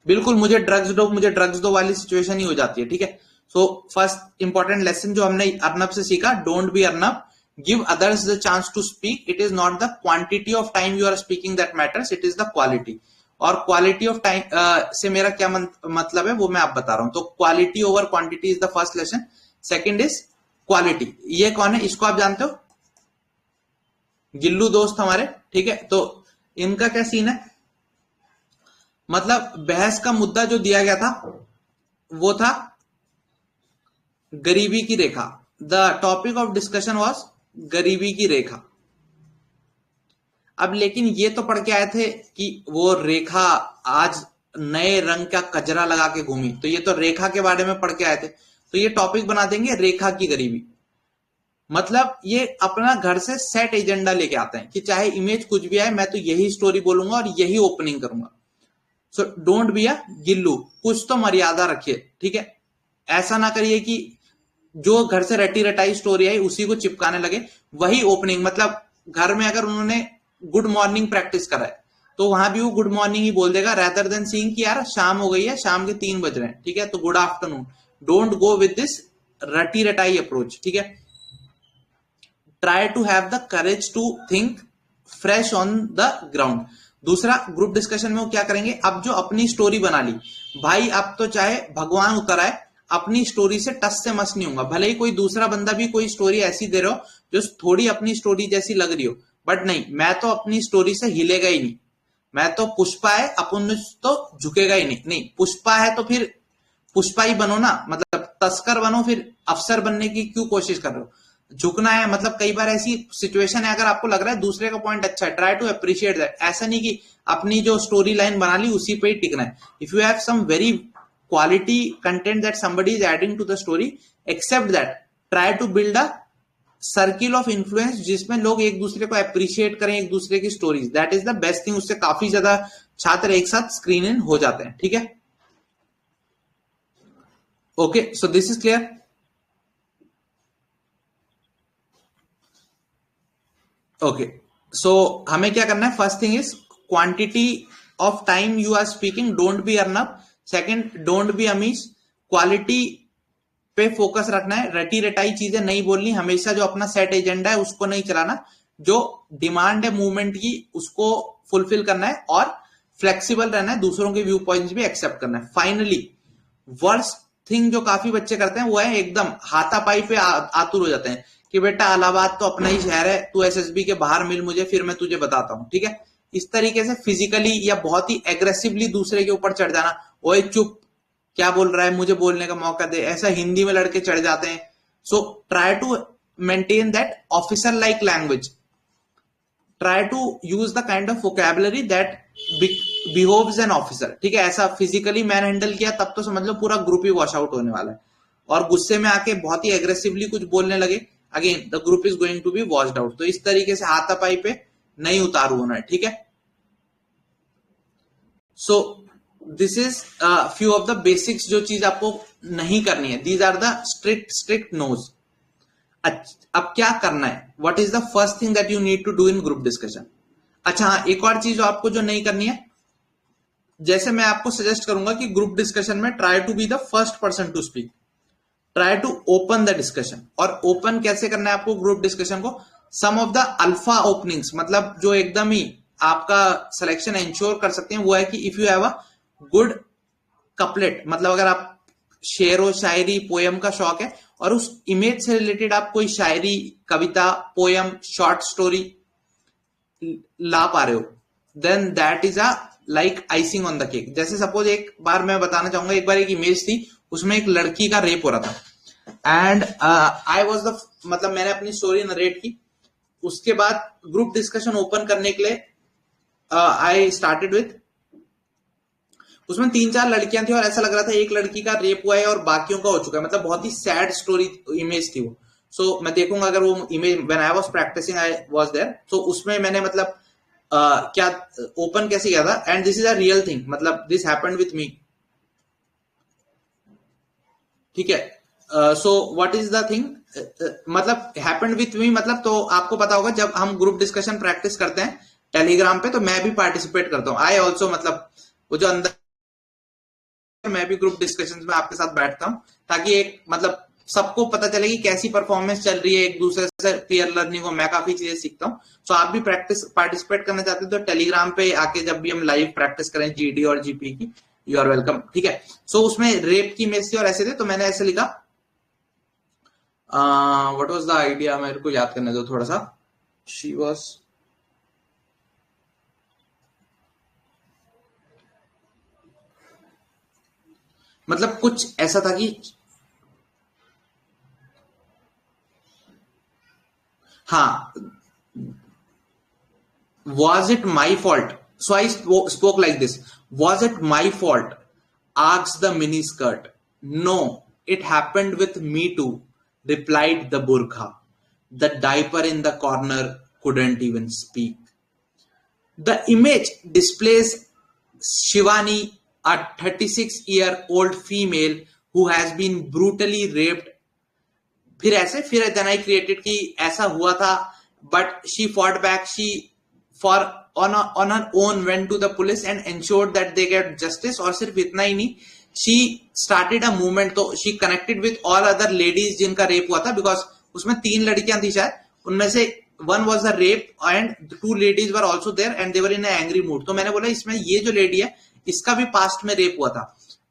Speaker 1: बिल्कुल मुझे ड्रग्स दो वाली सिचुएशन ही हो जाती है, ठीक है। सो फर्स्ट इंपॉर्टेंट लेसन जो हमने अर्नब से सीखा, don't be Arnab, give others the chance to speak. It is not the quantity of time you are speaking that matters, it is the quality. और क्वालिटी ऑफ टाइम से मेरा क्या मतलब है वो मैं आप बता रहा हूं। तो quality over quantity is the first lesson. Second is quality. ये कौन है, इसको आप जानते हो? गिल्लू दोस्त हमारे, ठीक है। तो इनका क्या सीन है, मतलब बहस का मुद्दा जो दिया गया था वो था गरीबी की रेखा। The topic of discussion was गरीबी की रेखा। अब लेकिन ये तो पढ़ के आए थे कि वो रेखा आज नए रंग का कजरा लगा के घूमी, तो ये तो रेखा के बारे में पढ़ के आए थे, तो ये टॉपिक बना देंगे रेखा की गरीबी। मतलब ये अपना घर से सेट एजेंडा लेके आते हैं कि चाहे इमेज कुछ भी आए, मैं तो यही स्टोरी बोलूंगा और यही ओपनिंग करूंगा। सो डोंट बी अ गिल्लू, कुछ तो मर्यादा रखिए, ठीक है। ऐसा ना करिए कि जो घर से रटी रटाई स्टोरी आई उसी को चिपकाने लगे। वही ओपनिंग, मतलब घर में अगर उन्होंने गुड मॉर्निंग प्रैक्टिस करा है तो वहां भी वो गुड मॉर्निंग ही बोल देगा, रेदर देन सीइंग कि यार शाम हो गई है, शाम के 3 बज रहे हैं, ठीक है, तो good afternoon. Don't go with this रटी रटाई अप्रोच, ठीक है। Try to have the courage to think fresh on the ground. दूसरा, ग्रुप डिस्कशन में वो क्या करेंगे, अब जो अपनी स्टोरी बना ली भाई, अब तो चाहे भगवान उतर आए, अपनी स्टोरी से टस से मस नहीं होगा। भले ही कोई दूसरा बंदा भी कोई स्टोरी ऐसी दे रहा हो जो थोड़ी अपनी स्टोरी जैसी लग रही हो, बट नहीं, मैं तो अपनी स्टोरी से हिलेगा ही नहीं। मैं तो पुष्पा है, अपन तो झुकेगा ही नहीं। नहीं, पुष्पा है तो फिर पुष्पा ही बनो ना, मतलब तस्कर बनो, फिर अफसर बनने की क्यों कोशिश कर रहे हो। झुकना है, मतलब कई बार ऐसी सिचुएशन है, अगर आपको लग रहा है दूसरे का पॉइंट अच्छा है, ट्राई टू अप्रिशिएट दैट। ऐसा नहीं कि अपनी जो स्टोरी लाइन बना ली उसी पे ही टिकना है। If you have some very quality content that somebody is adding to the story, accept that, try to build a circle of influence जिसमें लोग एक दूसरे को अप्रिशिएट करें, एक दूसरे की stories, that is the best thing. उससे काफी ज्यादा छात्र एक साथ स्क्रीन इन हो जाते हैं, ठीक है। Okay, so this is clear. Okay, so हमें क्या करना है, first thing is quantity of time you are speaking, don't be Arnab. Second, don't be Amish, quality पे फोकस रखना है, रटी रटाई चीजें नहीं बोलनी, हमेशा जो अपना सेट एजेंडा है उसको नहीं चलाना, जो डिमांड है मूवमेंट की उसको फुलफिल करना है, और फ्लेक्सिबल रहना है, दूसरों के व्यू पॉइंट्स भी एक्सेप्ट करना है। फाइनली, वर्स्ट थिंग जो काफी बच्चे करते हैं वो है एकदम हाथापाई पे आतुर हो जाते हैं कि बेटा इलाहाबाद तो अपना ही शहर है, तू एसएसबी के बाहर मिल मुझे, फिर मैं तुझे बताता हूं, ठीक है। इस तरीके से फिजिकली या बहुत ही एग्रेसिवली दूसरे के ऊपर चढ़ जाना, ओए चुप, क्या बोल रहा है, मुझे बोलने का मौका दे, ऐसा हिंदी में लड़के चढ़ जाते हैं। So try to maintain that officer like language, try to use the kind of vocabulary that behaves an officer, ठीक है। ऐसा फिजिकली मैन हैंडल किया तब तो समझ लो पूरा ग्रुप ही वॉश आउट होने वाला है, और गुस्से में आके बहुत ही एग्रेसिवली कुछ बोलने लगे, again the group is going to be washed out. तो इस तरीके से हाथापाई पे नहीं उतारू होना है, ठीक है। So this is few of the basics जो चीज आपको नहीं करनी है, these are the strict nos. अब क्या करना है, what is the first thing that you need to do in group discussion. अच्छा हाँ, एक और चीज जो आपको जो नहीं करनी है, जैसे मैं आपको सजेस्ट करूंगा कि ग्रुप डिस्कशन में try to be the first person to speak, try to open the discussion. और ओपन कैसे करना है आपको ग्रुप डिस्कशन को, some of the alpha openings, मतलब जो एकदम ही आपका सिलेक्शन इंश्योर कर सकते हैं, वो है कि if you have a good couplet, मतलब अगर आप शेरो शायरी पोयम का शौक है और उस इमेज से रिलेटेड आप कोई शायरी, कविता, पोयम, शॉर्ट स्टोरी ला पा रहे हो, then that is a like icing on the cake. जैसे सपोज एक बार मैं बताना चाहूंगा, एक बार एक इमेज थी, उसमें एक लड़की का रेप हो रहा था, एंड आई वॉज द, मतलब मैंने अपनी स्टोरी नरेट की। उसके बाद ग्रुप डिस्कशन ओपन करने के लिए आई स्टार्टेड विथ, उसमें 3-4 लड़कियां थी और ऐसा लग रहा था एक लड़की का रेप हुआ है और बाकियों का हो चुका है, मतलब बहुत ही सैड स्टोरी इमेज थी वो। सो मैं देखूंगा अगर वो image, when I was practicing I was there, so उसमें मैंने मतलब क्या ओपन कैसे किया था, and this is a real thing, मतलब दिस हैपेंड विथ मी, ठीक है। So what is the thing, मतलब हैपेंड विथ मी, मतलब तो आपको पता होगा जब हम ग्रुप डिस्कशन प्रैक्टिस करते हैं टेलीग्राम पे, तो मैं भी पार्टिसिपेट करता हूँ, आई ऑल्सो, मतलब वो जो अंदर मैं भी ग्रुप डिस्कशंस में आपके साथ बैठता हूं, ताकि एक मतलब सबको पता चले कि कैसी परफॉर्मेंस चल रही है, एक दूसरे से पीयर लर्निंग हो, मैं काफी चीजें सीखता हूँ। सो आप भी पार्टिसिपेट करना चाहते हो तो टेलीग्राम पे आके जब भी हम लाइव प्रैक्टिस करें जीडी और जीपी की, यू आर वेलकम, ठीक है। सो उसमें रेप की इमेज थी और ऐसे थे, तो मैंने ऐसे लिखा, व्हाट वाज द आइडिया, मेरे को याद करने दो थोड़ा सा। शी वाज, मतलब कुछ ऐसा था कि हाँ, was it my fault, so I spoke like this, was it my fault, asked the mini skirt. No, it happened with me too, replied the burqa. The diaper in the corner couldn't even speak. The image displays Shivani, a 36-year-old female who has been brutally raped. फिर ऐसे फिर then I created कि ऐसा हुआ था, but she fought back. She for on her own went to the police and ensured that they get justice. और सिर्फ इतना ही नहीं, she started a movement. तो she connected with all other ladies जिनका रेप हुआ था, because उसमें 3 लड़कियां थी शायद, उनमें से one was a rape and 2 ladies were also there and they were in an angry mood. तो मैंने बोला इसमें ये जो लेडी है इसका भी पास्ट में रेप हुआ था,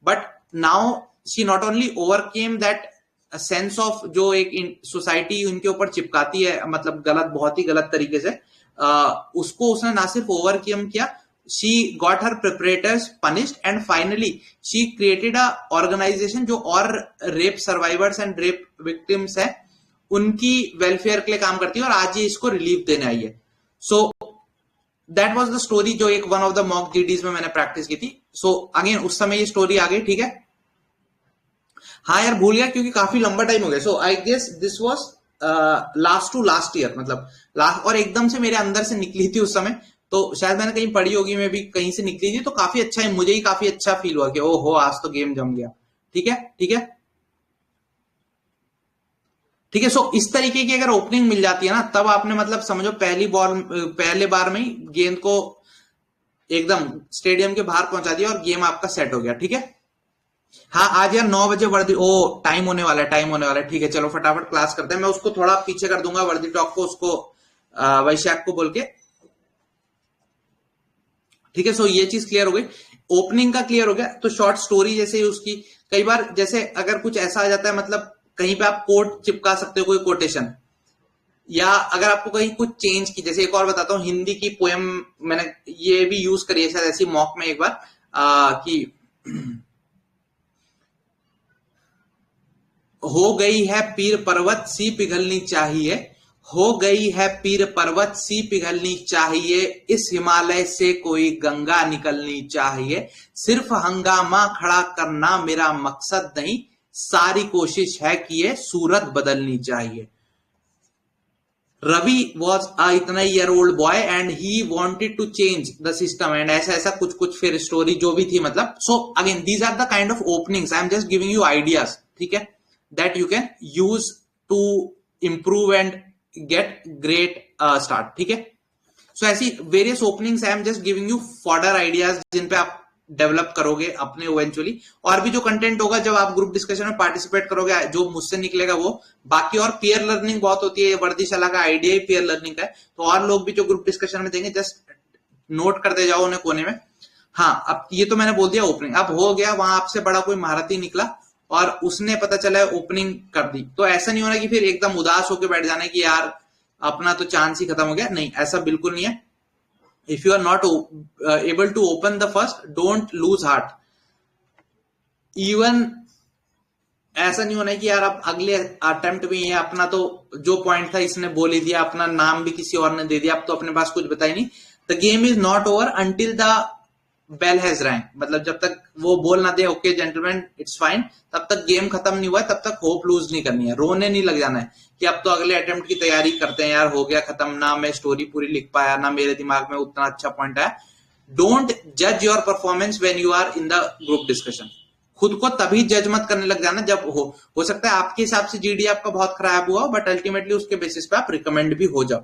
Speaker 1: but now she not only overcame that sense of जो एक सोसाइटी उनके ऊपर चिपकाती है, मतलब गलत, बहुत ही गलत तरीके से, उसको उसने ना सिर्फ ओवरकम किया, she got her perpetrators punished and finally she created a organisation जो और rape survivors and rape victims है उनकी वेलफेयर के लिए काम करती है, और आज ये इसको रिलीफ देने आई है. So that was the story जो एक one of the mock GDs में मैंने प्रैक्टिस की थी. सो अगेन उस समय ये स्टोरी आ गई, ठीक है. हाँ यार भूल गया क्योंकि काफी लंबा टाइम हो गया. So I guess this was last to last year, मतलब लास्ट, और एकदम से मेरे अंदर से निकली थी उस समय, तो शायद मैंने कहीं पढ़ी होगी, मैं भी कहीं से निकली थी, तो काफी अच्छा है, मुझे ही काफी अच्छा फील हुआ कि ओहो आज तो गेम जम गया. ठीक है ठीक है ठीक है. सो इस तरीके की अगर ओपनिंग मिल जाती है ना, तब आपने मतलब समझो पहले बार में ही गेंद को एकदम स्टेडियम के बाहर पहुंचा दिया और गेम आपका सेट हो गया. ठीक है. हाँ आज यार 9 बजे वर्दी, ओ टाइम होने वाला है. ठीक है चलो फटाफट क्लास करते हैं. मैं उसको थोड़ा पीछे कर दूंगा वर्दी टॉक को, उसको वैशाख को बोल के. ठीक है. सो ये चीज क्लियर हो गई, ओपनिंग का क्लियर हो गया. तो शॉर्ट स्टोरी जैसे ही उसकी, कई बार जैसे अगर कुछ ऐसा आ जाता है, मतलब कहीं पे आप कोट चिपका सकते हो, कोई कोटेशन, या अगर आपको कहीं कुछ चेंज की, जैसे एक और बताता हूँ, हिंदी की पोएम मैंने ये भी यूज करी है शायद ऐसी मॉक में एक बार, कि हो गई है पीर पर्वत सी पिघलनी चाहिए, हो गई है पीर पर्वत सी पिघलनी चाहिए, इस हिमालय से कोई गंगा निकलनी चाहिए, सिर्फ हंगामा खड़ा करना मेरा मकसद नहीं, सारी कोशिश है कि ये सूरत बदलनी चाहिए. रवि वॉज अ इतना year old boy and he wanted to change the system, and ऐसा ऐसा कुछ कुछ फिर स्टोरी जो भी थी, मतलब. So again these are the kind of openings, I am just giving you ideas, ठीक है, that you can use to improve and get great start. ठीक है. सो ऐसी various openings I am just giving you further ideas जिन पे आप develop करोगे अपने इवेंचुअली. और भी जो कंटेंट होगा जब आप ग्रुप डिस्कशन में पार्टिसिपेट करोगे, जो मुझसे निकलेगा वो बाकी. और पीयर लर्निंग बहुत होती है, वर्दीशाला का आइडिया ही पीयर लर्निंग का है, तो और लोग भी जो ग्रुप डिस्कशन में देंगे जस्ट नोट करते जाओ उन्हें कोने में. हाँ अब ये तो मैंने बोल दिया ओपनिंग. अब हो गया, वहां आपसे बड़ा कोई महारथी निकला और उसने पता चला ओपनिंग कर दी, तो ऐसा नहीं होना कि फिर एकदम उदास होकर बैठ जाना कि यार अपना तो चांस ही खत्म हो गया. नहीं, ऐसा बिल्कुल नहीं है. If you are not able to open the first, don't lose heart. Even ऐसा नहीं होना है कि यार अब अगले अटेम्प्ट में ये अपना तो जो पॉइंट था इसने बोल ही दिया, अपना नाम भी किसी और ने दे दिया, अब तो अपने पास कुछ बता ही नहीं. The game is not over until the bell has rang, मतलब जब तक वो बोल ना दे ओके जेंटलमैन इट्स फाइन, तब तक गेम खत्म नहीं हुआ है, तब तक होप लूज नहीं करनी है, रोने नहीं लग जाना है कि अब तो अगले अटेम्प्ट की तैयारी करते हैं, यार हो गया खत्म, ना मैं स्टोरी पूरी लिख पाया, ना मेरे दिमाग में उतना अच्छा पॉइंट आया. डोंट जज your performance when you are in the group discussion. खुद को तभी जज मत करने लग जाना जब हो सकता है आपके हिसाब से जीडी आपका बहुत खराब हुआ, बट अल्टीमेटली उसके बेसिस पे आप रिकमेंड भी हो जाओ,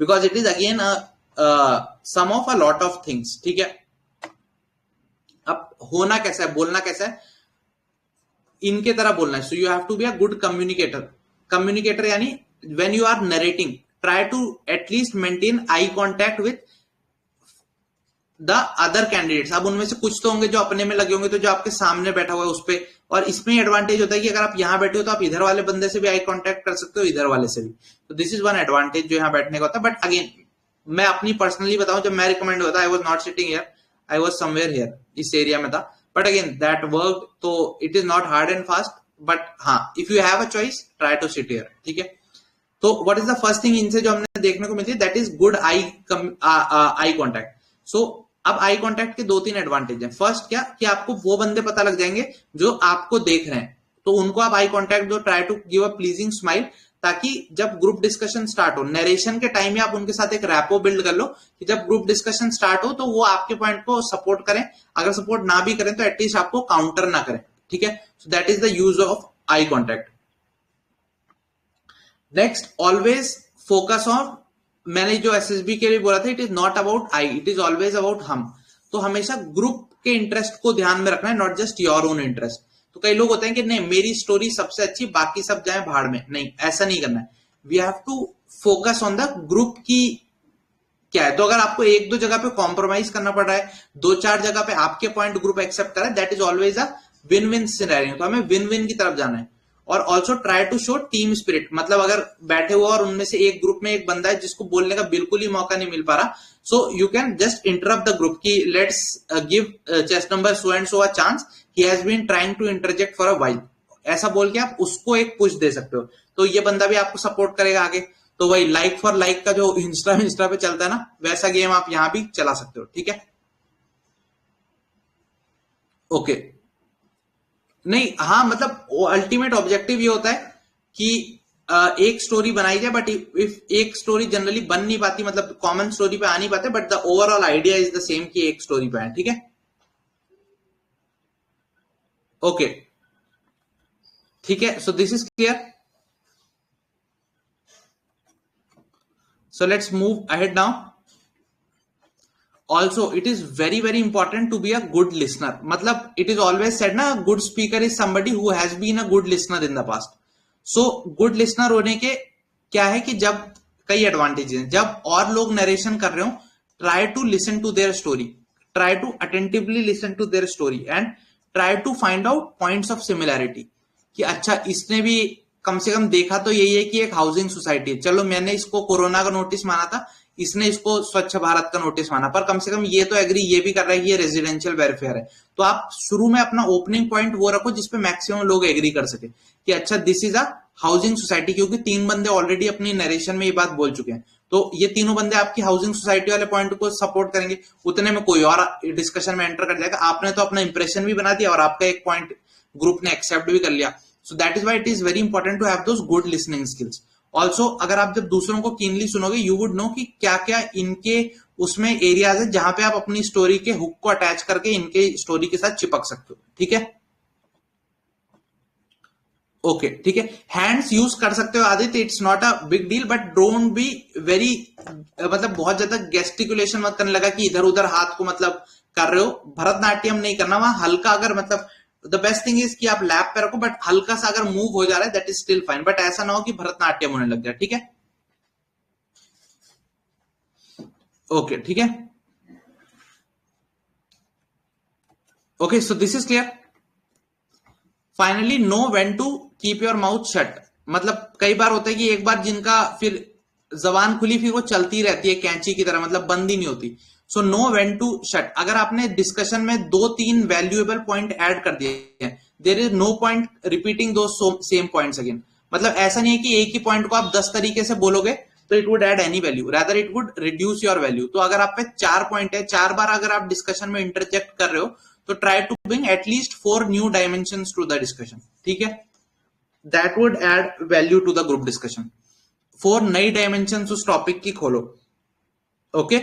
Speaker 1: because it is again some of a lot of things. ठीक है. अब होना कैसा है, बोलना कैसा है, इनके तरह बोलना है. So you have to be a good communicator यानी when you are narrating, try to at least maintain eye contact with the other candidates. अब उनमें से कुछ तो होंगे जो अपने में लगे होंगे, तो जो आपके सामने बैठा हुआ है उस पर, और इसमें एडवांटेज होता है कि अगर आप यहां बैठे हो तो आप इधर वाले बंदे से भी आई कॉन्टैक्ट कर सकते हो, इधर वाले से भी. तो दिस इज वन एडवांटेज जो यहां बैठने का होता है. बट अगेन मैं अपनी पर्सनली बताऊं, जब मैं रिकमेंड होता, I was not sitting here, I was somewhere here, इस एरिया में था. बट अगेन दैट वर्क, तो it is not hard and fast, but हाँ if you have a choice try to sit here. ठीक है. तो what is the first thing इनसे जो हमने देखने को मिलती है, that is good eye contact. So अब आई कॉन्टैक्ट के 2-3 एडवांटेज हैं. फर्स्ट क्या कि आपको वो बंदे पता लग जाएंगे जो आपको देख रहे हैं, तो उनको आप आई कॉन्टैक्ट दो, try to give a pleasing smile, ताकि जब ग्रुप डिस्कशन स्टार्ट हो, नरेशन के टाइम में आप उनके साथ एक रैपो बिल्ड कर लो कि जब ग्रुप डिस्कशन स्टार्ट हो तो वो आपके पॉइंट को सपोर्ट करें, अगर सपोर्ट ना भी करें तो एटलीस्ट आपको काउंटर ना करें, ठीक है। So that is the use of eye contact. Next, always focus on, मैंने जो एसएसबी के लिए बोला था, it is not about I, it is always about हम। तो हमेशा ग्रुप के इंटरेस्ट को ध्यान में रखना है, not just your own interest. तो कई लोग होते हैं कि नहीं मेरी स्टोरी सबसे अच्छी, बाकी सब जाए भाड़ में, नहीं ऐसा नहीं करना है। We have to focus on the group की क्या है। तो अगर आपको एक दो जगह पे कॉम्प्रोमाइज करना पड़ रहा है, दो चार जगह पे आपके पॉइंट ग्रुप एक्सेप्ट कर रहा है, that is always a win win scenario. तो हमें विन विन की तरफ जाना है। और also try to show team spirit, मतलब अगर बैठे हुए और उनमें से एक ग्रुप में एक बंदा है जिसको बोलने का बिल्कुल ही मौका नहीं मिल पा रहा, so you can just interrupt the group की let's give chest number so and so a chance, he has been trying to interject for a while, ऐसा बोल के आप उसको एक पुश दे सकते हो। तो ये बंदा भी आपको सपोर्ट करेगा आगे। तो वही लाइक फॉर लाइक का जो इंस्टा पे चलता है ना, वैसा गेम आप यहां भी चला सकते हो, ठीक है। ओके नहीं, हाँ मतलब अल्टीमेट ऑब्जेक्टिव ये होता है कि एक स्टोरी बनाई जाए, बट इफ एक स्टोरी जनरली बन नहीं पाती, मतलब कॉमन स्टोरी पे आ नहीं पाते, but the overall idea is the same कि एक स्टोरी पे आए, ठीक है। ओके ठीक है, so this is clear. So let's move ahead now. Also it is very very important to be a good listener, मतलब इट इज ऑलवेज सेड ना, good speaker is somebody who has been a good listener in the past. So good listener होने के क्या है कि जब कई advantage हैं, जब और लोग नरेशन कर रहे हो, try to listen to their story, try to attentively listen to their story and try to find out points of similarity कि अच्छा इसने भी कम से कम देखा तो यही है कि एक हाउसिंग सोसाइटी है, चलो मैंने इसको कोरोना का नोटिस माना था, इसने इसको स्वच्छ भारत का नोटिस माना, पर कम से कम ये तो एग्री ये भी कर रहा है कि ये रेजिडेंशियल वेलफेयर है। तो आप शुरू में अपना ओपनिंग पॉइंट वो रखो जिसपे मैक्सिमम लोग एग्री कर सके कि अच्छा this is a housing society, क्योंकि तीन बंदे ऑलरेडी अपनी नरेशन में ये बात बोल चुके हैं, तो ये तीनों बंदे आपकी हाउसिंग सोसाइटी वाले पॉइंट को सपोर्ट करेंगे। उतने में कोई और डिस्कशन में एंटर कर जाएगा, आपने तो अपना इंप्रेशन भी बना दिया और आपका एक पॉइंट ग्रुप ने एक्सेप्ट भी कर लिया। So that is why it is very important to have those good listening skills. Also अगर आप जब दूसरों को कीनली सुनोगे, यू वुड नो कि क्या क्या इनके उसमें एरियाज है जहां पे आप अपनी स्टोरी के हुक को अटैच करके इनके स्टोरी के साथ चिपक सकते हो, ठीक है। ओके ठीक है, हैंड्स यूज कर सकते हो Aditya, it's not a big deal, but don't be very, मतलब बहुत ज्यादा गेस्टिकुलेशन मत करने लगा कि इधर उधर हाथ को मतलब कर रहे हो। भरतनाट्यम नहीं करना वहां, हल्का अगर मतलब द बेस्ट थिंग इज कि आप लैप पे रखो, बट हल्का सा अगर मूव हो जा रहा है that is still fine, but ऐसा ना हो कि भरतनाट्यम होने लग जाए, ठीक है। ओके ठीक है, okay so this is clear. Finally know when to keep your mouth shut, मतलब कई बार होता है कि एक बार जिनका फिर जबान खुली फिर वो चलती रहती है कैंची की तरह, मतलब बंद ही नहीं होती। So know when to shut, अगर आपने डिस्कशन में दो तीन वैल्यूएबल पॉइंट ऐड कर दिए हैं, there is no point repeating दो सेम पॉइंट्स अगेन। मतलब ऐसा नहीं है कि एक ही पॉइंट को आप 10 तरीके से बोलोगे तो it would add any value, rather it would reduce your value. तो अगर आप पे 4 पॉइंट है, 4 बार अगर आप डिस्कशन में इंटरजेक्ट कर रहे हो, तो try to bring at least 4 new dimensions to the discussion, ठीक है। That would add value to the group discussion. 4 नई डायमेंशन उस टॉपिक की खोलो, ओके।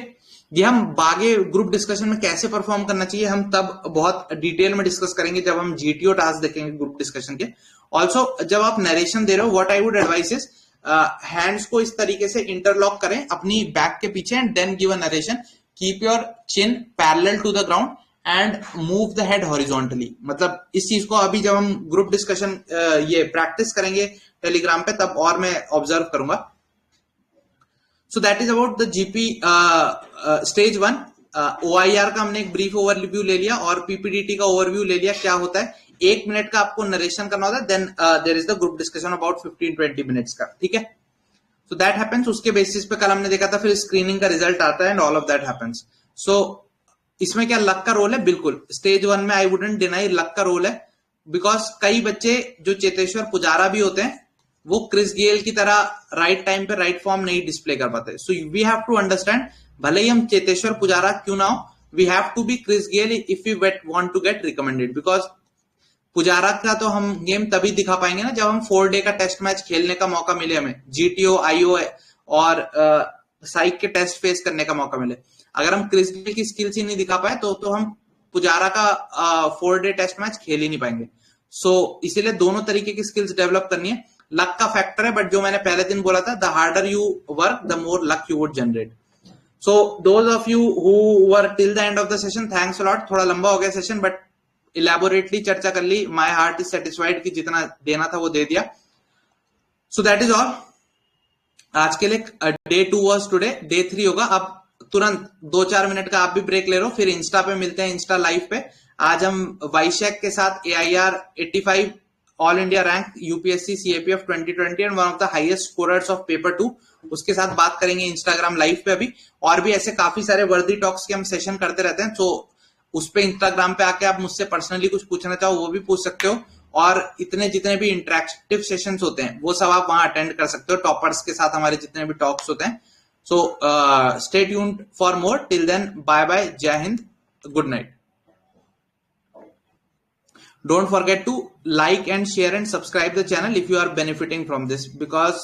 Speaker 1: ये हम बागे ग्रुप डिस्कशन में कैसे परफॉर्म करना चाहिए हम तब बहुत डिटेल में डिस्कस करेंगे जब हम जीटीओ टास्क देखेंगे ग्रुप डिस्कशन के। ऑल्सो जब आप नरेशन दे रहे हो, what I would advice is hands को इस तरीके से इंटरलॉक करें अपनी बैक के पीछे and then give a narration, keep your chin parallel to the ground and move the head horizontally. मतलब इस चीज को अभी जब हम ग्रुप डिस्कशन ये प्रैक्टिस करेंगे टेलीग्राम पे तब और मैं ऑब्जर्व करूंगा। So that is about the GP stage 1। OIR का हमने एक ब्रीफ ओवरव्यू ले लिया और पीपीडीटी का ओवरव्यू ले लिया, क्या होता है 1 मिनट का आपको नरेशन करना होता है, then there is the group discussion about 15-20 minutes का, ठीक है। सो दैट हैपेंस, उसके बेसिस पे कल हमने देखा था, फिर स्क्रीनिंग का रिजल्ट आता है and all of that happens. So इसमें क्या लक का रोल है? बिल्कुल स्टेज 1 में आई वुडंट डिनाई लक का रोल है, बिकॉज कई बच्चे जो चेतेश्वर पुजारा भी होते हैं वो क्रिस गेल की तरह राइट टाइम पे राइट फॉर्म नहीं डिस्प्ले कर पाते। So we have to understand, भले ही हम चेतेश्वर पुजारा क्यों ना हो, we have to be Chris Gayle if we want to get recommended, because Pujara का तो हम गेम तभी दिखा पाएंगे ना जब हम 4 डे का टेस्ट मैच खेलने का मौका मिले, हमें जीटीओ, आईओ और साइक के टेस्ट फेस करने का मौका मिले। अगर हम क्रिस गेल की स्किल्स ही नहीं दिखा पाए तो हम पुजारा का 4 डे टेस्ट मैच खेल ही नहीं पाएंगे। सो इसीलिए दोनों तरीके की स्किल्स डेवलप करनी है। लक का फैक्टर है, बट जो मैंने पहले दिन बोला था, the harder you work the more luck you would generate. So those of you who were till the end of the session, thanks a lot. थोड़ा लंबा हो गया सेशन, बट इलेबोरेटली चर्चा कर ली। माई हार्ट इज सेटिस्फाइड कि जितना देना था वो दे दिया। सो दैट इज ऑल आज के लिए। डे 2 वॉज टुडे, डे 3 होगा। अब तुरंत 2-4 मिनट का आप भी ब्रेक ले लो, फिर इंस्टा पे मिलते हैं, इंस्टा लाइव पे। आज हम वाइशेक के साथ AIR 85 all India rank UPSC CAPF 2020 and one of the highest scorers of paper 2, उसके साथ बात करेंगे इंस्टाग्राम लाइव पे अभी। और भी ऐसे काफी सारे वर्दी टॉक्स के हम सेशन करते रहते हैं, तो उस पे इंस्टाग्राम पे आके आप मुझसे पर्सनली कुछ पूछना चाहो वो भी पूछ सकते हो। और इतने जितने भी इंटरेक्टिव सेशंस होते हैं वो सब आप वहां अटेंड कर सकते हो, टॉपर्स के साथ हमारे जितने भी टॉक्स होते हैं। So stay tuned for more. Till then, bye bye, जय हिंद, good night. Don't forget to like and share and subscribe the channel if you are benefiting from this, because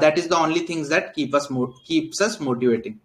Speaker 1: that is the only things that keeps us motivating.